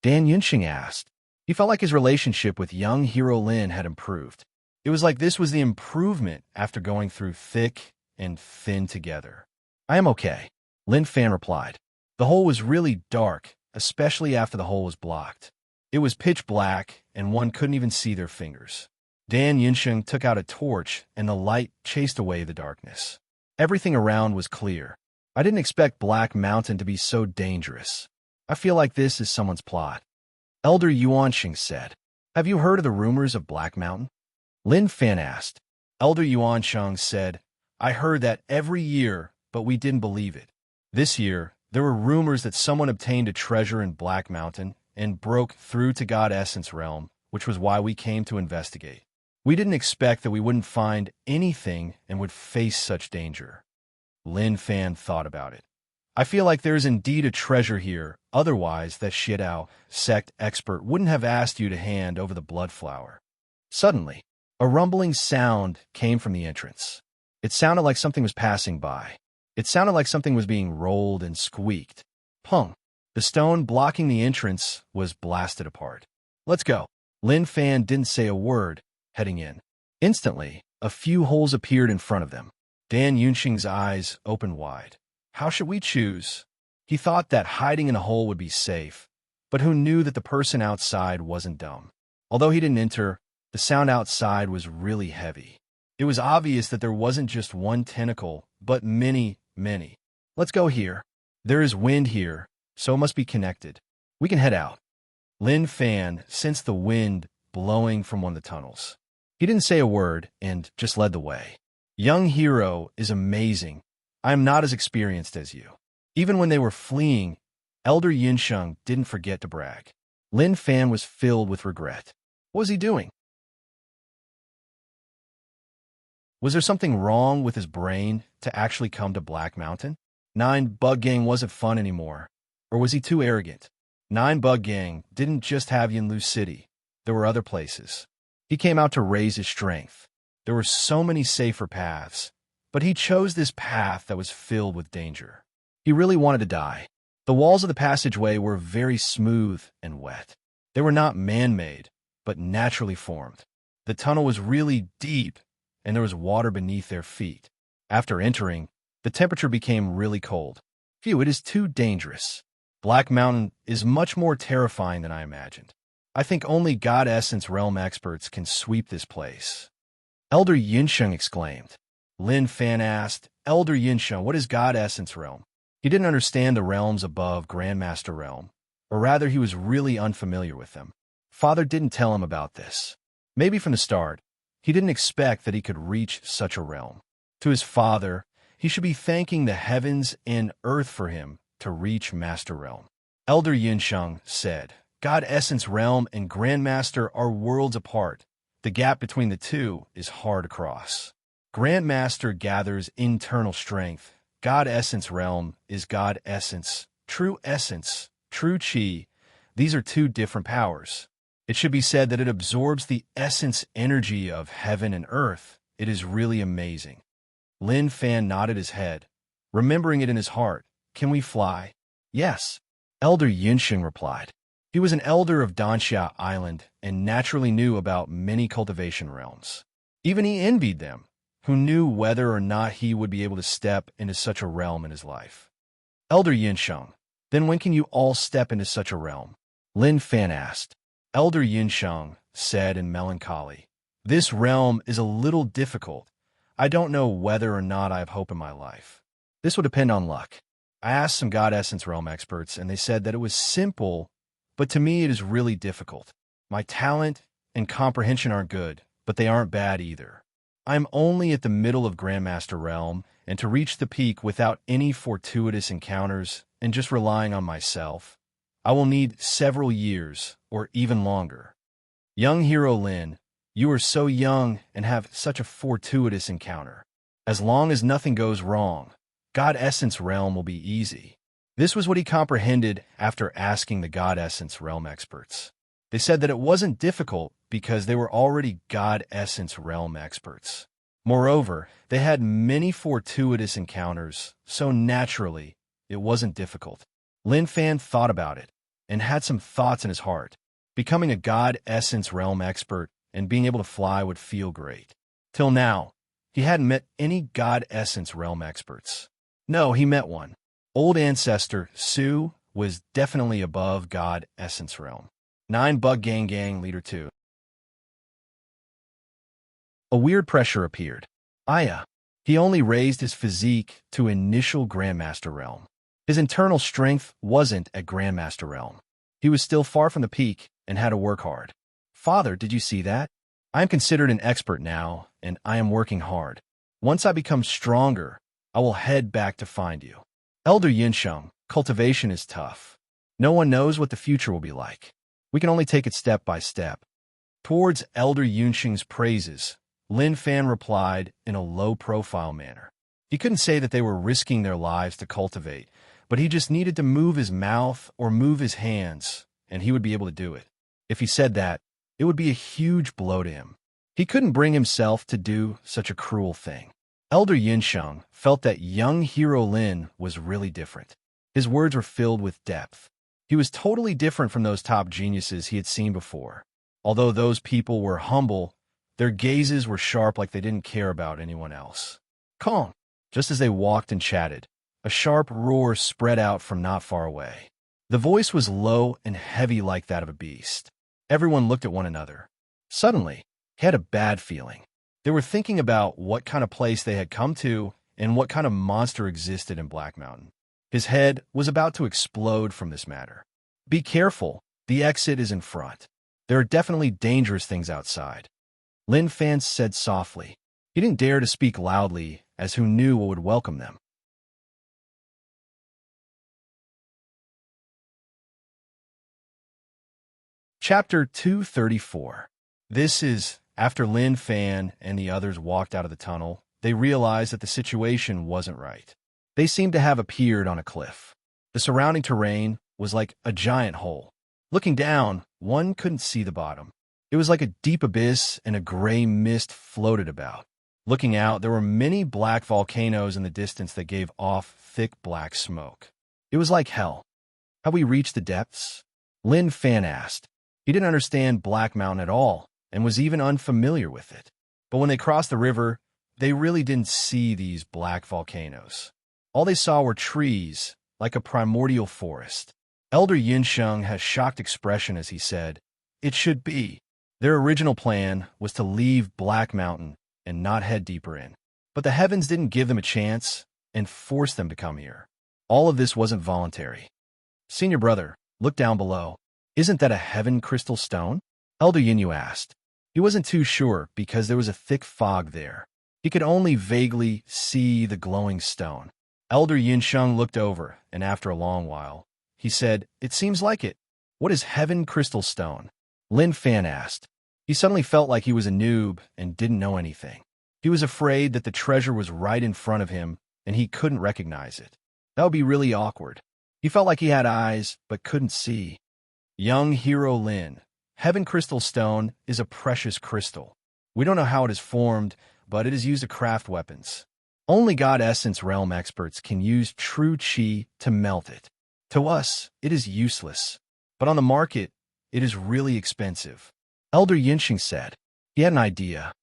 Dan Yinsheng asked. He felt like his relationship with young hero Lin had improved. It was like this was the improvement after going through thick and thin together. I am okay, Lin Fan replied. The hole was really dark, especially after the hole was blocked. It was pitch black, and one couldn't even see their fingers. Dan Yinsheng took out a torch, and the light chased away the darkness. Everything around was clear. I didn't expect Black Mountain to be so dangerous. I feel like this is someone's plot. Elder Yuanxing said. Have you heard of the rumors of Black Mountain? Lin Fan asked. Elder Yuanxing said, I heard that every year, but we didn't believe it. This year, there were rumors that someone obtained a treasure in Black Mountain and broke through to God Essence Realm, which was why we came to investigate. We didn't expect that we wouldn't find anything and would face such danger. Lin Fan thought about it. I feel like there's indeed a treasure here, otherwise that Shidao sect expert wouldn't have asked you to hand over the blood flower. Suddenly, a rumbling sound came from the entrance. It sounded like something was passing by. It sounded like something was being rolled and squeaked. Pung! The stone blocking the entrance was blasted apart. Let's go. Lin Fan didn't say a word, heading in. Instantly, a few holes appeared in front of them. Dan Yinsheng's eyes opened wide. How should we choose? He thought that hiding in a hole would be safe, but who knew that the person outside wasn't dumb? Although he didn't enter, the sound outside was really heavy. It was obvious that there wasn't just one tentacle, but many, many. Let's go here. There is wind here, so it must be connected. We can head out. Lin Fan sensed the wind blowing from one of the tunnels. He didn't say a word and just led the way. Young hero is amazing. I am not as experienced as you. Even when they were fleeing, Elder Yinsheng didn't forget to brag. Lin Fan was filled with regret. What was he doing? Was there something wrong with his brain to actually come to Black Mountain? 9 Bug Gang wasn't fun anymore. Or was he too arrogant? 9 Bug Gang didn't just have Yinlu City. There were other places. He came out to raise his strength. There were so many safer paths, but he chose this path that was filled with danger. He really wanted to die. The walls of the passageway were very smooth and wet. They were not man-made, but naturally formed. The tunnel was really deep, and there was water beneath their feet. After entering, the temperature became really cold. Phew, it is too dangerous. Black Mountain is much more terrifying than I imagined. I think only God Essence Realm experts can sweep this place. Elder Yinsheng exclaimed. Lin Fan asked, Elder Yinsheng, what is God Essence Realm? He didn't understand the realms above Grandmaster Realm, or rather he was really unfamiliar with them. Father didn't tell him about this. Maybe from the start, he didn't expect that he could reach such a realm. To his father, he should be thanking the heavens and earth for him to reach Master Realm. Elder Yinsheng said, God Essence Realm and Grandmaster are worlds apart. The gap between the two is hard to cross. Grandmaster gathers internal strength. God Essence Realm is God Essence, true Chi. These are two different powers. It should be said that it absorbs the essence energy of heaven and earth. It is really amazing. Lin Fan nodded his head, remembering it in his heart. Can we fly? Yes. Elder Yinsheng replied. He was an elder of Danxia Island and naturally knew about many cultivation realms. Even he envied them, who knew whether or not he would be able to step into such a realm in his life. Elder Yinsheng, then when can you all step into such a realm? Lin Fan asked. Elder Yinsheng said in melancholy, This realm is a little difficult. I don't know whether or not I have hope in my life. This will depend on luck. I asked some God Essence Realm experts, and they said that it was simple, but to me it is really difficult. My talent and comprehension are good, but they aren't bad either. I'm only at the middle of Grandmaster Realm, and to reach the peak without any fortuitous encounters and just relying on myself, I will need several years or even longer. Young Hero Lin, you are so young and have such a fortuitous encounter. As long as nothing goes wrong, God Essence Realm will be easy. This was what he comprehended after asking the God Essence Realm experts. They said that it wasn't difficult because they were already God Essence Realm experts. Moreover, they had many fortuitous encounters, so naturally, it wasn't difficult. Lin Fan thought about it and had some thoughts in his heart. Becoming a God Essence Realm expert and being able to fly would feel great. Till now, he hadn't met any God Essence Realm experts. No, he met one. Old Ancestor Su was definitely above God Essence Realm. 9 Bug Gang Leader 2. A weird pressure appeared. Aya. He only raised his physique to initial Grandmaster Realm. His internal strength wasn't at Grandmaster Realm. He was still far from the peak and had to work hard. Father, did you see that? I am considered an expert now, and I am working hard. Once I become stronger, I will head back to find you. Elder Yinsheng, cultivation is tough. No one knows what the future will be like. We can only take it step by step. Towards Elder Yinsheng's praises, Lin Fan replied in a low-profile manner. He couldn't say that they were risking their lives to cultivate, but he just needed to move his mouth or move his hands, and he would be able to do it. If he said that, it would be a huge blow to him. He couldn't bring himself to do such a cruel thing. Elder Yinsheng felt that young Hero Lin was really different. His words were filled with depth. He was totally different from those top geniuses he had seen before. Although those people were humble, their gazes were sharp like they didn't care about anyone else. Calm. Just as they walked and chatted, a sharp roar spread out from not far away. The voice was low and heavy like that of a beast. Everyone looked at one another. Suddenly, he had a bad feeling. They were thinking about what kind of place they had come to and what kind of monster existed in Black Mountain. His head was about to explode from this matter. Be careful, the exit is in front. There are definitely dangerous things outside. Lin Fan said softly. He didn't dare to speak loudly, as who knew what would welcome them. Chapter 234. This is, after Lin Fan and the others walked out of the tunnel, they realized that the situation wasn't right. They seemed to have appeared on a cliff. The surrounding terrain was like a giant hole. Looking down, one couldn't see the bottom. It was like a deep abyss and a gray mist floated about. Looking out, there were many black volcanoes in the distance that gave off thick black smoke. It was like hell. Have we reached the depths? Lin Fan asked. He didn't understand Black Mountain at all and was even unfamiliar with it. But when they crossed the river, they really didn't see these black volcanoes. All they saw were trees, like a primordial forest. Elder Yinsheng had a shocked expression as he said, It should be. Their original plan was to leave Black Mountain and not head deeper in. But the heavens didn't give them a chance and force them to come here. All of this wasn't voluntary. Senior brother, Look down below. Isn't that a heaven crystal stone? Elder Yinyu asked. He wasn't too sure because there was a thick fog there. He could only vaguely see the glowing stone. Elder Yinsheng looked over, and after a long while, he said, It seems like it. What is heaven crystal stone? Lin Fan asked. He suddenly felt like he was a noob and didn't know anything. He was afraid that the treasure was right in front of him and he couldn't recognize it. That would be really awkward. He felt like he had eyes but couldn't see. Young Hero Lin, heaven crystal stone is a precious crystal. We don't know how it is formed, but it is used to craft weapons. Only God Essence Realm experts can use true chi to melt it. To us, it is useless. But on the market, it is really expensive. Elder Yinsheng said. He had an idea.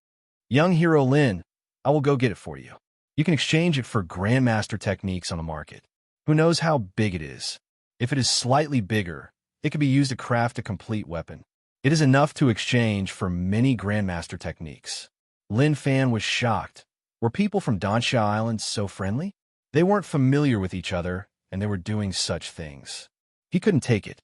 Young Hero Lin, I will go get it for you. You can exchange it for Grandmaster techniques on the market. Who knows how big it is? If it is slightly bigger, it could be used to craft a complete weapon. It is enough to exchange for many Grandmaster techniques. Lin Fan was shocked. Were people from Dansha Island so friendly? They weren't familiar with each other, and they were doing such things. He couldn't take it.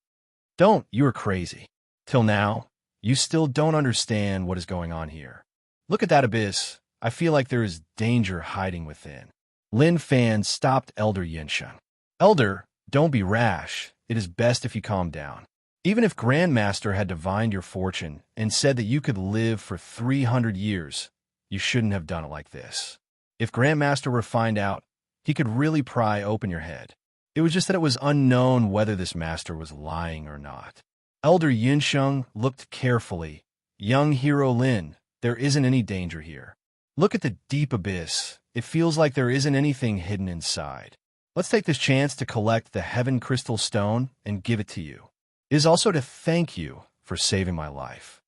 Don't, you are crazy. Till now, you still don't understand what is going on here. Look at that abyss. I feel like there is danger hiding within. Lin Fan stopped Elder Yinsheng. Elder, don't be rash. It is best if you calm down. Even if Grandmaster had divined your fortune and said that you could live for 300 years, you shouldn't have done it like this. If Grandmaster were to find out, he could really pry open your head. It was just that it was unknown whether this master was lying or not. Elder Yinsheng looked carefully. Young Hero Lin, there isn't any danger here. Look at the deep abyss. It feels like there isn't anything hidden inside. Let's take this chance to collect the Heaven Crystal Stone and give it to you. It is also to thank you for saving my life.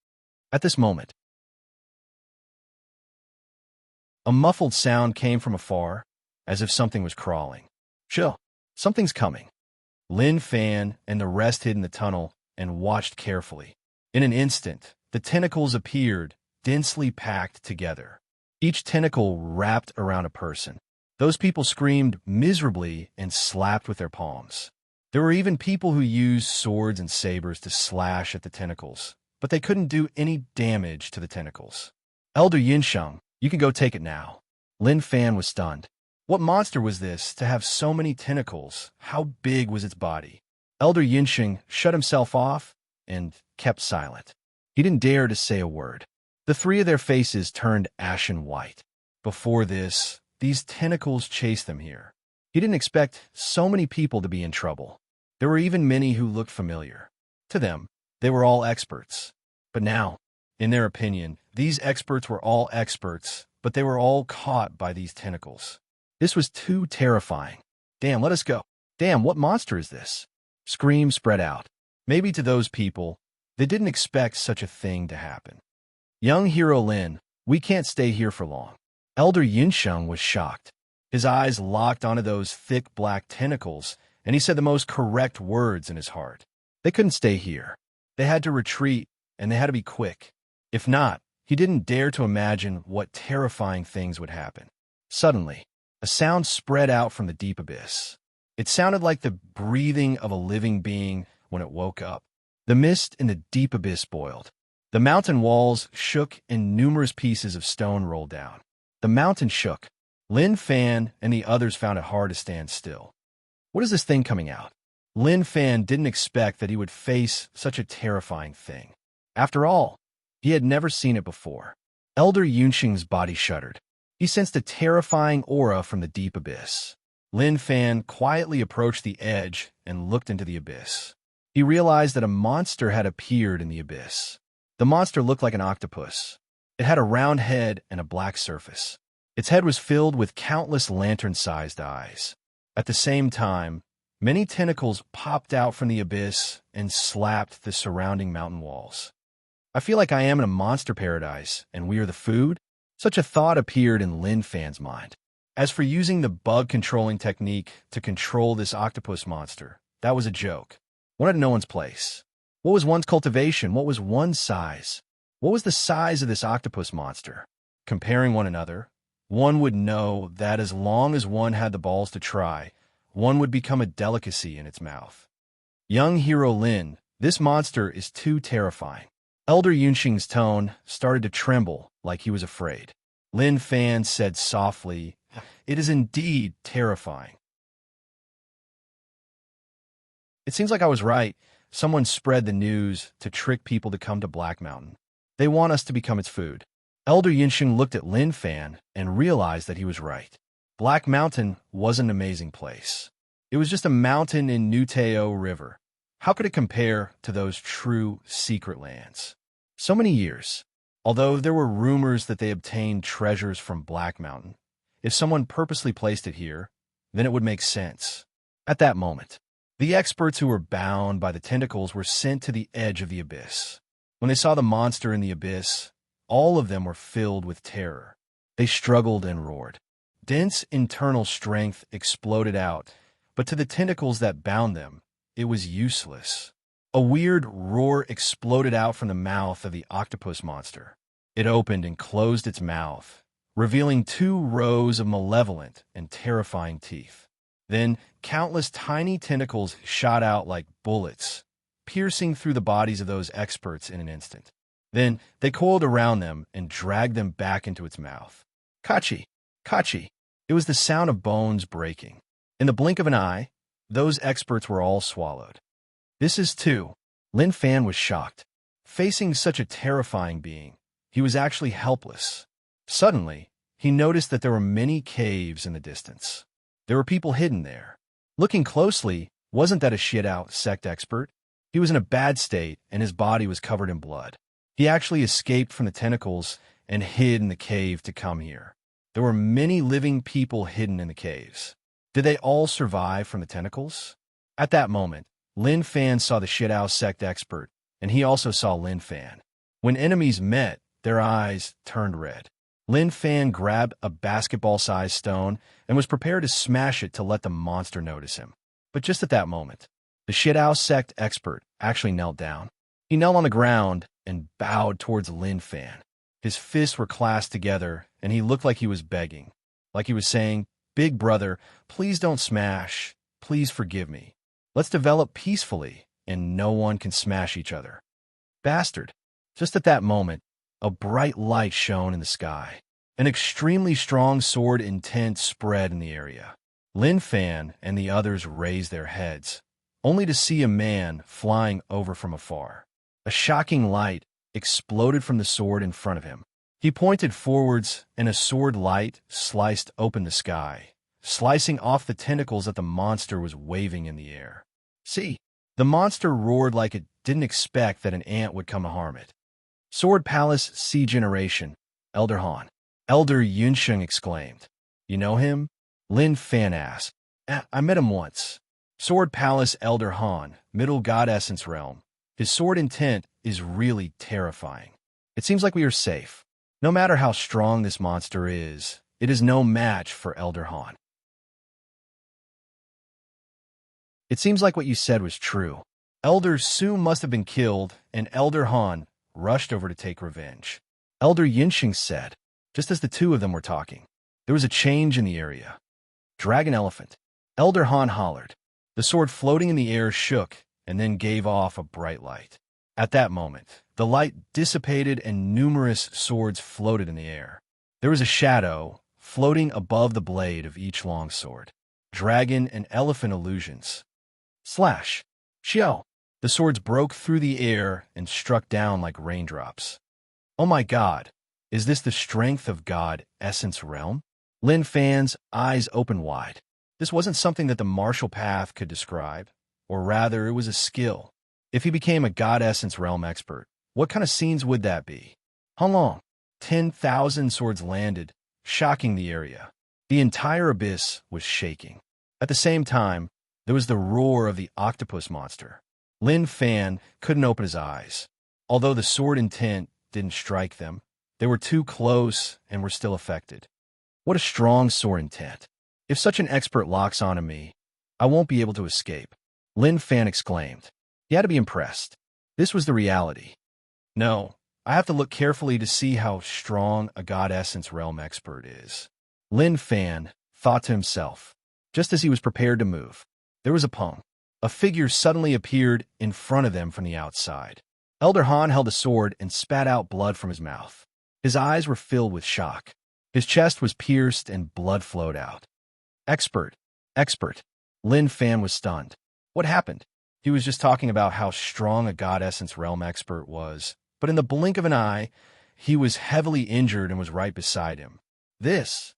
At this moment, a muffled sound came from afar, as if something was crawling. Chill, something's coming. Lin Fan and the rest hid in the tunnel and watched carefully. In an instant, the tentacles appeared, densely packed together. Each tentacle wrapped around a person. Those people screamed miserably and slapped with their palms. There were even people who used swords and sabers to slash at the tentacles, but they couldn't do any damage to the tentacles. Elder Yinsheng, you can go take it now. Lin Fan was stunned. What monster was this to have so many tentacles? How big was its body? Elder Yinsheng shut himself off and kept silent. He didn't dare to say a word. The three of their faces turned ashen white. Before this, these tentacles chased them here. He didn't expect so many people to be in trouble. There were even many who looked familiar. To them, they were all experts. But now, in their opinion, these experts were all experts, but they were all caught by these tentacles. This was too terrifying. Damn, let us go. Damn, what monster is this? Screams spread out. Maybe to those people, they didn't expect such a thing to happen. Young Hero Lin, we can't stay here for long. Elder Yinsheng was shocked. His eyes locked onto those thick black tentacles, and he said the most correct words in his heart. They couldn't stay here. They had to retreat, and they had to be quick. If not, he didn't dare to imagine what terrifying things would happen. Suddenly, a sound spread out from the deep abyss. It sounded like the breathing of a living being when it woke up. The mist in the deep abyss boiled. The mountain walls shook and numerous pieces of stone rolled down. The mountain shook. Lin Fan and the others found it hard to stand still. What is this thing coming out? Lin Fan didn't expect that he would face such a terrifying thing. After all, he had never seen it before. Elder Yunsheng's body shuddered. He sensed a terrifying aura from the deep abyss. Lin Fan quietly approached the edge and looked into the abyss. He realized that a monster had appeared in the abyss. The monster looked like an octopus. It had a round head and a black surface. Its head was filled with countless lantern-sized eyes. At the same time, many tentacles popped out from the abyss and slapped the surrounding mountain walls. I feel like I am in a monster paradise, and we are the food? Such a thought appeared in Lin Fan's mind. As for using the bug-controlling technique to control this octopus monster, that was a joke. One had no one's place. What was one's cultivation? What was one's size? What was the size of this octopus monster? Comparing one another, one would know that as long as one had the balls to try, one would become a delicacy in its mouth. Young hero Lin, this monster is too terrifying. Elder Yunxing's tone started to tremble like he was afraid. Lin Fan said softly, "It is indeed terrifying." It seems like I was right. Someone spread the news to trick people to come to Black Mountain. They want us to become its food. Elder Yunxing looked at Lin Fan and realized that he was right. Black Mountain was an amazing place. It was just a mountain in Nuteo River. How could it compare to those true secret lands? So many years. Although there were rumors that they obtained treasures from Black Mountain, if someone purposely placed it here, then it would make sense. At that moment, the experts who were bound by the tentacles were sent to the edge of the abyss. When they saw the monster in the abyss, all of them were filled with terror. They struggled and roared. Dense internal strength exploded out, but to the tentacles that bound them, it was useless. A weird roar exploded out from the mouth of the octopus monster. It opened and closed its mouth, revealing 2 rows of malevolent and terrifying teeth. Then, countless tiny tentacles shot out like bullets, piercing through the bodies of those experts in an instant. Then, they coiled around them and dragged them back into its mouth. Kachi! Kachi! It was the sound of bones breaking. In the blink of an eye, those experts were all swallowed. This is too. Lin Fan was shocked. Facing such a terrifying being, he was actually helpless. Suddenly, he noticed that there were many caves in the distance. There were people hidden there. Looking closely, wasn't that a shit-out sect expert? He was in a bad state, and his body was covered in blood. He actually escaped from the tentacles and hid in the cave to come here. There were many living people hidden in the caves. Did they all survive from the tentacles? At that moment, Lin Fan saw the shit-out sect expert, and he also saw Lin Fan. When enemies met, their eyes turned red. Lin Fan grabbed a basketball-sized stone and was prepared to smash it to let the monster notice him. But just at that moment, the shit-out sect expert actually knelt down. He knelt on the ground and bowed towards Lin Fan. His fists were clasped together, and he looked like he was begging, like he was saying, "Big brother, please don't smash. Please forgive me. Let's develop peacefully, and no one can smash each other." Bastard. Just at that moment, a bright light shone in the sky. An extremely strong sword intent spread in the area. Lin Fan and the others raised their heads, only to see a man flying over from afar. A shocking light exploded from the sword in front of him. He pointed forwards, and a sword light sliced open the sky, slicing off the tentacles that the monster was waving in the air. See, the monster roared like it didn't expect that an ant would come to harm it. Sword Palace C Generation, Elder Han. Elder Yunxing exclaimed. "You know him?" Lin Fan asked. I met him once." Sword Palace Elder Han, Middle God Essence Realm. His sword intent is really terrifying. It seems like we are safe. No matter how strong this monster is, it is no match for Elder Han. It seems like what you said was true. Elder Su must have been killed, and Elder Han rushed over to take revenge. Elder Yunxing said, just as the two of them were talking. There was a change in the area. Dragon Elephant. Elder Han hollered. The sword floating in the air shook and then gave off a bright light. At that moment, the light dissipated and numerous swords floated in the air. There was a shadow floating above the blade of each long sword. Dragon and elephant illusions. Slash. Xiao. The swords broke through the air and struck down like raindrops. Oh my God, is this the strength of God Essence Realm? Lin Fan's eyes opened wide. This wasn't something that the martial path could describe, or rather it was a skill. If he became a God Essence Realm expert, what kind of scenes would that be? How long? 10,000 swords landed, shocking the area. The entire abyss was shaking. At the same time, there was the roar of the octopus monster. Lin Fan couldn't open his eyes. Although the sword intent didn't strike them, they were too close and were still affected. What a strong sword intent. If such an expert locks onto me, I won't be able to escape. Lin Fan exclaimed. He had to be impressed. This was the reality. No, I have to look carefully to see how strong a God Essence Realm expert is. Lin Fan thought to himself, just as he was prepared to move. There was a pong. A figure suddenly appeared in front of them from the outside. Elder Han held a sword and spat out blood from his mouth. His eyes were filled with shock. His chest was pierced and blood flowed out. Expert, expert. Lin Fan was stunned. What happened? He was just talking about how strong a God Essence Realm expert was, but in the blink of an eye, he was heavily injured and was right beside him. This.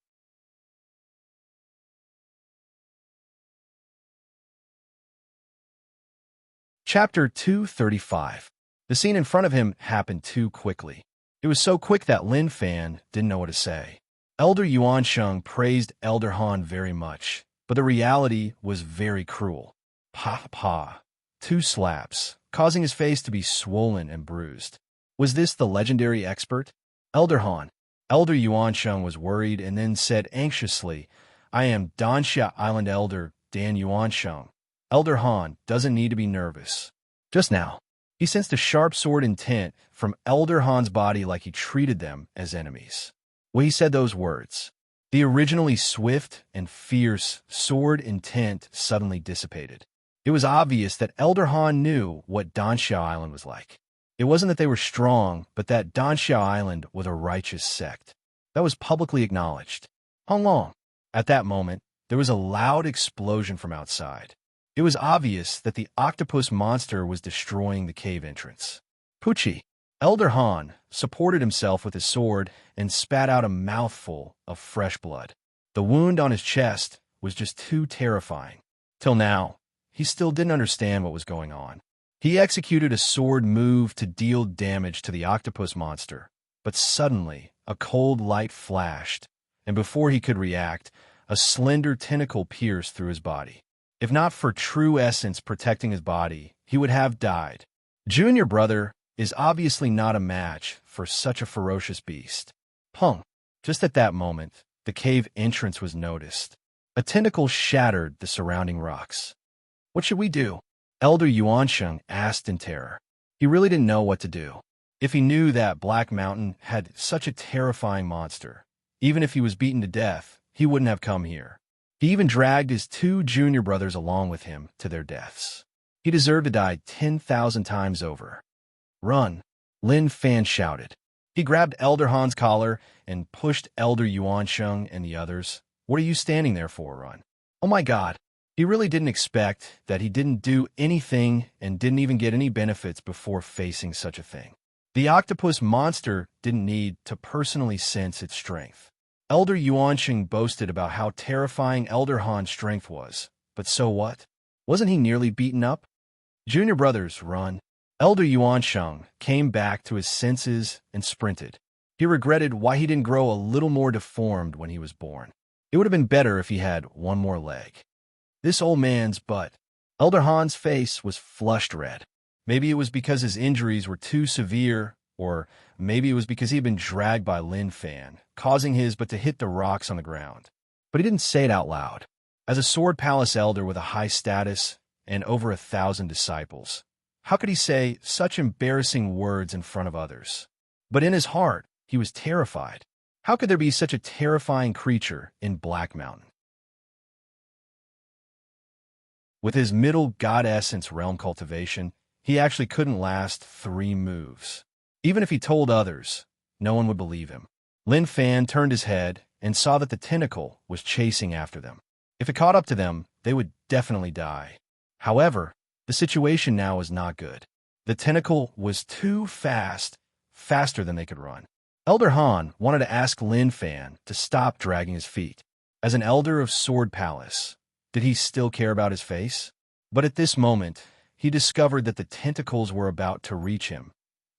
Chapter 235. The scene in front of him happened too quickly. It was so quick that Lin Fan didn't know what to say. Elder Yuansheng praised Elder Han very much, but the reality was very cruel. Pa. 2 slaps, causing his face to be swollen and bruised. Was this the legendary expert? Elder Han. Elder Yuansheng was worried and then said anxiously, I am Danxia Island Elder Dan Yuansheng. Elder Han doesn't need to be nervous. Just now, he sensed a sharp sword intent from Elder Han's body like he treated them as enemies. When he said those words, the originally swift and fierce sword intent suddenly dissipated. It was obvious that Elder Han knew what Danxia Island was like. It wasn't that they were strong, but that Danxia Island was a righteous sect. That was publicly acknowledged. How long? At that moment, there was a loud explosion from outside. It was obvious that the octopus monster was destroying the cave entrance. Pucci, Elder Han, supported himself with his sword and spat out a mouthful of fresh blood. The wound on his chest was just too terrifying. Till now, he still didn't understand what was going on. He executed a sword move to deal damage to the octopus monster, but suddenly a cold light flashed, and before he could react, a slender tentacle pierced through his body. If not for true essence protecting his body, he would have died. Junior brother is obviously not a match for such a ferocious beast. Pung! Just at that moment, the cave entrance was noticed. A tentacle shattered the surrounding rocks. What should we do? Elder Yuansheng asked in terror. He really didn't know what to do. If he knew that Black Mountain had such a terrifying monster, even if he was beaten to death, he wouldn't have come here. He even dragged his 2 junior brothers along with him to their deaths. He deserved to die 10,000 times over. Run, Lin Fan shouted. He grabbed Elder Han's collar and pushed Elder Yuansheng and the others. What are you standing there for, run? Oh my God. He really didn't expect that he didn't do anything and didn't even get any benefits before facing such a thing. The octopus monster didn't need to personally sense its strength. Elder Yuansheng boasted about how terrifying Elder Han's strength was. But so what? Wasn't he nearly beaten up? Junior brothers, run. Elder Yuansheng came back to his senses and sprinted. He regretted why he didn't grow a little more deformed when he was born. It would have been better if he had one more leg. This old man's butt. Elder Han's face was flushed red. Maybe it was because his injuries were too severe, or maybe it was because he had been dragged by Lin Fan, causing his butt to hit the rocks on the ground. But he didn't say it out loud. As a Sword Palace elder with a high status and over 1,000 disciples, how could he say such embarrassing words in front of others? But in his heart, he was terrified. How could there be such a terrifying creature in Black Mountain? With his middle God Essence realm cultivation, he actually couldn't last 3 moves. Even if he told others, no one would believe him. Lin Fan turned his head and saw that the tentacle was chasing after them. If it caught up to them, they would definitely die. However, the situation now was not good. The tentacle was too fast, faster than they could run. Elder Han wanted to ask Lin Fan to stop dragging his feet. As an elder of Sword Palace, did he still care about his face? But at this moment, he discovered that the tentacles were about to reach him,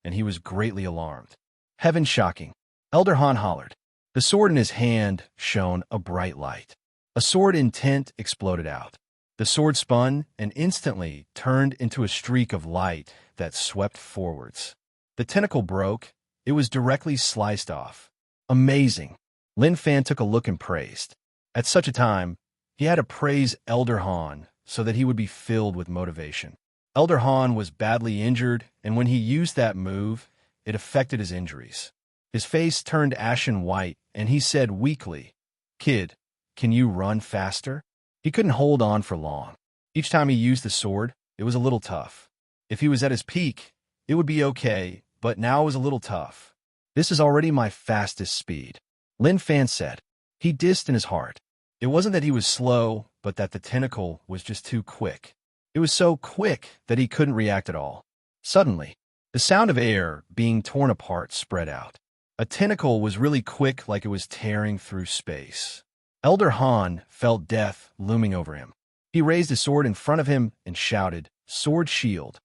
and he was greatly alarmed. Heaven shocking! Elder Han hollered. The sword in his hand shone a bright light. A sword intent exploded out. The sword spun and instantly turned into a streak of light that swept forwards. The tentacle broke. It was directly sliced off. Amazing! Lin Fan took a look and praised. At such a time, he had to praise Elder Han so that he would be filled with motivation. Elder Han was badly injured, and when he used that move, it affected his injuries. His face turned ashen white, and he said weakly, "Kid, can you run faster?" He couldn't hold on for long. Each time he used the sword, it was a little tough. If he was at his peak, it would be okay, but now it was a little tough. This is already my fastest speed, Lin Fan said. He dissed in his heart. It wasn't that he was slow, but that the tentacle was just too quick. It was so quick that he couldn't react at all. Suddenly, the sound of air being torn apart spread out. A tentacle was really quick, like it was tearing through space. Elder Han felt death looming over him. He raised his sword in front of him and shouted, "Sword shield."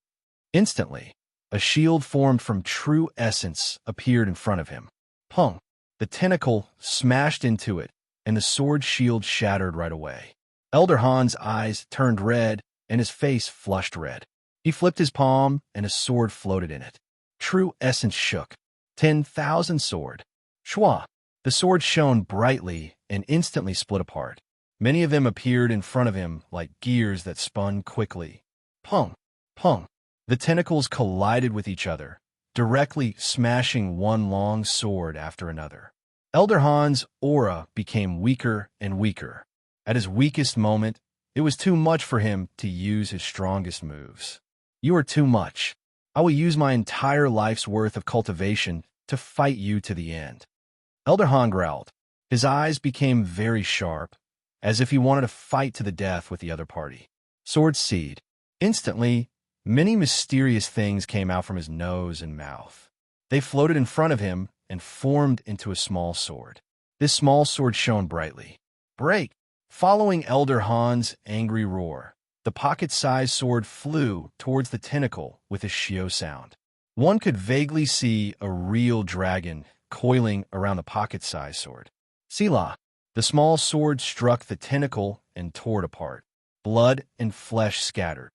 Instantly, a shield formed from true essence appeared in front of him. Pung! The tentacle smashed into it, and the sword shield shattered right away. Elder Han's eyes turned red, and his face flushed red. He flipped his palm, and a sword floated in it. True essence shook. 10,000 sword. Shwa! The sword shone brightly and instantly split apart. Many of them appeared in front of him like gears that spun quickly. Pung! Pung! The tentacles collided with each other, directly smashing one long sword after another. Elder Han's aura became weaker and weaker. At his weakest moment, it was too much for him to use his strongest moves. You are too much. I will use my entire life's worth of cultivation to fight you to the end. Elder Han growled. His eyes became very sharp, as if he wanted to fight to the death with the other party. Sword seed. Instantly, many mysterious things came out from his nose and mouth. They floated in front of him and formed into a small sword. This small sword shone brightly. Break! Following Elder Han's angry roar, the pocket-sized sword flew towards the tentacle with a shio sound. One could vaguely see a real dragon coiling around the pocket-sized sword. Sila! The small sword struck the tentacle and tore it apart. Blood and flesh scattered.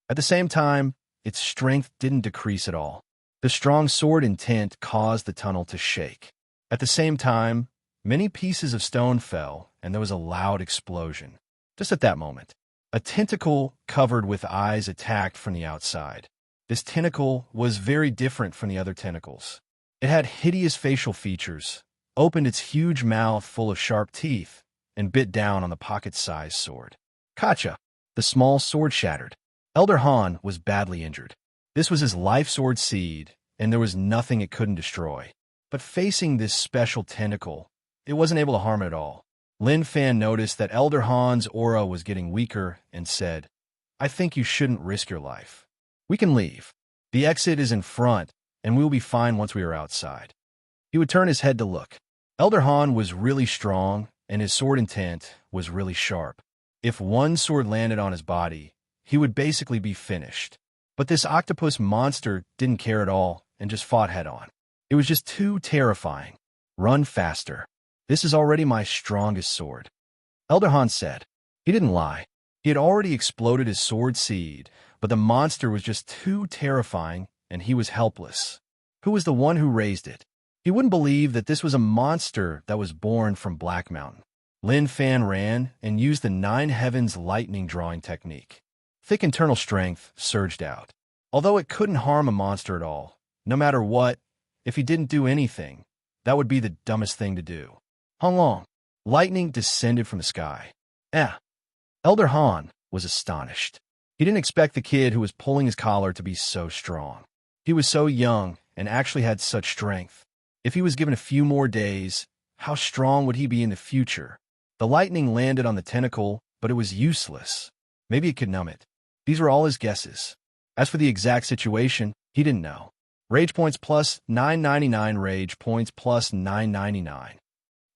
At the same time, its strength didn't decrease at all. The strong sword intent caused the tunnel to shake. At the same time, many pieces of stone fell, and there was a loud explosion. Just at that moment, a tentacle covered with eyes attacked from the outside. This tentacle was very different from the other tentacles. It had hideous facial features, opened its huge mouth full of sharp teeth, and bit down on the pocket-sized sword. Kacha! The small sword shattered. Elder Han was badly injured. This was his life sword seed, and there was nothing it couldn't destroy. But facing this special tentacle, it wasn't able to harm it at all. Lin Fan noticed that Elder Han's aura was getting weaker and said, "I think you shouldn't risk your life. We can leave. The exit is in front, and we will be fine once we are outside." He would turn his head to look. Elder Han was really strong, and his sword intent was really sharp. If one sword landed on his body, he would basically be finished. But this octopus monster didn't care at all and just fought head-on. It was just too terrifying. Run faster. This is already my strongest sword, Elder Han said. He didn't lie. He had already exploded his sword seed, but the monster was just too terrifying, and he was helpless. Who was the one who raised it? He wouldn't believe that this was a monster that was born from Black Mountain. Lin Fan ran and used the Nine Heavens lightning drawing technique. Thick internal strength surged out. Although it couldn't harm a monster at all, no matter what, if he didn't do anything, that would be the dumbest thing to do. How long? Lightning descended from the sky. Elder Han was astonished. He didn't expect the kid who was pulling his collar to be so strong. He was so young and actually had such strength. If he was given a few more days, how strong would he be in the future? The lightning landed on the tentacle, but it was useless. Maybe it could numb it. These were all his guesses. As for the exact situation, he didn't know. Rage points plus 999, rage points plus 999.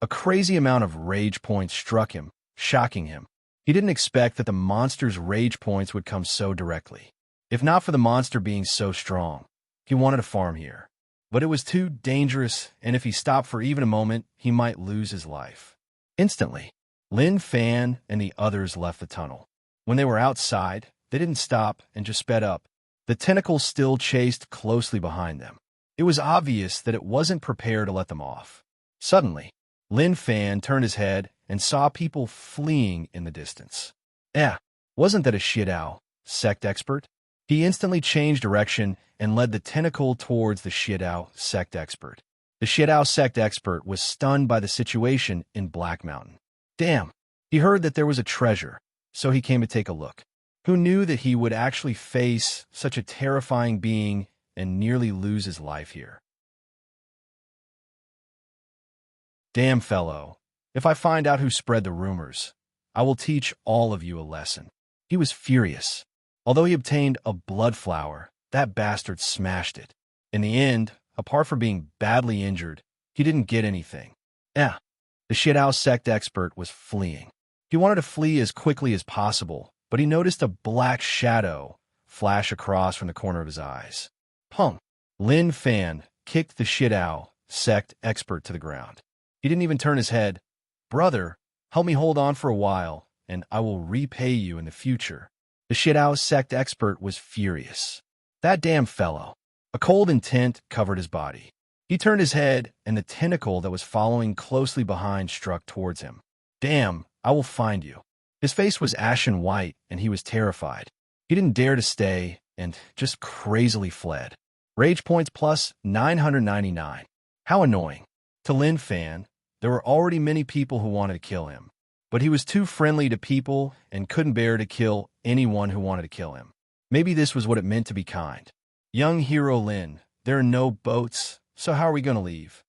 A crazy amount of rage points struck him, shocking him. He didn't expect that the monster's rage points would come so directly. If not for the monster being so strong, he wanted to farm here. But it was too dangerous, and if he stopped for even a moment, he might lose his life. Instantly, Lin Fan and the others left the tunnel. When they were outside, they didn't stop and just sped up. The tentacles still chased closely behind them. It was obvious that it wasn't prepared to let them off. Suddenly, Lin Fan turned his head and saw people fleeing in the distance. Wasn't that a Shiedao sect expert? He instantly changed direction and led the tentacle towards the Shiedao sect expert. The Shiedao sect expert was stunned by the situation in Black Mountain. Damn, He heard that there was a treasure, so he came to take a look. Who knew that he would actually face such a terrifying being and nearly lose his life here? Damn, fellow, if I find out who spread the rumors, I will teach all of you a lesson. He was furious. Although he obtained a blood flower, that bastard smashed it. In the end, apart from being badly injured, he didn't get anything. The shithouse sect expert was fleeing. He wanted to flee as quickly as possible, but he noticed a black shadow flash across from the corner of his eyes. Punk. Lin Fan kicked the shithouse sect expert to the ground. He didn't even turn his head. Brother, help me hold on for a while, and I will repay you in the future. The shithouse sect expert was furious. That damn fellow. A cold intent covered his body. He turned his head, and the tentacle that was following closely behind struck towards him. Damn, I will find you. His face was ashen white, and he was terrified. He didn't dare to stay, and just crazily fled. Rage points plus 999. How annoying. To Lin Fan, there were already many people who wanted to kill him, but he was too friendly to people and couldn't bear to kill anyone who wanted to kill him. Maybe this was what it meant to be kind. Young hero Lin, there are no boats, so how are we going to leave?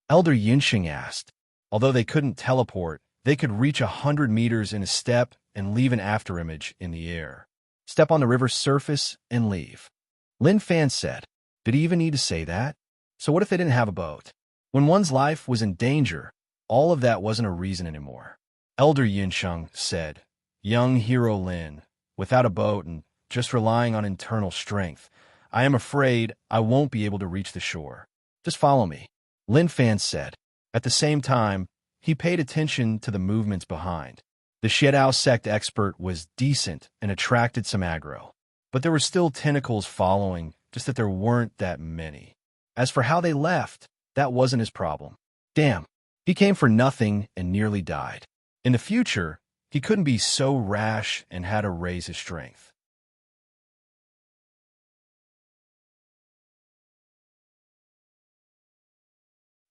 Elder Yunxing asked. Although they couldn't teleport, they could reach 100 meters in a step and leave an afterimage in the air. Step on the river's surface and leave. Lin Fan said. Did he even need to say that? So what if they didn't have a boat? When one's life was in danger, all of that wasn't a reason anymore. Elder Yunxing said, Young hero Lin, without a boat and just relying on internal strength, I am afraid I won't be able to reach the shore. Just follow me. Lin Fan said. At the same time, he paid attention to the movements behind. The shithouse sect expert was decent and attracted some aggro, but there were still tentacles following, just that there weren't that many. As for how they left, that wasn't his problem. Damn, he came for nothing and nearly died. In the future, he couldn't be so rash and had to raise his strength.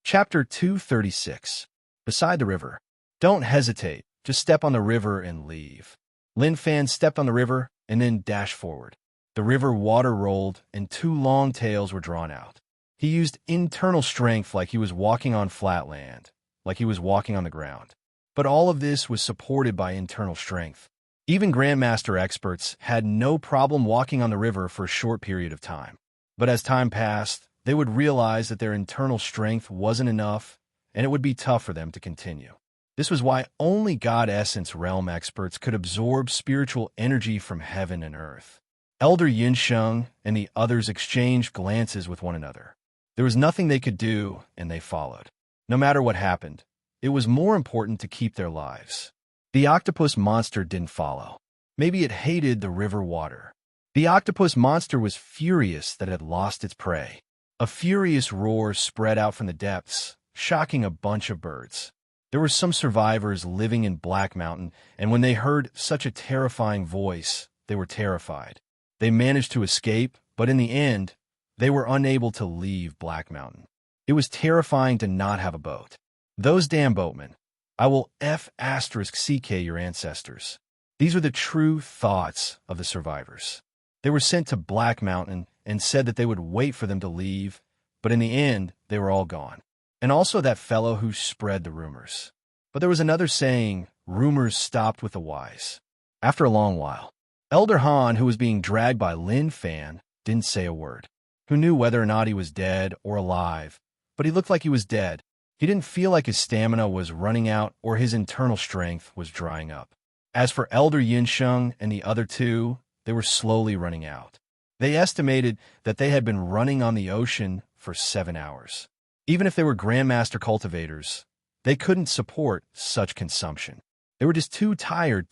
Chapter 236. Beside the river. Don't hesitate, just step on the river and leave. Lin Fan stepped on the river and then dashed forward. The river water rolled and two long tails were drawn out. He used internal strength like he was walking on flat land, like he was walking on the ground. But all of this was supported by internal strength. Even Grandmaster experts had no problem walking on the river for a short period of time. But as time passed, they would realize that their internal strength wasn't enough, and it would be tough for them to continue. This was why only God Essence Realm experts could absorb spiritual energy from heaven and earth. Elder Yunxing and the others exchanged glances with one another. There was nothing they could do, and they followed. No matter what happened, it was more important to keep their lives. The octopus monster didn't follow. Maybe it hated the river water. The octopus monster was furious that it had lost its prey. A furious roar spread out from the depths, shocking a bunch of birds. There were some survivors living in Black Mountain, and when they heard such a terrifying voice, they were terrified. They managed to escape, but in the end, they were unable to leave Black Mountain. It was terrifying to not have a boat. Those damn boatmen. I will *CK your ancestors. These were the true thoughts of the survivors. They were sent to Black Mountain and said that they would wait for them to leave, but in the end, they were all gone. And also that fellow who spread the rumors. But there was another saying, rumors stopped with the wise. After a long while, Elder Han, who was being dragged by Lin Fan, didn't say a word. Who knew whether or not he was dead or alive, but he looked like he was dead. He didn't feel like his stamina was running out or his internal strength was drying up. As for Elder Yunxing and the other two, they were slowly running out. They estimated that they had been running on the ocean for 7 hours. Even if they were Grandmaster cultivators, they couldn't support such consumption. They were just too tired.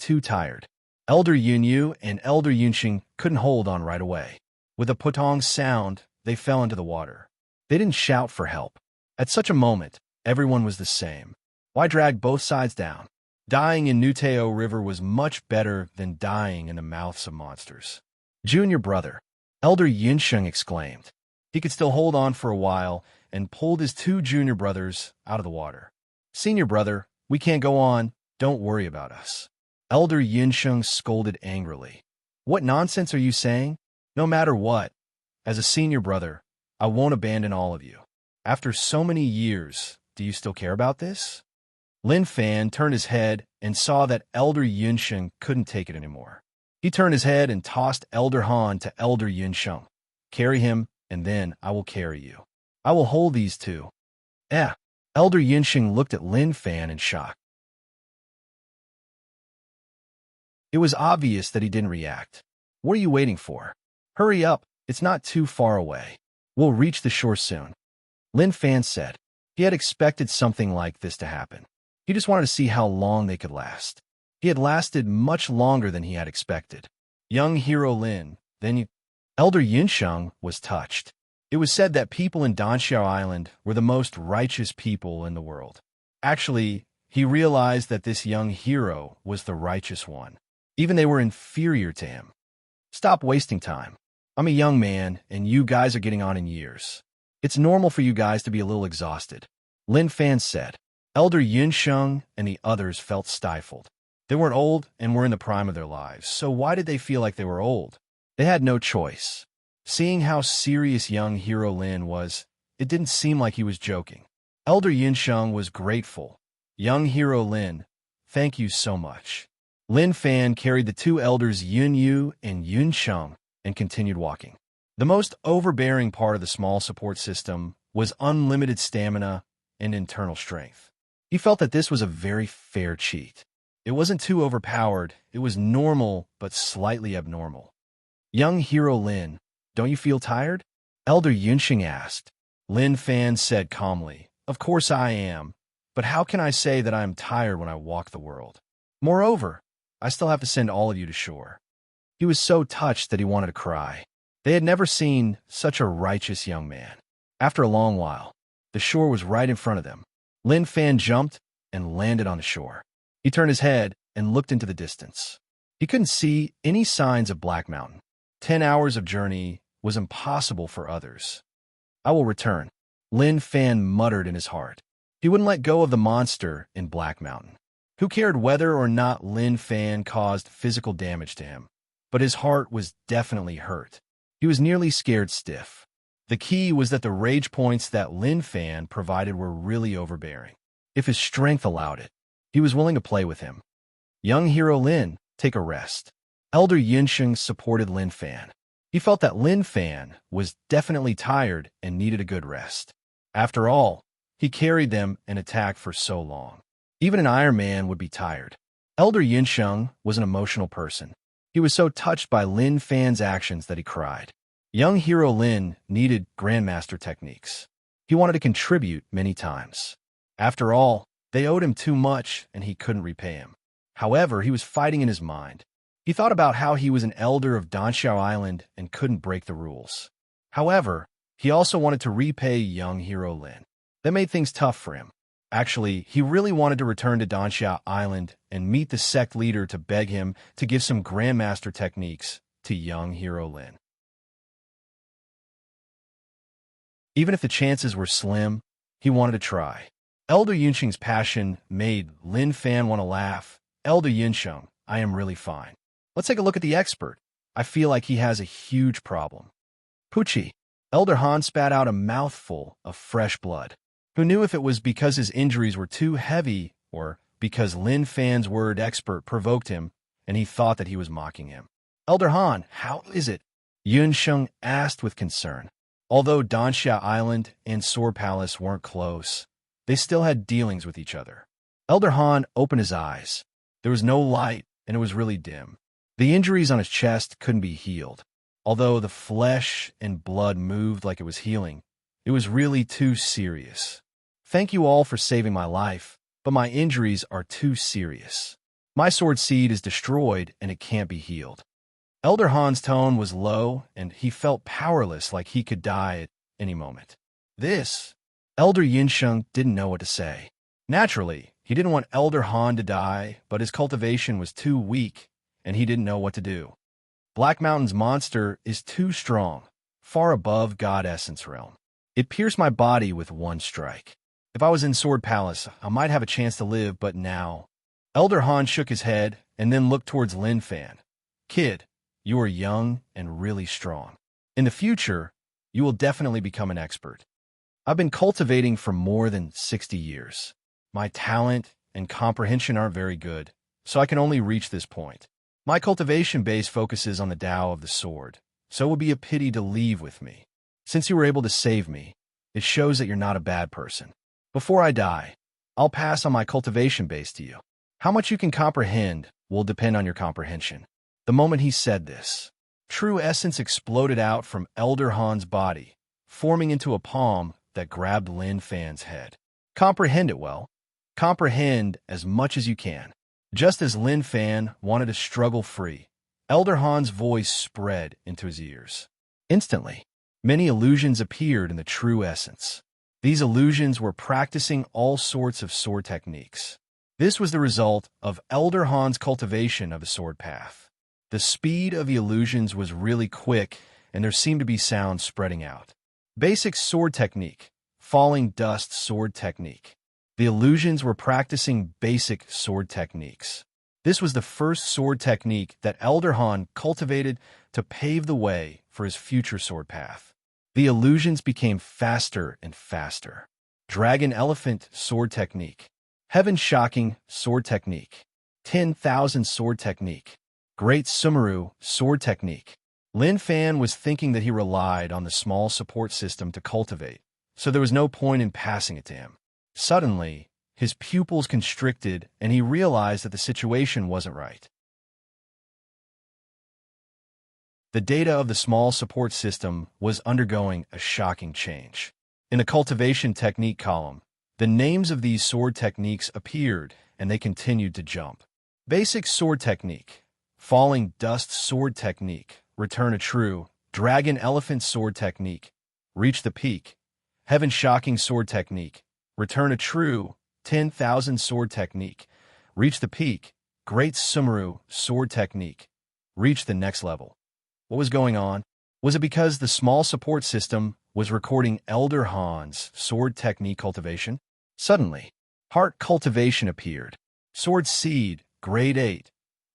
Elder Yunyu and Elder Yunxing couldn't hold on right away. With a putong sound, they fell into the water. They didn't shout for help. At such a moment, everyone was the same. Why drag both sides down? Dying in Nuteo River was much better than dying in the mouths of monsters. Junior brother, Elder Yunxing exclaimed. He could still hold on for a while and pulled his two junior brothers out of the water. Senior brother, we can't go on. Don't worry about us. Elder Yunsheng scolded angrily. What nonsense are you saying? No matter what, as a senior brother, I won't abandon all of you. After so many years, do you still care about this? Lin Fan turned his head and saw that Elder Yunsheng couldn't take it anymore. He turned his head and tossed Elder Han to Elder Yunsheng. Carry him, and then I will carry you. I will hold these two. Eh. Elder Yunsheng looked at Lin Fan in shock. It was obvious that he didn't react. What are you waiting for? Hurry up, it's not too far away. We'll reach the shore soon. Lin Fan said. He had expected something like this to happen. He just wanted to see how long they could last. He had lasted much longer than he had expected. Young hero Lin, then you... Elder Yunsheng was touched. It was said that people in Danxiao Island were the most righteous people in the world. Actually, he realized that this young hero was the righteous one. Even they were inferior to him. Stop wasting time. I'm a young man, and you guys are getting on in years. It's normal for you guys to be a little exhausted. Lin Fan said. Elder Yunsheng and the others felt stifled. They weren't old and were in the prime of their lives, so why did they feel like they were old? They had no choice. Seeing how serious young hero Lin was, it didn't seem like he was joking. Elder Yunsheng was grateful. Young hero Lin, thank you so much. Lin Fan carried the two elders Yun Yu and Yun Sheng and continued walking. The most overbearing part of the small support system was unlimited stamina and internal strength. He felt that this was a very fair cheat. It wasn't too overpowered, it was normal but slightly abnormal. Young hero Lin, don't you feel tired? Elder Yunsheng asked. Lin Fan said calmly, Of course I am, but how can I say that I am tired when I walk the world? Moreover, I still have to send all of you to shore. He was so touched that he wanted to cry. They had never seen such a righteous young man. After a long while, the shore was right in front of them. Lin Fan jumped and landed on the shore. He turned his head and looked into the distance. He couldn't see any signs of Black Mountain. 10 hours of journey was impossible for others. I will return, Lin Fan muttered in his heart. He wouldn't let go of the monster in Black Mountain. Who cared whether or not Lin Fan caused physical damage to him? But his heart was definitely hurt. He was nearly scared stiff. The key was that the rage points that Lin Fan provided were really overbearing. If his strength allowed it, he was willing to play with him. Young hero Lin, take a rest. Elder Yunsheng supported Lin Fan. He felt that Lin Fan was definitely tired and needed a good rest. After all, he carried them and attacked for so long. Even an Iron Man would be tired. Elder Yunsheng was an emotional person. He was so touched by Lin Fan's actions that he cried. Young hero Lin needed Grandmaster techniques. He wanted to contribute many times. After all, they owed him too much and he couldn't repay him. However, he was fighting in his mind. He thought about how he was an elder of Danxiao Island and couldn't break the rules. However, he also wanted to repay young hero Lin. That made things tough for him. Actually, he really wanted to return to Danxiao Island and meet the sect leader to beg him to give some Grandmaster techniques to young hero Lin. Even if the chances were slim, he wanted to try. Elder Yunsheng's passion made Lin Fan want to laugh. Elder Yunsheng, I am really fine. Let's take a look at the expert. I feel like he has a huge problem. Poochie. Elder Han spat out a mouthful of fresh blood. Who knew if it was because his injuries were too heavy or because Lin Fan's word expert provoked him and he thought that he was mocking him. Elder Han, how is it? Yunsheng asked with concern. Although Danxiao Island and Sword Palace weren't close, they still had dealings with each other. Elder Han opened his eyes. There was no light and it was really dim. The injuries on his chest couldn't be healed. Although the flesh and blood moved like it was healing, it was really too serious. Thank you all for saving my life, but my injuries are too serious. My sword seed is destroyed and it can't be healed. Elder Han's tone was low and he felt powerless, like he could die at any moment. Elder Yunsheng didn't know what to say. Naturally, he didn't want Elder Han to die, but his cultivation was too weak and he didn't know what to do. Black Mountain's monster is too strong, far above God Essence realm. It pierced my body with one strike. If I was in Sword Palace, I might have a chance to live, but now, Elder Han shook his head and then looked towards Lin Fan. Kid, you are young and really strong. In the future, you will definitely become an expert. I've been cultivating for more than 60 years. My talent and comprehension aren't very good, so I can only reach this point. My cultivation base focuses on the Tao of the sword, so it would be a pity to leave with me. Since you were able to save me, it shows that you're not a bad person. Before I die, I'll pass on my cultivation base to you. How much you can comprehend will depend on your comprehension. The moment he said this, true essence exploded out from Elder Han's body, forming into a palm that grabbed Lin Fan's head. Comprehend it well. Comprehend as much as you can. Just as Lin Fan wanted to struggle free, Elder Han's voice spread into his ears. Instantly, many illusions appeared in the true essence. These illusions were practicing all sorts of sword techniques. This was the result of Elder Han's cultivation of the sword path. The speed of the illusions was really quick, and there seemed to be sound spreading out. Basic sword technique, falling dust sword technique. The illusions were practicing basic sword techniques. This was the first sword technique that Elder Han cultivated to pave the way for his future sword path. The illusions became faster and faster. Dragon Elephant sword technique. Heaven-shocking sword technique. 10,000 sword technique. Great Sumeru sword technique. Lin Fan was thinking that he relied on the small support system to cultivate, so there was no point in passing it to him. Suddenly, his pupils constricted and he realized that the situation wasn't right. The data of the small support system was undergoing a shocking change. In the cultivation technique column, the names of these sword techniques appeared and they continued to jump. Basic sword technique, falling dust sword technique, return a true, dragon elephant sword technique, reach the peak, heaven-shocking sword technique, return a true, 10,000 sword technique, reach the peak, great Sumeru sword technique, reach the next level. What was going on? Was it because the small support system was recording Elder Han's sword technique cultivation? Suddenly, heart cultivation appeared. Sword seed, grade 8.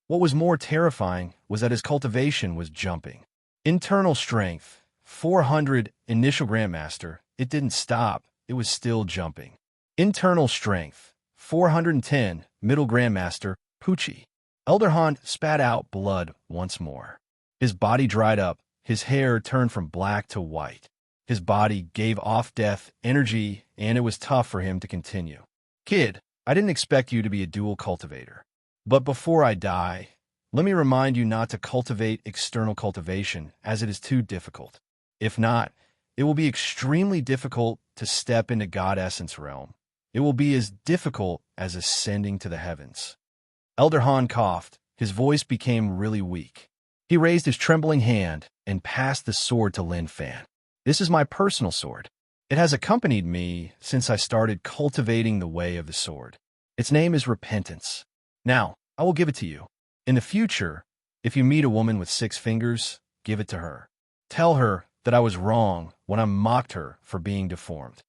What was more terrifying was that his cultivation was jumping. Internal strength, 400, initial Grandmaster. It didn't stop, it was still jumping. Internal strength, 410, middle Grandmaster, Poochie. Elder Han spat out blood once more. His body dried up, his hair turned from black to white. His body gave off death energy, and it was tough for him to continue. Kid, I didn't expect you to be a dual cultivator. But before I die, let me remind you not to cultivate external cultivation, as it is too difficult. If not, it will be extremely difficult to step into God Essence realm. It will be as difficult as ascending to the heavens. Elder Han coughed. His voice became really weak. He raised his trembling hand and passed the sword to Lin Fan. This is my personal sword. It has accompanied me since I started cultivating the way of the sword. Its name is Repentance. Now, I will give it to you. In the future, if you meet a woman with 6 fingers, give it to her. Tell her that I was wrong when I mocked her for being deformed.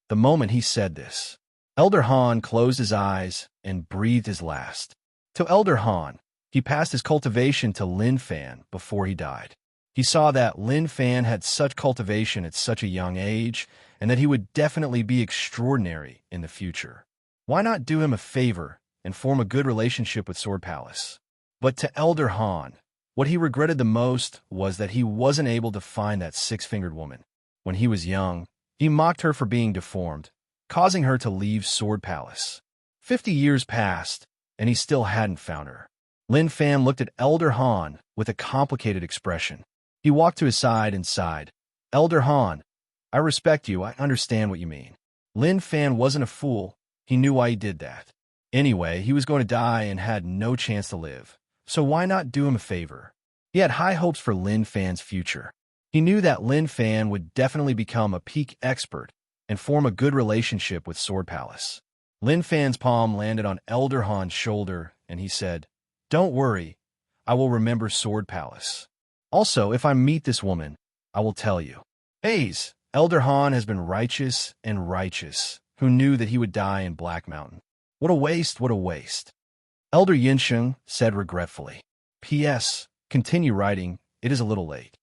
The moment he said this, Elder Han closed his eyes and breathed his last. To Elder Han, he passed his cultivation to Lin Fan before he died. He saw that Lin Fan had such cultivation at such a young age, and that he would definitely be extraordinary in the future. Why not do him a favor and form a good relationship with Sword Palace? But to Elder Han, what he regretted the most was that he wasn't able to find that 6-fingered woman. When he was young, he mocked her for being deformed, causing her to leave Sword Palace. 50 years passed, and he still hadn't found her. Lin Fan looked at Elder Han with a complicated expression. He walked to his side and sighed. Elder Han, I respect you. I understand what you mean. Lin Fan wasn't a fool. He knew why he did that. Anyway, he was going to die and had no chance to live. So why not do him a favor? He had high hopes for Lin Fan's future. He knew that Lin Fan would definitely become a peak expert and form a good relationship with Sword Palace. Lin Fan's palm landed on Elder Han's shoulder, and he said, Don't worry, I will remember Sword Palace. Also, if I meet this woman, I will tell you. Hayes, Elder Han has been righteous and righteous, who knew that he would die in Black Mountain. What a waste, what a waste. Elder Yinsheng said regretfully. P.S. Continue writing. It is a little late.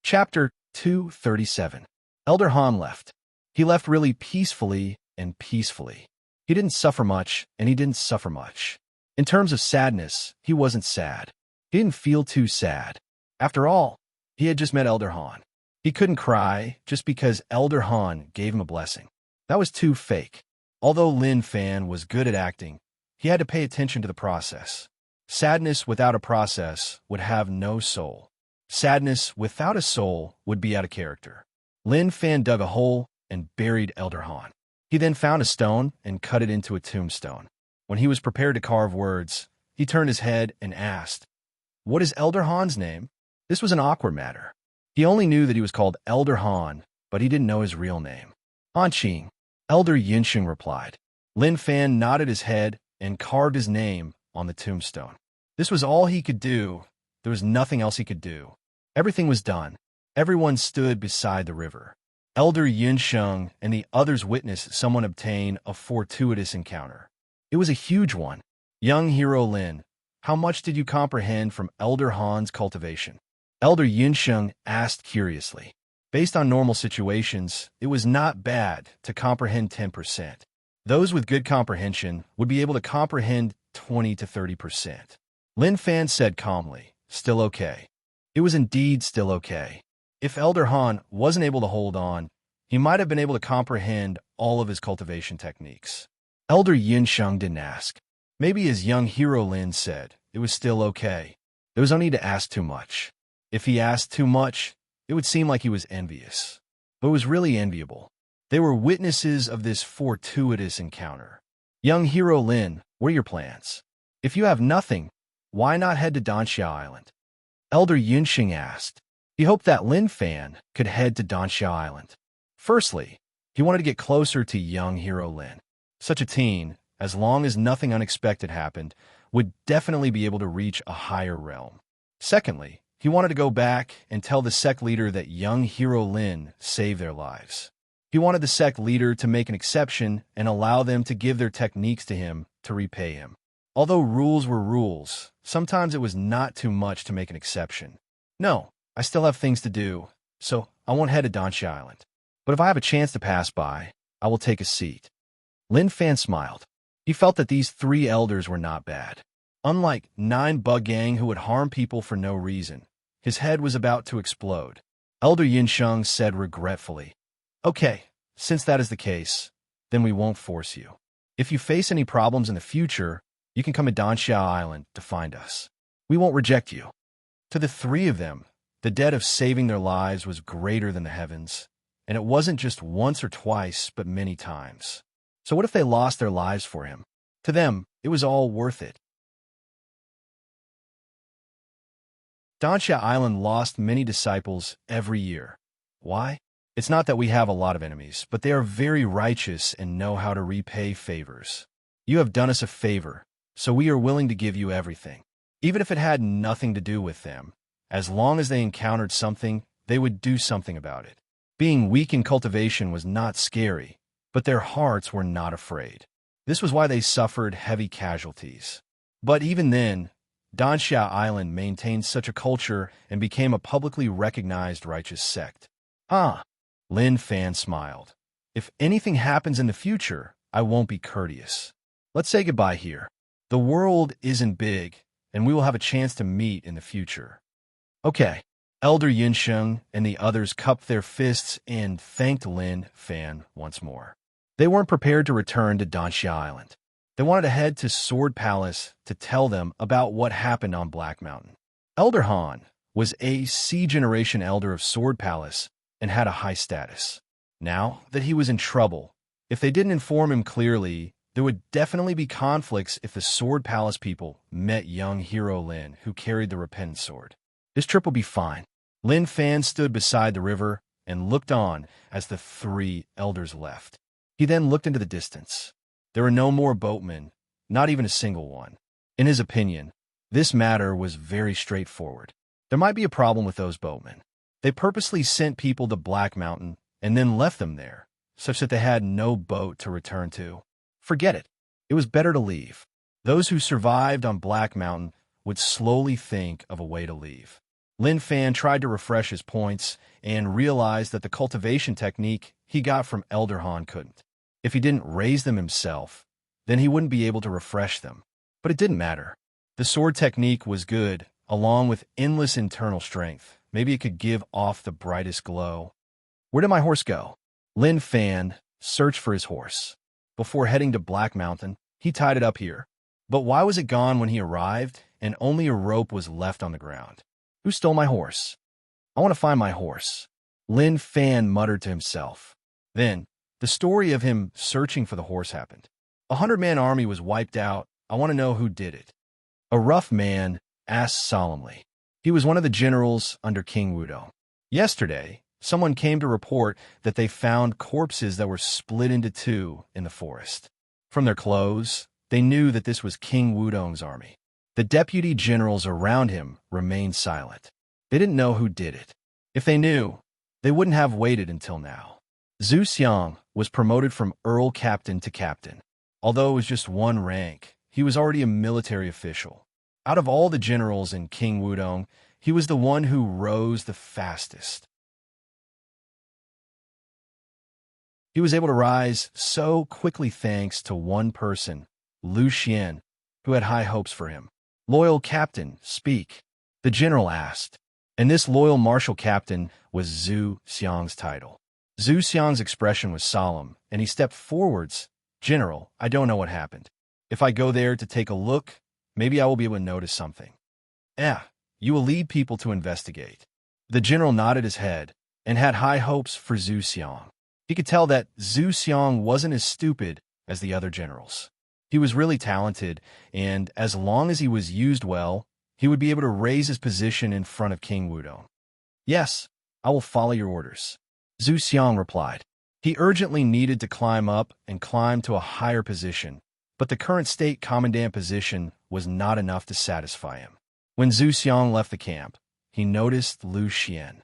Chapter 237. Elder Han left. He left really peacefully and peacefully. He didn't suffer much, and he didn't suffer much. In terms of sadness, he wasn't sad. He didn't feel too sad. After all, he had just met Elder Han. He couldn't cry just because Elder Han gave him a blessing. That was too fake. Although Lin Fan was good at acting, he had to pay attention to the process. Sadness without a process would have no soul. Sadness without a soul would be out of character. Lin Fan dug a hole and buried Elder Han. He then found a stone and cut it into a tombstone. When he was prepared to carve words, he turned his head and asked, "What is Elder Han's name?" This was an awkward matter. He only knew that he was called Elder Han, but he didn't know his real name. Han Qing, Elder Yinsheng replied. Lin Fan nodded his head and carved his name on the tombstone. This was all he could do. There was nothing else he could do. Everything was done. Everyone stood beside the river. Elder Yinsheng and the others witnessed someone obtain a fortuitous encounter. It was a huge one. Young hero Lin, how much did you comprehend from Elder Han's cultivation? Elder Yinsheng asked curiously. Based on normal situations, it was not bad to comprehend 10%. Those with good comprehension would be able to comprehend 20 to 30%. Lin Fan said calmly, "Still okay." It was indeed still okay. If Elder Han wasn't able to hold on, he might have been able to comprehend all of his cultivation techniques. Elder Yinsheng didn't ask. Maybe as young hero Lin said, it was still okay. There was no need to ask too much. If he asked too much, it would seem like he was envious. But it was really enviable. They were witnesses of this fortuitous encounter. Young hero Lin, what are your plans? If you have nothing, why not head to Danxia Island? Elder Yinsheng asked. He hoped that Lin Fan could head to Danxia Island. Firstly, he wanted to get closer to young hero Lin. Such a teen, as long as nothing unexpected happened, would definitely be able to reach a higher realm. Secondly, he wanted to go back and tell the sect leader that young hero Lin saved their lives. He wanted the sect leader to make an exception and allow them to give their techniques to him to repay him. Although rules were rules, sometimes it was not too much to make an exception. No, I still have things to do, so I won't head to Danxia Island. But if I have a chance to pass by, I will take a seat. Lin Fan smiled. He felt that these 3 elders were not bad. Unlike 9 bug gang who would harm people for no reason, his head was about to explode. Elder Yinsheng said regretfully, "Okay, since that is the case, then we won't force you. If you face any problems in the future, you can come to Danxia Island to find us. We won't reject you." To the 3 of them, the debt of saving their lives was greater than the heavens, and it wasn't just once or twice, but many times. So what if they lost their lives for him? To them, it was all worth it. Danxia Island lost many disciples every year. Why? It's not that we have a lot of enemies, but they are very righteous and know how to repay favors. You have done us a favor, so we are willing to give you everything. Even if it had nothing to do with them, as long as they encountered something, they would do something about it. Being weak in cultivation was not scary, but their hearts were not afraid. This was why they suffered heavy casualties. But even then, Danxia Island maintained such a culture and became a publicly recognized righteous sect. Ah, Lin Fan smiled. If anything happens in the future, I won't be courteous. Let's say goodbye here. The world isn't big, and we will have a chance to meet in the future. Okay. Elder Yinsheng and the others cupped their fists and thanked Lin Fan once more. They weren't prepared to return to Danxia Island. They wanted to head to Sword Palace to tell them about what happened on Black Mountain. Elder Han was a C-generation elder of Sword Palace and had a high status. Now that he was in trouble, if they didn't inform him clearly, there would definitely be conflicts if the Sword Palace people met young hero Lin, who carried the repentant sword. This trip will be fine. Lin Fan stood beside the river and looked on as the 3 elders left. He then looked into the distance. There were no more boatmen, not even a single one. In his opinion, this matter was very straightforward. There might be a problem with those boatmen. They purposely sent people to Black Mountain and then left them there, such that they had no boat to return to. Forget it. It was better to leave. Those who survived on Black Mountain would slowly think of a way to leave. Lin Fan tried to refresh his points and realized that the cultivation technique he got from Elder Han couldn't. If he didn't raise them himself, then he wouldn't be able to refresh them. But it didn't matter. The sword technique was good, along with endless internal strength. Maybe it could give off the brightest glow. Where did my horse go? Lin Fan searched for his horse. Before heading to Black Mountain, he tied it up here. But why was it gone when he arrived, and only a rope was left on the ground? Who stole my horse? I want to find my horse. Lin Fan muttered to himself. Then, the story of him searching for the horse happened. A 100-man army was wiped out. I want to know who did it. A rough man asked solemnly. He was one of the generals under King Wudong. Yesterday, someone came to report that they found corpses that were split into two in the forest. From their clothes, they knew that this was King Wudong's army. The deputy generals around him remained silent. They didn't know who did it. If they knew, they wouldn't have waited until now. Zhu Xiang was promoted from Earl Captain to Captain. Although it was just one rank, he was already a military official. Out of all the generals in King Wudong, he was the one who rose the fastest. He was able to rise so quickly thanks to one person, Lu Xian, who had high hopes for him. Loyal captain, speak, the general asked. And this loyal martial captain was Zhu Xiang's title. Zhu Xiang's expression was solemn, and he stepped forwards. General, I don't know what happened. If I go there to take a look, maybe I will be able to notice something. You will lead people to investigate. The general nodded his head and had high hopes for Zhu Xiang. He could tell that Zhu Xiang wasn't as stupid as the other generals. He was really talented, and as long as he was used well, he would be able to raise his position in front of King Wudong. Yes, I will follow your orders, Zhu Xiang replied. He urgently needed to climb up and climb to a higher position, but the current state commandant position was not enough to satisfy him. When Zhu Xiang left the camp, he noticed Lu Xian.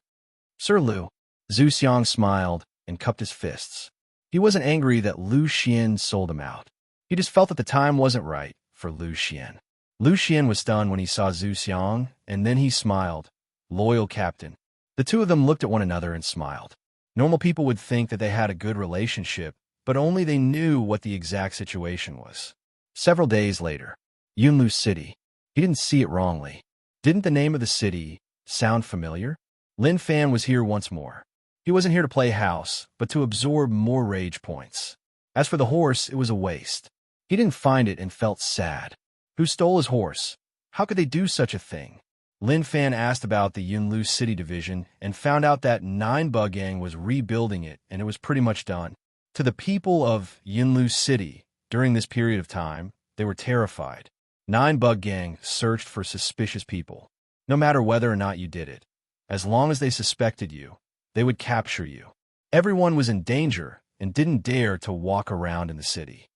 Sir Lu, Zhu Xiang smiled and cupped his fists. He wasn't angry that Lu Xian sold him out. He just felt that the time wasn't right for Lu Xian. Lu Xian was stunned when he saw Zhu Xiang, and then he smiled. Loyal captain. The two of them looked at one another and smiled. Normal people would think that they had a good relationship, but only they knew what the exact situation was. Several days later, Yunlu City. He didn't see it wrongly. Didn't the name of the city sound familiar? Lin Fan was here once more. He wasn't here to play house, but to absorb more rage points. As for the horse, it was a waste. He didn't find it and felt sad. Who stole his horse? How could they do such a thing? Lin Fan asked about the Yunlu City division and found out that 9 Bug Gang was rebuilding it, and it was pretty much done. To the people of Yunlu City, during this period of time, they were terrified. 9 Bug Gang searched for suspicious people. No matter whether or not you did it, as long as they suspected you, they would capture you. Everyone was in danger and didn't dare to walk around in the city.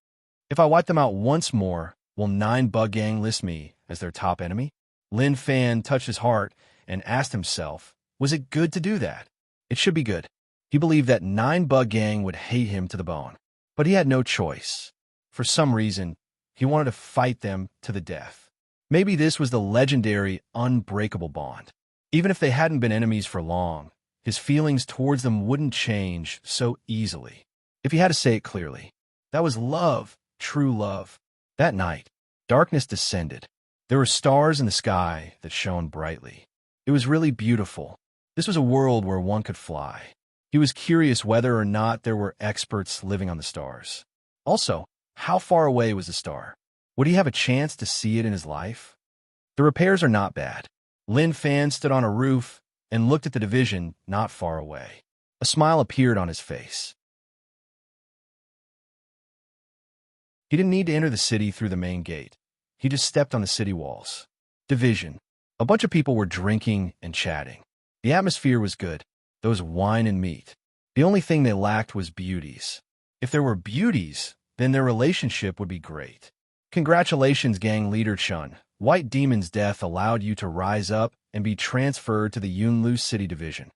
If I wipe them out once more, will 9 Bug Gang list me as their top enemy? Lin Fan touched his heart and asked himself, was it good to do that? It should be good. He believed that 9 Bug Gang would hate him to the bone, but he had no choice. For some reason, he wanted to fight them to the death. Maybe this was the legendary unbreakable bond. Even if they hadn't been enemies for long, his feelings towards them wouldn't change so easily. If he had to say it clearly, that was love, true love. That night, darkness descended. There were stars in the sky that shone brightly. It was really beautiful. This was a world where one could fly. He was curious whether or not there were experts living on the stars. Also, how far away was the star? Would he have a chance to see it in his life? The repairs are not bad. Lin Fan stood on a roof and looked at the division not far away. A smile appeared on his face. He didn't need to enter the city through the main gate. He just stepped on the city walls. Division. A bunch of people were drinking and chatting. The atmosphere was good. There was wine and meat. The only thing they lacked was beauties. If there were beauties, then their relationship would be great. Congratulations, gang leader Chun. White Demon's death allowed you to rise up and be transferred to the Yunlu City Division.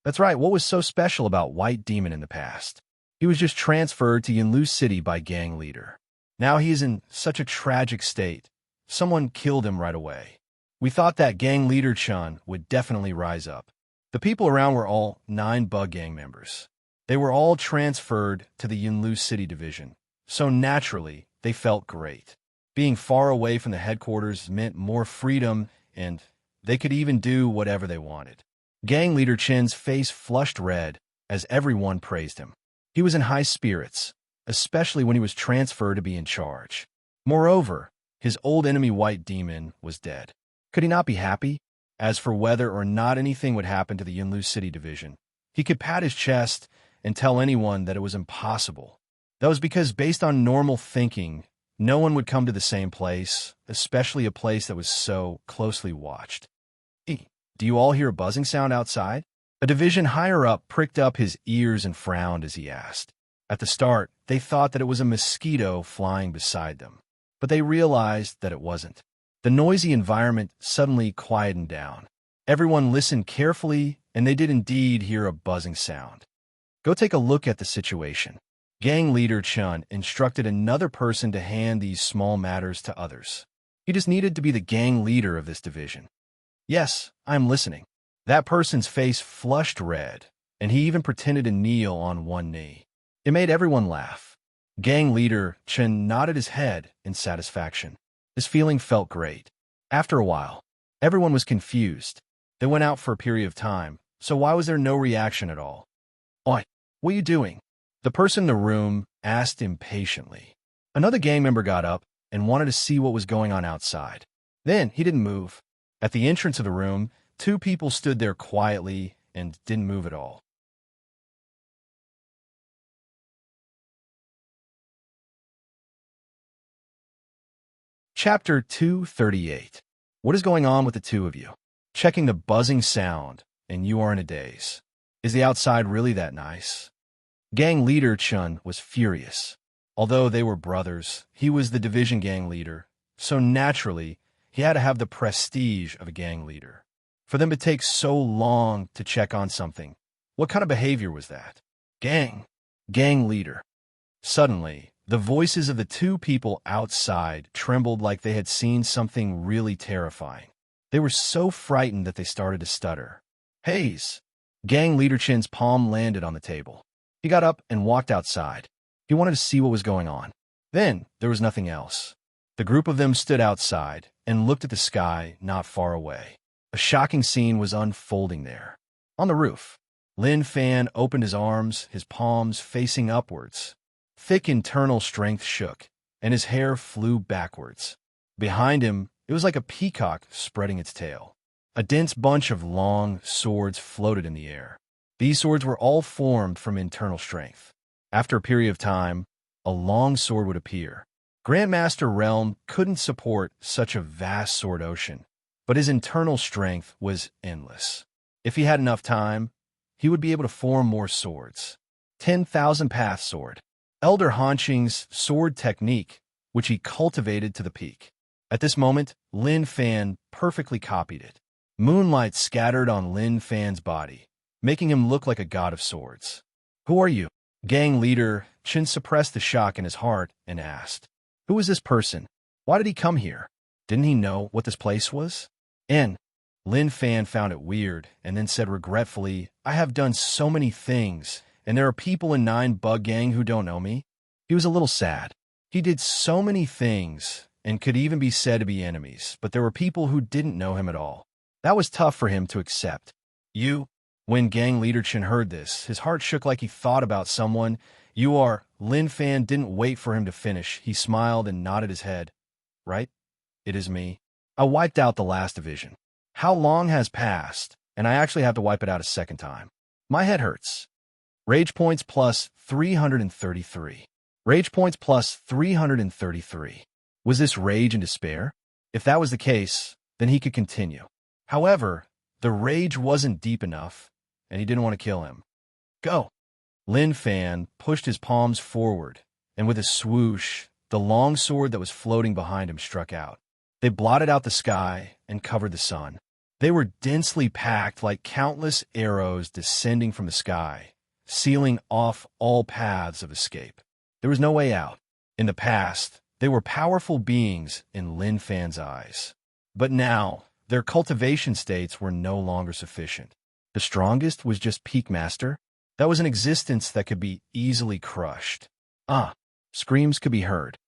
That's right, what was so special about White Demon in the past? He was just transferred to Yunlu City by gang leader. Now he is in such a tragic state. Someone killed him right away. We thought that gang leader Chun would definitely rise up. The people around were all 9 bug gang members. They were all transferred to the Yunlu City division, so naturally, they felt great. Being far away from the headquarters meant more freedom, and they could even do whatever they wanted. Gang leader Chin's face flushed red as everyone praised him. He was in high spirits, especially when he was transferred to be in charge. Moreover, his old enemy White Demon was dead. Could he not be happy? As for whether or not anything would happen to the Yunlu City division, he could pat his chest and tell anyone that it was impossible. That was because, based on normal thinking, no one would come to the same place, especially a place that was so closely watched. Do you all hear a buzzing sound outside? A division higher up pricked up his ears and frowned as he asked. At the start, they thought that it was a mosquito flying beside them, but they realized that it wasn't. The noisy environment suddenly quietened down. Everyone listened carefully, and they did indeed hear a buzzing sound. Go take a look at the situation. Gang leader Chun instructed another person to hand these small matters to others. He just needed to be the gang leader of this division. Yes, I'm listening. That person's face flushed red, and he even pretended to kneel on one knee. It made everyone laugh. Gang leader Chun nodded his head in satisfaction. This feeling felt great. After a while, everyone was confused. They went out for a period of time, so why was there no reaction at all? Oi, what are you doing? The person in the room asked impatiently. Another gang member got up and wanted to see what was going on outside. Then he didn't move. At the entrance of the room, 2 people stood there quietly and didn't move at all. Chapter 238. What is going on with the 2 of you? Checking the buzzing sound, and you are in a daze. Is the outside really that nice? Gang leader Chun was furious. Although they were brothers, he was the division gang leader, so naturally, he had to have the prestige of a gang leader. For them to take so long to check on something, what kind of behavior was that? Gang leader. Suddenly, the voices of the 2 people outside trembled like they had seen something really terrifying. They were so frightened that they started to stutter. Haze! Gang leader Chin's palm landed on the table. He got up and walked outside. He wanted to see what was going on. Then, there was nothing else. The group of them stood outside and looked at the sky not far away. A shocking scene was unfolding there. On the roof, Lin Fan opened his arms, his palms facing upwards. Thick internal strength shook, and his hair flew backwards. Behind him, it was like a peacock spreading its tail. A dense bunch of long swords floated in the air. These swords were all formed from internal strength. After a period of time, a long sword would appear. Grandmaster Realm couldn't support such a vast sword ocean, but his internal strength was endless. If he had enough time, he would be able to form more swords. 10,000 Path Sword. Elder Hanqing's sword technique, which he cultivated to the peak. At this moment, Lin Fan perfectly copied it. Moonlight scattered on Lin Fan's body, making him look like a god of swords. Who are you? Gang leader Chin suppressed the shock in his heart and asked, who is this person? Why did he come here? Didn't he know what this place was? Lin Fan found it weird and then said regretfully, I have done so many things, and there are people in 9 Bug Gang who don't know me. He was a little sad. He did so many things and could even be said to be enemies, but there were people who didn't know him at all. That was tough for him to accept. You? When gang leader Chin heard this, his heart shook like he thought about someone. You are. Lin Fan didn't wait for him to finish. He smiled and nodded his head. Right? It is me. I wiped out the last division. How long has passed, and I actually have to wipe it out a second time. My head hurts. Rage points plus 333. Rage points plus 333. Was this rage and despair? If that was the case, then he could continue. However, the rage wasn't deep enough, and he didn't want to kill him. Go! Lin Fan pushed his palms forward, and with a swoosh, the long sword that was floating behind him struck out. They blotted out the sky and covered the sun. They were densely packed like countless arrows descending from the sky, sealing off all paths of escape. There was no way out. In the past, they were powerful beings in Lin Fan's eyes. But now, their cultivation states were no longer sufficient. The strongest was just Peak Master. That was an existence that could be easily crushed. Screams could be heard.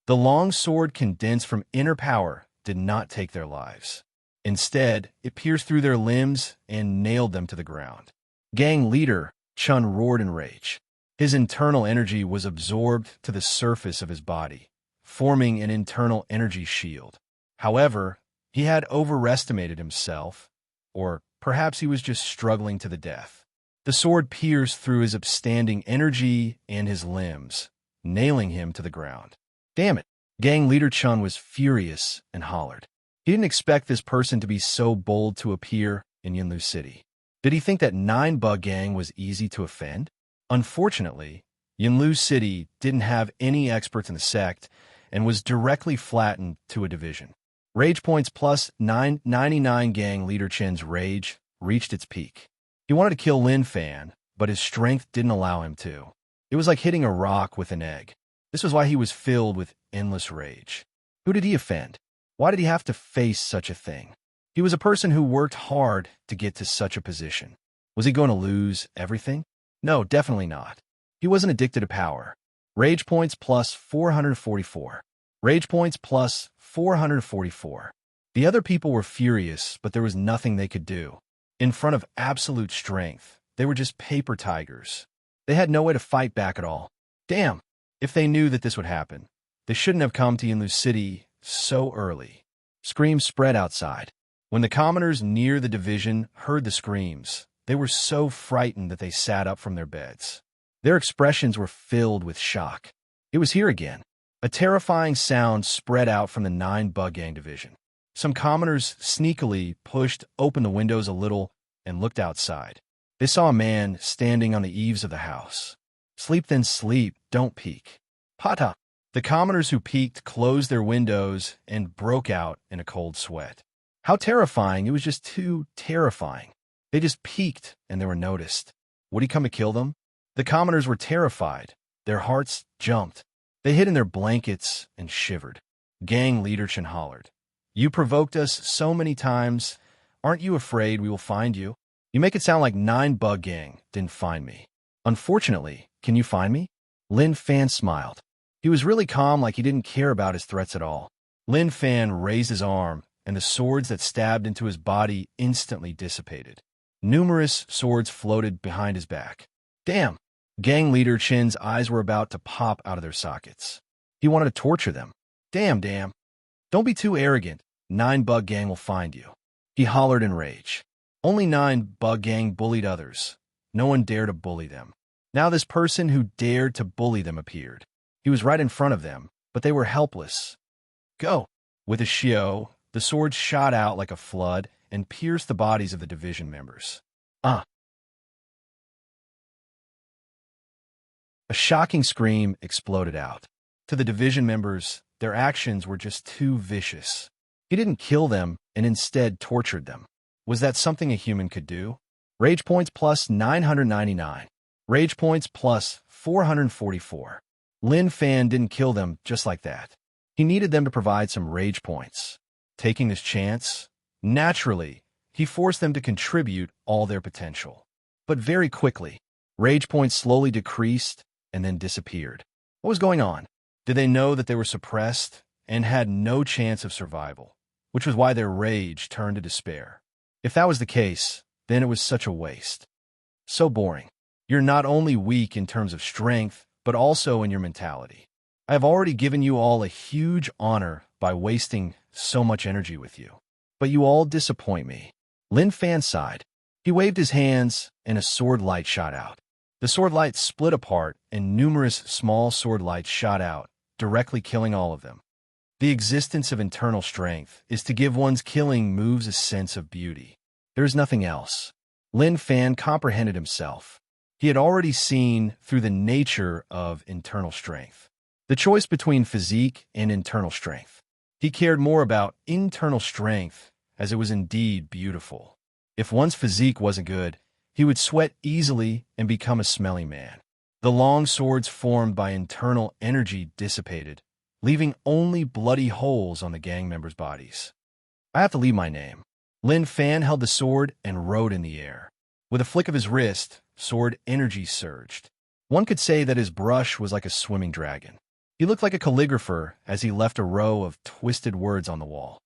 The long sword condensed from inner power did not take their lives. Instead, it pierced through their limbs and nailed them to the ground. Gang leader Chun roared in rage. His internal energy was absorbed to the surface of his body, forming an internal energy shield. However, he had overestimated himself, or perhaps he was just struggling to the death. The sword pierced through his upstanding energy and his limbs, nailing him to the ground. Damn it! Gang leader Chun was furious and hollered. He didn't expect this person to be so bold to appear in Yunlu City. Did he think that 9-bug gang was easy to offend? Unfortunately, Yunlu City didn't have any experts in the sect and was directly flattened to a division. Rage points plus 999 gang leader Chen's rage reached its peak. He wanted to kill Lin Fan, but his strength didn't allow him to. It was like hitting a rock with an egg. This was why he was filled with endless rage. Who did he offend? Why did he have to face such a thing? He was a person who worked hard to get to such a position. Was he going to lose everything? No, definitely not. He wasn't addicted to power. Rage points plus 444. Rage points plus 444. The other people were furious, but there was nothing they could do. In front of absolute strength, they were just paper tigers. They had no way to fight back at all. Damn! If they knew that this would happen, they shouldn't have come to Yunlu City so early. Screams spread outside. When the commoners near the division heard the screams, they were so frightened that they sat up from their beds. Their expressions were filled with shock. It was here again. A terrifying sound spread out from the 9-bug gang division. Some commoners sneakily pushed open the windows a little and looked outside. They saw a man standing on the eaves of the house. Sleep then sleep, don't peek. Pata! The commoners who peeked closed their windows and broke out in a cold sweat. How terrifying! It was just too terrifying. They just peeked and they were noticed. Would he come to kill them? The commoners were terrified. Their hearts jumped. They hid in their blankets and shivered. Gang leader Chen hollered. You provoked us so many times. Aren't you afraid we will find you? You make it sound like 9-bug gang didn't find me. Unfortunately, can you find me? Lin Fan smiled. He was really calm, like he didn't care about his threats at all. Lin Fan raised his arm, and the swords that stabbed into his body instantly dissipated. Numerous swords floated behind his back. Damn! Gang leader Chen's eyes were about to pop out of their sockets. He wanted to torture them. Damn. Don't be too arrogant. 9-bug gang will find you. He hollered in rage. Only 9-bug gang bullied others. No one dared to bully them. Now this person who dared to bully them appeared. He was right in front of them, but they were helpless. Go! With a shio, the sword shot out like a flood and pierced the bodies of the division members. A shocking scream exploded out. To the division members, their actions were just too vicious. He didn't kill them and instead tortured them. Was that something a human could do? Rage points plus 999. Rage points plus 444. Lin Fan didn't kill them just like that. He needed them to provide some rage points. Taking this chance, naturally, he forced them to contribute all their potential. But very quickly, rage points slowly decreased and then disappeared. What was going on? Did they know that they were suppressed and had no chance of survival, which was why their rage turned to despair? If that was the case, then it was such a waste. So boring. You're not only weak in terms of strength, but also in your mentality. I have already given you all a huge honor by wasting so much energy with you. But you all disappoint me. Lin Fan sighed. He waved his hands, and a sword light shot out. The sword light split apart, and numerous small sword lights shot out, directly killing all of them. The existence of internal strength is to give one's killing moves a sense of beauty. There is nothing else. Lin Fan comprehended himself. He had already seen through the nature of internal strength. The choice between physique and internal strength. He cared more about internal strength, as it was indeed beautiful. If one's physique wasn't good, he would sweat easily and become a smelly man. The long swords formed by internal energy dissipated, leaving only bloody holes on the gang members' bodies. I have to leave my name. Lin Fan held the sword and rode in the air. With a flick of his wrist, sword energy surged. One could say that his brush was like a swimming dragon. He looked like a calligrapher as he left a row of twisted words on the wall.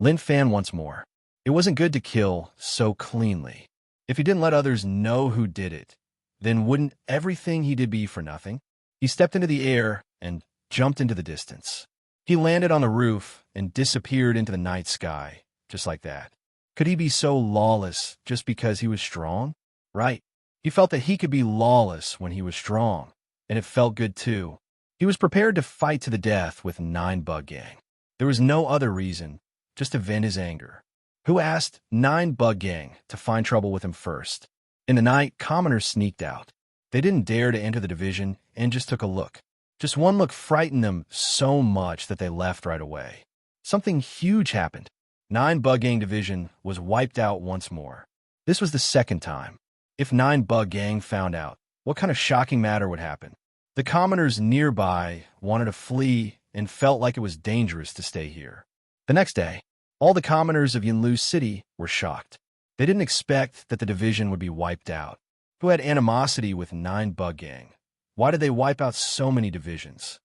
Lin Fan once more. It wasn't good to kill so cleanly. If he didn't let others know who did it, then wouldn't everything he did be for nothing? He stepped into the air and jumped into the distance. He landed on the roof and disappeared into the night sky, just like that. Could he be so lawless just because he was strong? Right. He felt that he could be lawless when he was strong, and it felt good too. He was prepared to fight to the death with 9 Bug Gang. There was no other reason, just to vent his anger. Who asked 9 Bug Gang to find trouble with him first? In the night, commoners sneaked out. They didn't dare to enter the division and just took a look. Just one look frightened them so much that they left right away. Something huge happened. 9 Bug Gang division was wiped out once more. This was the second time. If 9 Bug Gang found out, what kind of shocking matter would happen? The commoners nearby wanted to flee and felt like it was dangerous to stay here. The next day, all the commoners of Yunlu City were shocked. They didn't expect that the division would be wiped out. Who had animosity with 9 Bug Gang? Why did they wipe out so many divisions?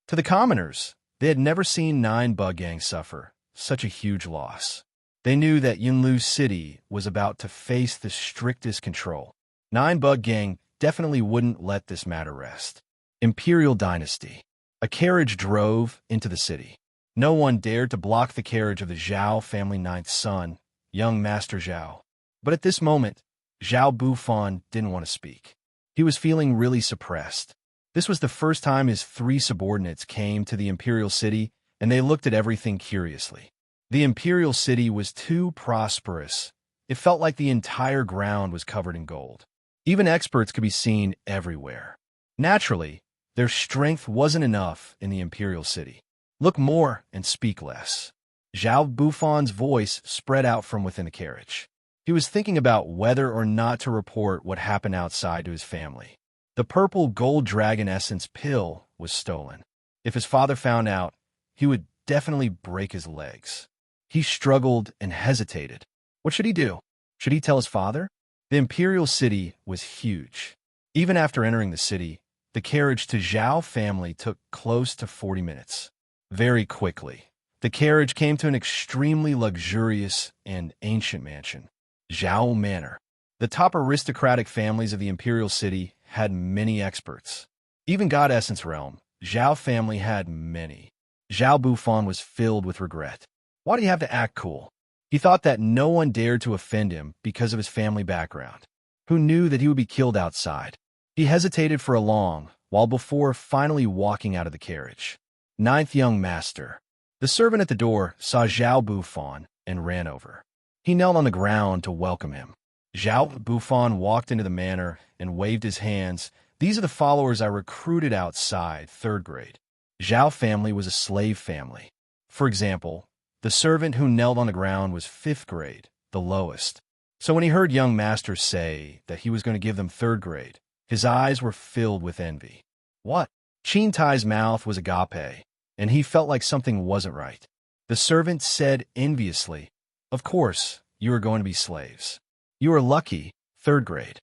To the commoners, they had never seen 9 Bug Gang suffer such a huge loss. They knew that Yunlu City was about to face the strictest control. 9 Bug Gang definitely wouldn't let this matter rest. Imperial Dynasty. A carriage drove into the city. No one dared to block the carriage of the Zhao family 9th son, young Master Zhao. But at this moment, Zhao Bufan didn't want to speak. He was feeling really suppressed. This was the first time his 3 subordinates came to the Imperial City, and they looked at everything curiously. The Imperial City was too prosperous. It felt like the entire ground was covered in gold. Even experts could be seen everywhere. Naturally, their strength wasn't enough in the Imperial City. Look more and speak less. Zhao Bufan's voice spread out from within the carriage. He was thinking about whether or not to report what happened outside to his family. The purple gold dragon essence pill was stolen. If his father found out, he would definitely break his legs. He struggled and hesitated. What should he do? Should he tell his father? The Imperial City was huge. Even after entering the city, the carriage to Zhao family took close to 40 minutes. Very quickly, the carriage came to an extremely luxurious and ancient mansion, Zhao Manor. The top aristocratic families of the Imperial City had many experts. Even God Essence Realm, Zhao family had many. Zhao Bufan was filled with regret. Why do you have to act cool? He thought that no one dared to offend him because of his family background. Who knew that he would be killed outside? He hesitated for a long while before finally walking out of the carriage. 9th young master. The servant at the door saw Zhao Bufan and ran over. He knelt on the ground to welcome him. Zhao Bufan walked into the manor and waved his hands. These are the followers I recruited outside 3rd grade. Zhao family was a slave family. For example, the servant who knelt on the ground was 5th grade, the lowest. So when he heard young master say that he was going to give them 3rd grade, his eyes were filled with envy. What? Chin Tai's mouth was agape, and he felt like something wasn't right. The servant said enviously, "Of course, you are going to be slaves. You are lucky, 3rd grade.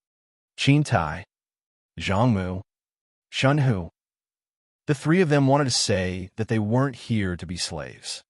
Chin Tai, Zhangmu, Shunhu." The 3 of them wanted to say that they weren't here to be slaves.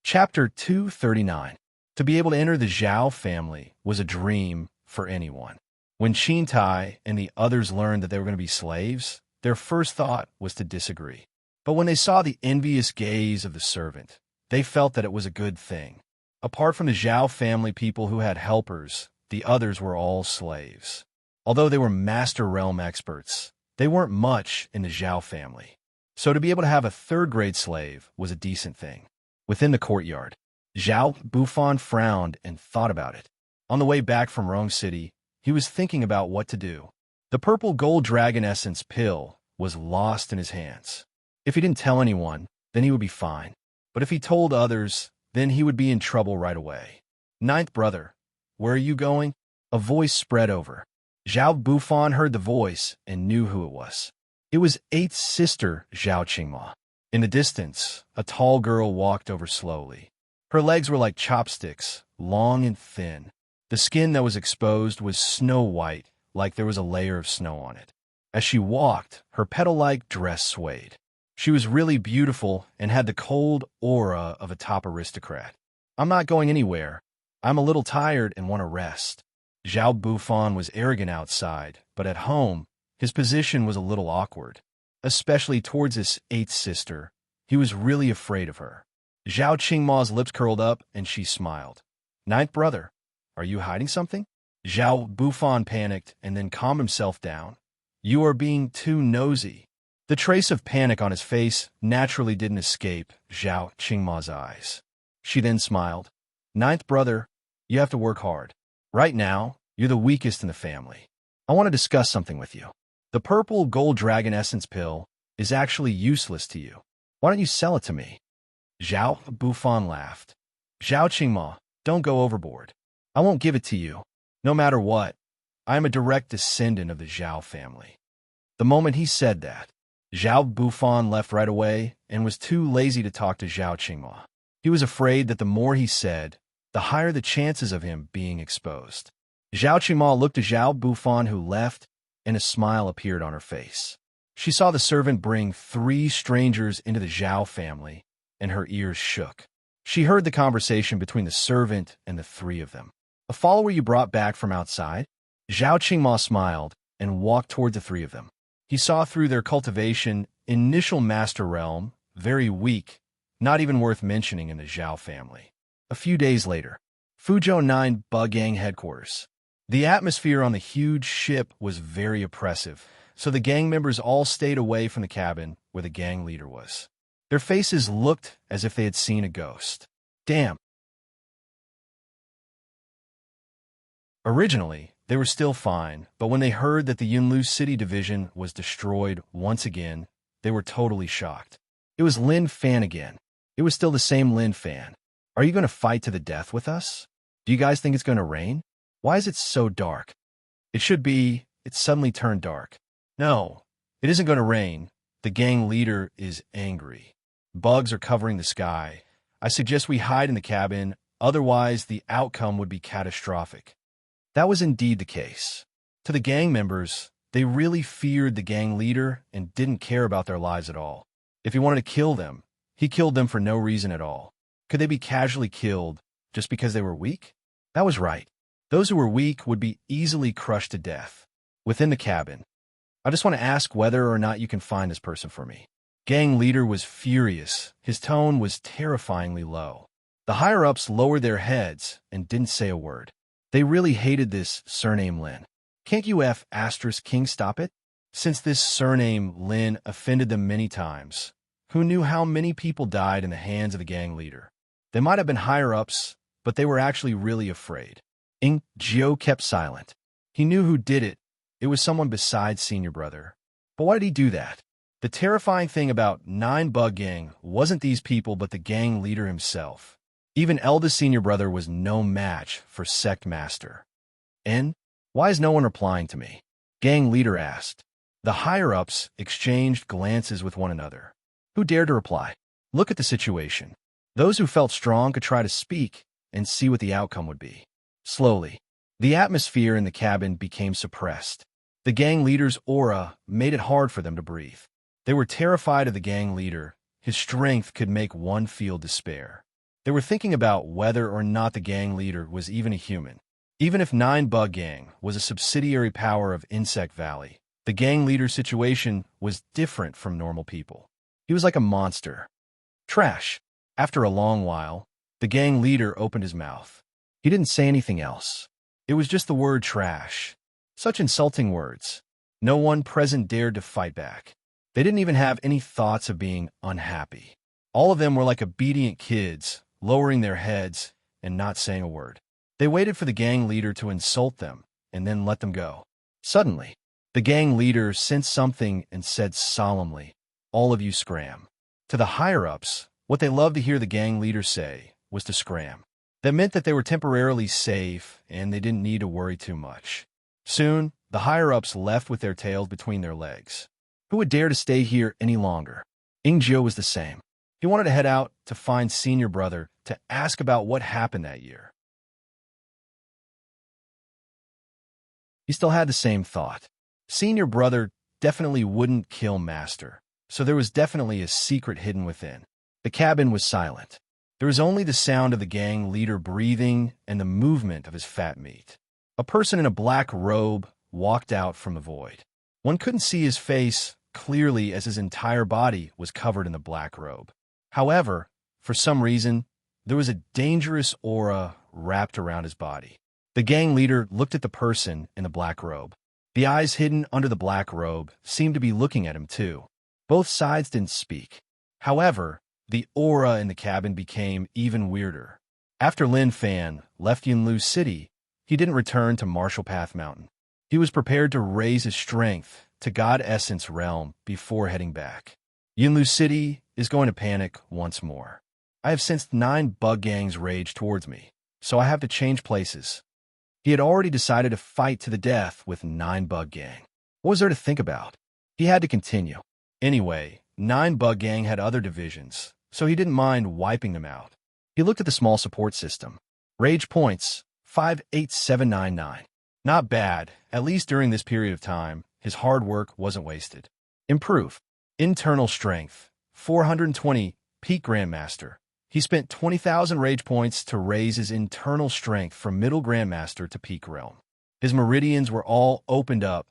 Chapter 239. To be able to enter the Zhao family was a dream for anyone. When Chin Tai and the others learned that they were going to be slaves, their first thought was to disagree. But when they saw the envious gaze of the servant, they felt that it was a good thing. Apart from the Zhao family people who had helpers, the others were all slaves. Although they were master realm experts, they weren't much in the Zhao family. So to be able to have a 3rd grade slave was a decent thing. Within the courtyard, Zhao Bufan frowned and thought about it. On the way back from Rome City, he was thinking about what to do. The purple gold dragon essence pill was lost in his hands. If he didn't tell anyone, then he would be fine. But if he told others, then he would be in trouble right away. Ninth brother, where are you going? A voice spread over. Zhao Bufan heard the voice and knew who it was. It was eighth sister Zhao Qingma. In the distance, a tall girl walked over slowly. Her legs were like chopsticks, long and thin. The skin that was exposed was snow white, like there was a layer of snow on it. As she walked, her petal-like dress swayed. She was really beautiful and had the cold aura of a top aristocrat. I'm not going anywhere. I'm a little tired and want to rest. Zhao Bufan was arrogant outside, but at home, his position was a little awkward. Especially towards his eighth sister, he was really afraid of her. Zhao Qingma's lips curled up and she smiled. Ninth brother, are you hiding something? Zhao Bufan panicked and then calmed himself down. You are being too nosy. The trace of panic on his face naturally didn't escape Zhao Qingma's eyes. She then smiled. Ninth brother, you have to work hard. Right now, you're the weakest in the family. I want to discuss something with you. The purple gold dragon essence pill is actually useless to you. Why don't you sell it to me? Zhao Bufan laughed. Zhao Qingma, don't go overboard. I won't give it to you. No matter what, I am a direct descendant of the Zhao family. The moment he said that, Zhao Bufan left right away and was too lazy to talk to Zhao Qingma. He was afraid that the more he said, the higher the chances of him being exposed. Zhao Qingma looked at Zhao Bufan, who left, and a smile appeared on her face. She saw the servant bring 3 strangers into the Zhao family, and her ears shook. She heard the conversation between the servant and the 3 of them. A follower you brought back from outside? Zhao Qingma smiled and walked toward the 3 of them. He saw through their cultivation, initial master realm, very weak, not even worth mentioning in the Zhao family. A few days later, Fuzhou 9 Bug Gang headquarters. The atmosphere on the huge ship was very oppressive, so the gang members all stayed away from the cabin where the gang leader was. Their faces looked as if they had seen a ghost. Damn. Originally, they were still fine, but when they heard that the Yunlu City division was destroyed once again, they were totally shocked. It was Lin Fan again. It was still the same Lin Fan. Are you going to fight to the death with us? Do you guys think it's going to rain? Why is it so dark? It should be. It's suddenly turned dark. No, it isn't going to rain. The gang leader is angry. Bugs are covering the sky. I suggest we hide in the cabin, otherwise the outcome would be catastrophic. That was indeed the case. To the gang members, they really feared the gang leader and didn't care about their lives at all. If he wanted to kill them, he killed them for no reason at all. Could they be casually killed just because they were weak? That was right. Those who were weak would be easily crushed to death. Within the cabin, I just want to ask whether or not you can find this person for me. Gang leader was furious. His tone was terrifyingly low. The higher-ups lowered their heads and didn't say a word. They really hated this surname Lin. Can't you King stop it? Since this surname Lin offended them many times, who knew how many people died in the hands of the gang leader? They might have been higher-ups, but they were actually really afraid. Jio kept silent. He knew who did it. It was someone besides senior brother. But why did he do that? The terrifying thing about 9 Bug Gang wasn't these people but the gang leader himself. Even eldest senior brother was no match for sect master. And why is no one replying to me? Gang leader asked. The higher-ups exchanged glances with one another. Who dared to reply? Look at the situation. Those who felt strong could try to speak and see what the outcome would be. Slowly, the atmosphere in the cabin became suppressed. The gang leader's aura made it hard for them to breathe. They were terrified of the gang leader. His strength could make one feel despair. They were thinking about whether or not the gang leader was even a human. Even if 9 Bug Gang was a subsidiary power of Insect Valley, the gang leader's situation was different from normal people. He was like a monster. Trash. After a long while, the gang leader opened his mouth. He didn't say anything else. It was just the word trash. Such insulting words. No one present dared to fight back. They didn't even have any thoughts of being unhappy. All of them were like obedient kids, lowering their heads and not saying a word. They waited for the gang leader to insult them and then let them go. Suddenly, the gang leader sensed something and said solemnly, "All of you scram." To the higher-ups, what they loved to hear the gang leader say was to scram. That meant that they were temporarily safe and they didn't need to worry too much. Soon, the higher-ups left with their tails between their legs. Who would dare to stay here any longer? Ingio was the same. He wanted to head out to find senior brother to ask about what happened that year. He still had the same thought. Senior brother definitely wouldn't kill master, so there was definitely a secret hidden within. The cabin was silent. There was only the sound of the gang leader breathing and the movement of his fat meat. A person in a black robe walked out from the void. One couldn't see his face clearly as his entire body was covered in the black robe. However, for some reason, there was a dangerous aura wrapped around his body. The gang leader looked at the person in the black robe. The eyes hidden under the black robe seemed to be looking at him too. Both sides didn't speak. However, the aura in the cabin became even weirder. After Lin Fan left Yunlu City, he didn't return to Marshall Path Mountain. He was prepared to raise his strength to God Essence Realm before heading back. Yunlu City is going to panic once more. I have sensed 9 bug gangs rage towards me, so I have to change places. He had already decided to fight to the death with 9 bug gang. What was there to think about? He had to continue. Anyway, 9 bug gang had other divisions, so he didn't mind wiping them out. He looked at the small support system. Rage points, 58799. Not bad, at least during this period of time, his hard work wasn't wasted. Improve. Internal strength, 420, peak Grandmaster. He spent 20,000 rage points to raise his internal strength from middle Grandmaster to peak realm. His meridians were all opened up.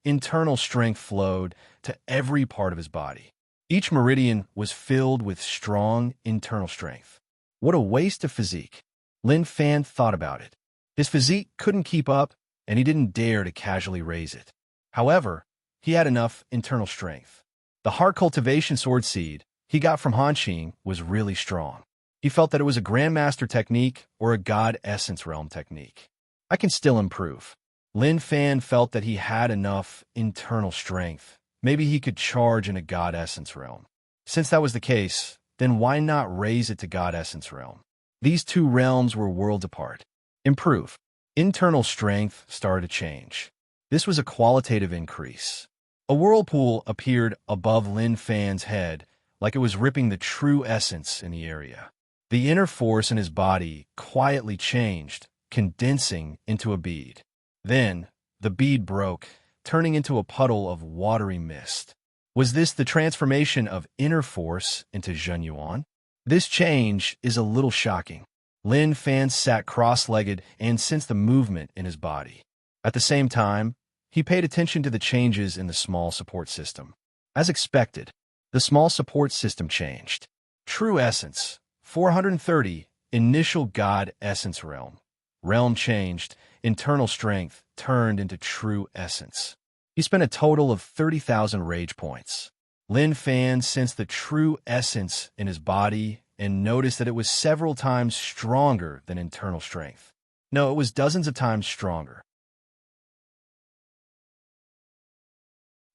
Internal strength flowed to every part of his body. Each meridian was filled with strong internal strength. What a waste of physique. Lin Fan thought about it. His physique couldn't keep up, and he didn't dare to casually raise it. However, he had enough internal strength. The heart cultivation sword seed he got from Hanqing was really strong. He felt that it was a Grandmaster technique or a God Essence Realm technique. I can still improve. Lin Fan felt that he had enough internal strength. Maybe he could charge in a God Essence Realm. Since that was the case, then why not raise it to God Essence Realm? These 2 realms were worlds apart. Improve. Internal strength started to change. This was a qualitative increase. A whirlpool appeared above Lin Fan's head, like it was ripping the true essence in the area. The inner force in his body quietly changed, condensing into a bead. Then, the bead broke, turning into a puddle of watery mist. Was this the transformation of inner force into Zhen Yuan? This change is a little shocking. Lin Fan sat cross-legged and sensed the movement in his body. At the same time, he paid attention to the changes in the small support system. As expected, the small support system changed. True Essence, 430, Initial God Essence Realm. Realm changed, internal strength turned into True Essence. He spent a total of 30,000 rage points. Lin Fan sensed the True Essence in his body and noticed that it was several times stronger than internal strength. No, it was dozens of times stronger.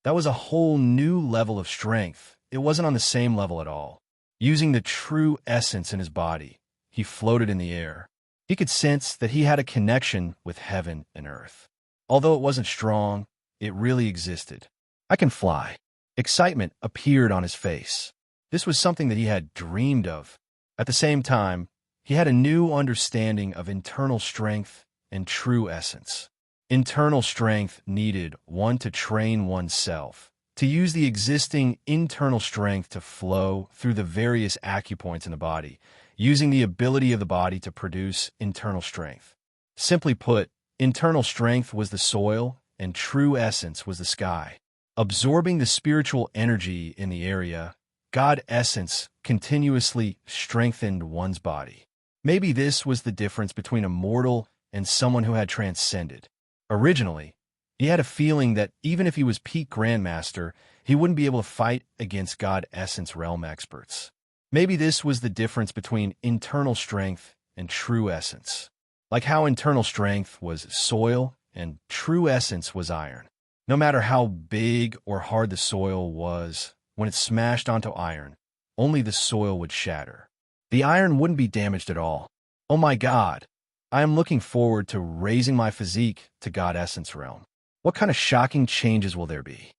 That was a whole new level of strength. It wasn't on the same level at all. Using the true essence in his body, he floated in the air. He could sense that he had a connection with heaven and earth. Although it wasn't strong, it really existed. I can fly. Excitement appeared on his face. This was something that he had dreamed of. At the same time, he had a new understanding of internal strength and true essence. Internal strength needed one to train oneself, to use the existing internal strength to flow through the various acupoints in the body, using the ability of the body to produce internal strength. Simply put, internal strength was the soil and true essence was the sky. Absorbing the spiritual energy in the area, God essence continuously strengthened one's body. Maybe this was the difference between a mortal and someone who had transcended. Originally, he had a feeling that even if he was peak Grandmaster, he wouldn't be able to fight against God Essence Realm experts. Maybe this was the difference between internal strength and true essence. Like how internal strength was soil and true essence was iron. No matter how big or hard the soil was, when it smashed onto iron, only the soil would shatter. The iron wouldn't be damaged at all. Oh my God, I am looking forward to raising my physique to God Essence realm. What kind of shocking changes will there be?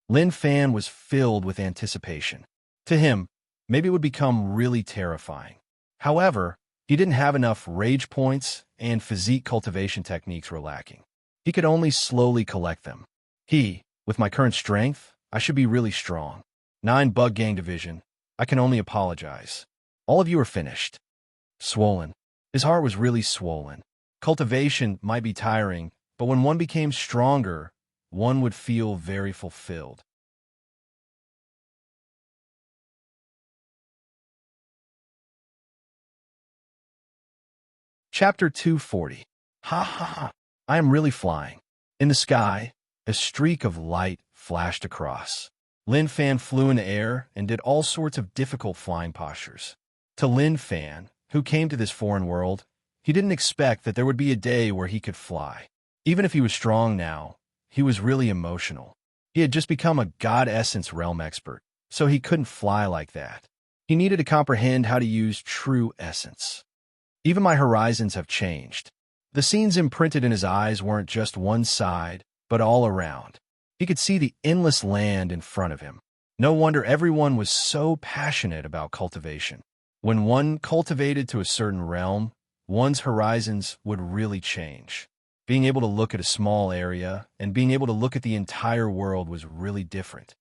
Lin Fan was filled with anticipation. To him, maybe it would become really terrifying. However, he didn't have enough rage points and physique cultivation techniques were lacking. He could only slowly collect them. With my current strength, I should be really strong. 9 Bug Gang Division, I can only apologize. All of you are finished. Swollen. His heart was really swollen. Cultivation might be tiring, but when one became stronger, one would feel very fulfilled. Chapter 240. Ha ha ha. I am really flying. In the sky, a streak of light flashed across. Lin Fan flew in the air and did all sorts of difficult flying postures. To Lin Fan, who came to this foreign world, he didn't expect that there would be a day where he could fly. Even if he was strong now, he was really emotional. He had just become a God Essence realm expert, so he couldn't fly like that. He needed to comprehend how to use true essence. Even my horizons have changed. The scenes imprinted in his eyes weren't just one side, but all around. He could see the endless land in front of him. No wonder everyone was so passionate about cultivation. When one cultivated to a certain realm, one's horizons would really change. Being able to look at a small area and being able to look at the entire world was really different.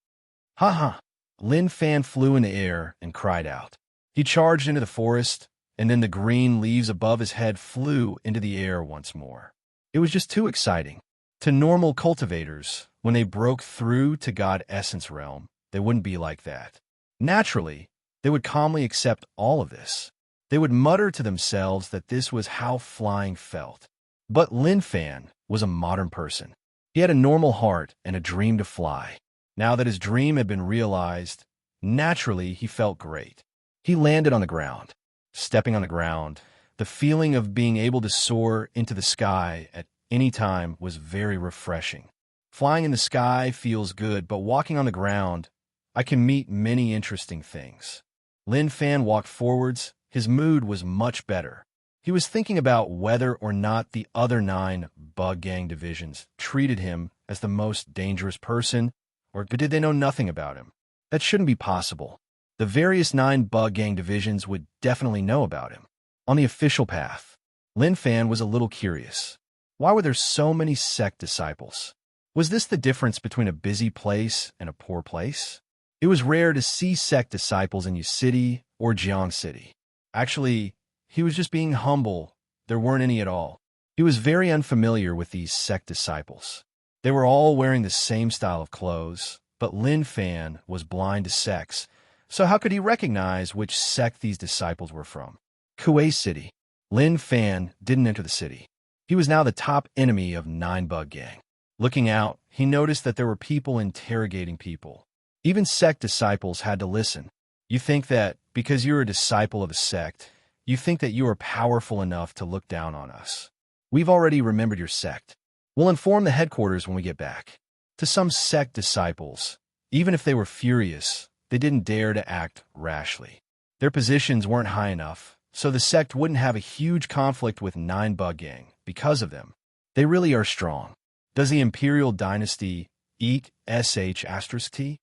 Ha ha! Lin Fan flew in the air and cried out. He charged into the forest, and then the green leaves above his head flew into the air once more. It was just too exciting. To normal cultivators, when they broke through to God Essence realm, they wouldn't be like that. Naturally, they would calmly accept all of this. They would mutter to themselves that this was how flying felt. But Lin Fan was a modern person. He had a normal heart and a dream to fly. Now that his dream had been realized, naturally he felt great. He landed on the ground. Stepping on the ground, the feeling of being able to soar into the sky at any time was very refreshing. Flying in the sky feels good, but walking on the ground, I can meet many interesting things. Lin Fan walked forwards. His mood was much better. He was thinking about whether or not the other 9 Bug Gang divisions treated him as the most dangerous person, or did they know nothing about him? That shouldn't be possible. The various 9 Bug Gang divisions would definitely know about him. On the official path, Lin Fan was a little curious. Why were there so many sect disciples? Was this the difference between a busy place and a poor place? It was rare to see sect disciples in Yu City or Jiang City. Actually, he was just being humble. There weren't any at all. He was very unfamiliar with these sect disciples. They were all wearing the same style of clothes, but Lin Fan was blind to sects, so how could he recognize which sect these disciples were from? Kuei City. Lin Fan didn't enter the city. He was now the top enemy of 9 Bug Gang. Looking out, he noticed that there were people interrogating people. Even sect disciples had to listen. You think that because you're a disciple of a sect, you think that you are powerful enough to look down on us. We've already remembered your sect. We'll inform the headquarters when we get back. To some sect disciples, even if they were furious, they didn't dare to act rashly. Their positions weren't high enough, so the sect wouldn't have a huge conflict with 9 Bug Gang because of them. They really are strong. Does the Imperial Dynasty eat sh*t?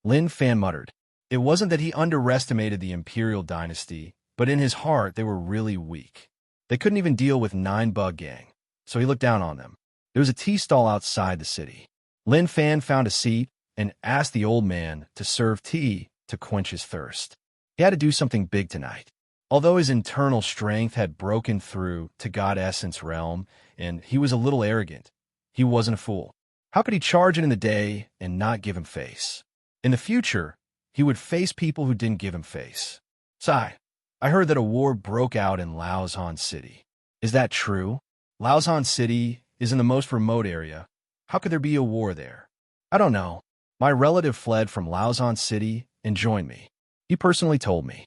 Lin Fan muttered. It wasn't that he underestimated the Imperial Dynasty, but in his heart they were really weak. They couldn't even deal with 9 Bug Gang, so he looked down on them. There was a tea stall outside the city. Lin Fan found a seat and asked the old man to serve tea to quench his thirst. He had to do something big tonight. Although his internal strength had broken through to God Essence realm, and he was a little arrogant, he wasn't a fool. How could he charge it in the day and not give him face? In the future, he would face people who didn't give him face. Sai, I heard that a war broke out in Laozhan City. Is that true? Laozhan City is in the most remote area. How could there be a war there? I don't know. My relative fled from Laozhan City and joined me. He personally told me.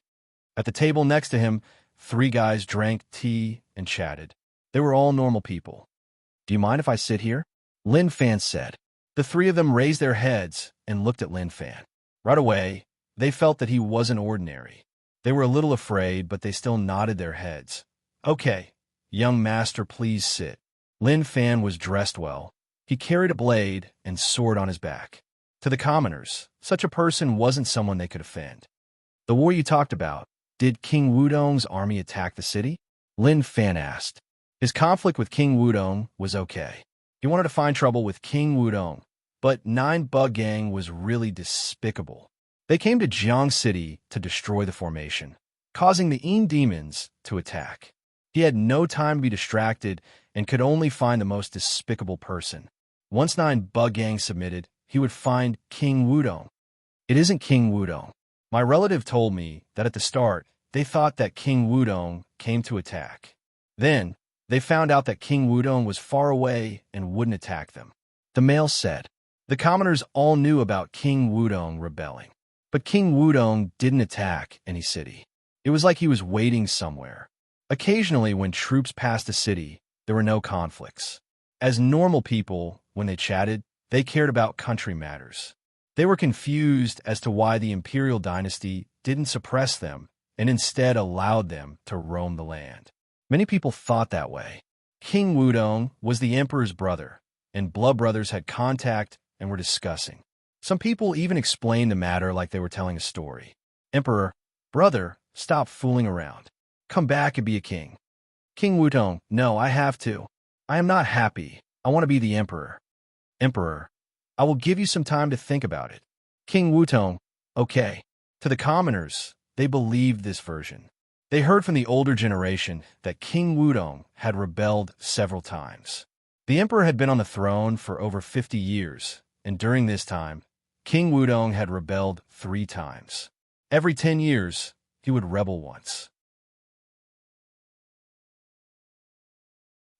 At the table next to him, 3 guys drank tea and chatted. They were all normal people. "Do you mind if I sit here?" Lin Fan said. The 3 of them raised their heads and looked at Lin Fan. Right away, they felt that he wasn't ordinary. They were a little afraid, but they still nodded their heads. "Okay, young master, please sit." Lin Fan was dressed well. He carried a blade and sword on his back. To the commoners, such a person wasn't someone they could offend. "The war you talked about, did King Wudong's army attack the city?" Lin Fan asked. His conflict with King Wudong was okay. He wanted to find trouble with King Wudong, but 9 Bug Gang was really despicable. They came to Jiang City to destroy the formation, causing the Yin demons to attack. He had no time to be distracted and could only find the most despicable person. Once 9 Bug Gang submitted, he would find King Wudong. "It isn't King Wudong. My relative told me that at the start, they thought that King Wudong came to attack. Then, they found out that King Wudong was far away and wouldn't attack them," the male said. The commoners all knew about King Wudong rebelling. But King Wudong didn't attack any city. It was like he was waiting somewhere. Occasionally, when troops passed the city, there were no conflicts. As normal people, when they chatted, they cared about country matters. They were confused as to why the imperial dynasty didn't suppress them and instead allowed them to roam the land. Many people thought that way. King Wudong was the emperor's brother, and blood brothers had contact and were discussing. Some people even explained the matter like they were telling a story. "Emperor, brother, stop fooling around. Come back and be a king." King Wudong, "No, I have to. I am not happy. I want to be the emperor." Emperor, "I will give you some time to think about it." King Wudong, "Okay." To the commoners, they believed this version. They heard from the older generation that King Wudong had rebelled several times. The emperor had been on the throne for over 50 years, and during this time, King Wudong had rebelled 3 times. Every 10 years, he would rebel once.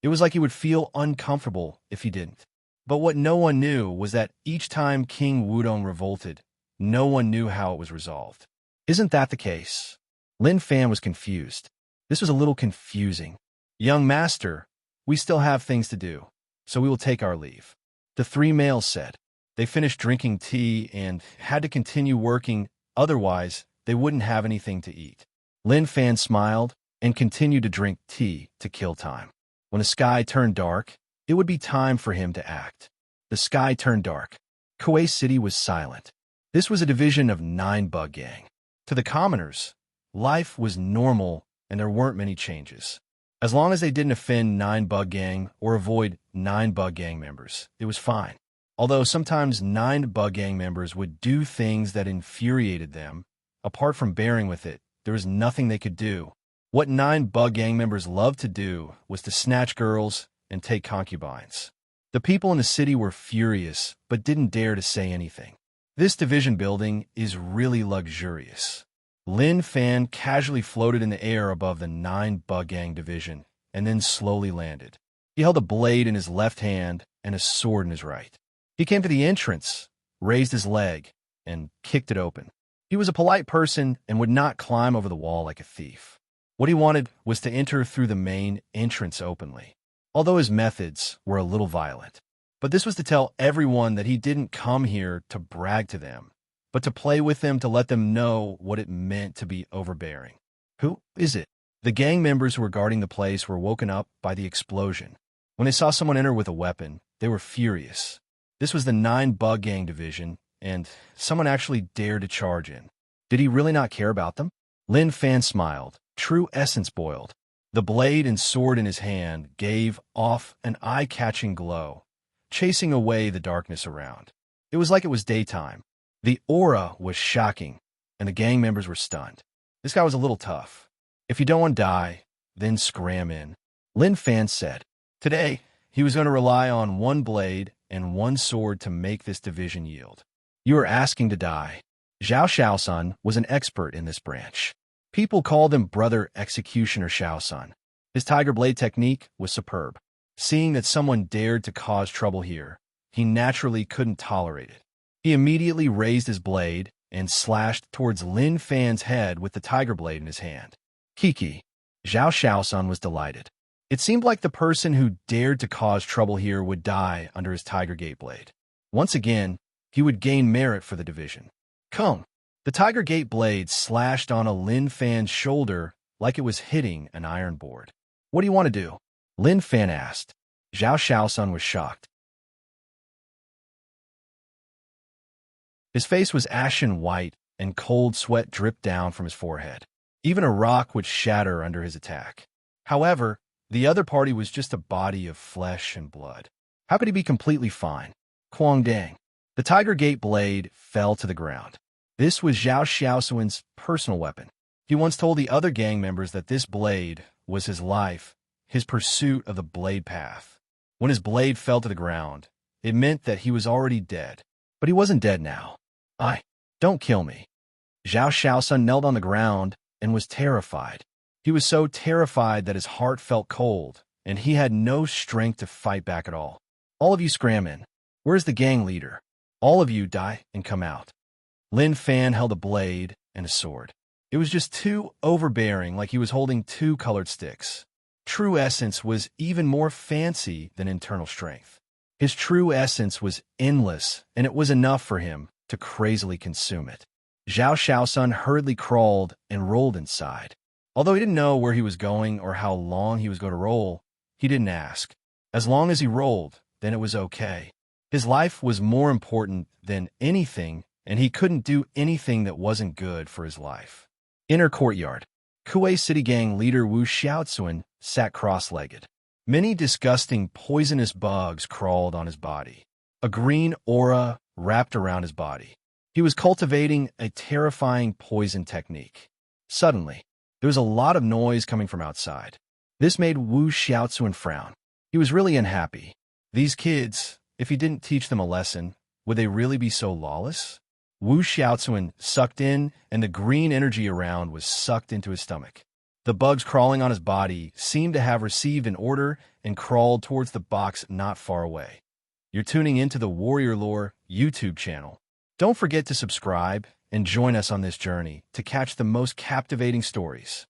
It was like he would feel uncomfortable if he didn't. But what no one knew was that each time King Wudong revolted, no one knew how it was resolved. Isn't that the case? Lin Fan was confused. This was a little confusing. "Young master, we still have things to do, so we will take our leave," the 3 males said. They finished drinking tea and had to continue working, otherwise they wouldn't have anything to eat. Lin Fan smiled and continued to drink tea to kill time. When the sky turned dark, it would be time for him to act. The sky turned dark. Kuei City was silent. This was a division of 9 Bug Gang. To the commoners, life was normal and there weren't many changes. As long as they didn't offend 9 Bug Gang or avoid 9 Bug Gang members, it was fine. Although sometimes 9 Bug Gang members would do things that infuriated them, apart from bearing with it, there was nothing they could do. What 9 Bug Gang members loved to do was to snatch girls and take concubines. The people in the city were furious, but didn't dare to say anything. This division building is really luxurious. Lin Fan casually floated in the air above the 9 Bug Gang division and then slowly landed. He held a blade in his left hand and a sword in his right. He came to the entrance, raised his leg, and kicked it open. He was a polite person and would not climb over the wall like a thief. What he wanted was to enter through the main entrance openly, although his methods were a little violent. But this was to tell everyone that he didn't come here to brag to them, but to play with them to let them know what it meant to be overbearing. "Who is it?" The gang members who were guarding the place were woken up by the explosion. When they saw someone enter with a weapon, they were furious. This was the 9 Bug Gang division, and someone actually dared to charge in. Did he really not care about them? Lin Fan smiled, true essence boiled. The blade and sword in his hand gave off an eye-catching glow, chasing away the darkness around. It was like it was daytime. The aura was shocking, and the gang members were stunned. This guy was a little tough. "If you don't want to die, then scram in," Lin Fan said. Today, he was going to rely on 1 blade and 1 sword to make this division yield. "You are asking to die." Zhao Shaosun was an expert in this branch. People called him Brother Executioner Shaosun. His tiger blade technique was superb. Seeing that someone dared to cause trouble here, he naturally couldn't tolerate it. He immediately raised his blade and slashed towards Lin Fan's head with the tiger blade in his hand. Kiki. Zhao Xiaosun was delighted. It seemed like the person who dared to cause trouble here would die under his tiger gate blade. Once again, he would gain merit for the division. Come! The tiger gate blade slashed on a Lin Fan's shoulder like it was hitting an iron board. What do you want to do? Lin Fan asked. Zhao Xiaosun was shocked. His face was ashen white, and cold sweat dripped down from his forehead. Even a rock would shatter under his attack. However, the other party was just a body of flesh and blood. How could he be completely fine? Quang Dang. The tiger gate blade fell to the ground. This was Zhao Xiaosun's personal weapon. He once told the other gang members that this blade was his life, his pursuit of the blade path. When his blade fell to the ground, it meant that he was already dead. But he wasn't dead now. Don't kill me. Zhao Xiaosun knelt on the ground and was terrified. He was so terrified that his heart felt cold, and he had no strength to fight back at all. All of you scram in. Where's the gang leader? All of you die and come out. Lin Fan held a blade and a sword. It was just too overbearing, like he was holding two colored sticks. True essence was even more fancy than internal strength. His true essence was endless, and it was enough for him to crazily consume it. Zhao Xiaosun hurriedly crawled and rolled inside. Although he didn't know where he was going or how long he was going to roll, he didn't ask. As long as he rolled, then it was okay. His life was more important than anything, and he couldn't do anything that wasn't good for his life. Inner courtyard. Kuei City Gang leader Wu Xiaoxun sat cross-legged. Many disgusting, poisonous bugs crawled on his body. A green aura wrapped around his body. He was cultivating a terrifying poison technique. Suddenly, there was a lot of noise coming from outside. This made Wu Xiaoxun frown. He was really unhappy. These kids, if he didn't teach them a lesson, would they really be so lawless? Wu Xiaoxun sucked in, and the green energy around was sucked into his stomach. The bugs crawling on his body seemed to have received an order and crawled towards the box not far away. You're tuning into the Warrior Lore YouTube channel. Don't forget to subscribe and join us on this journey to catch the most captivating stories.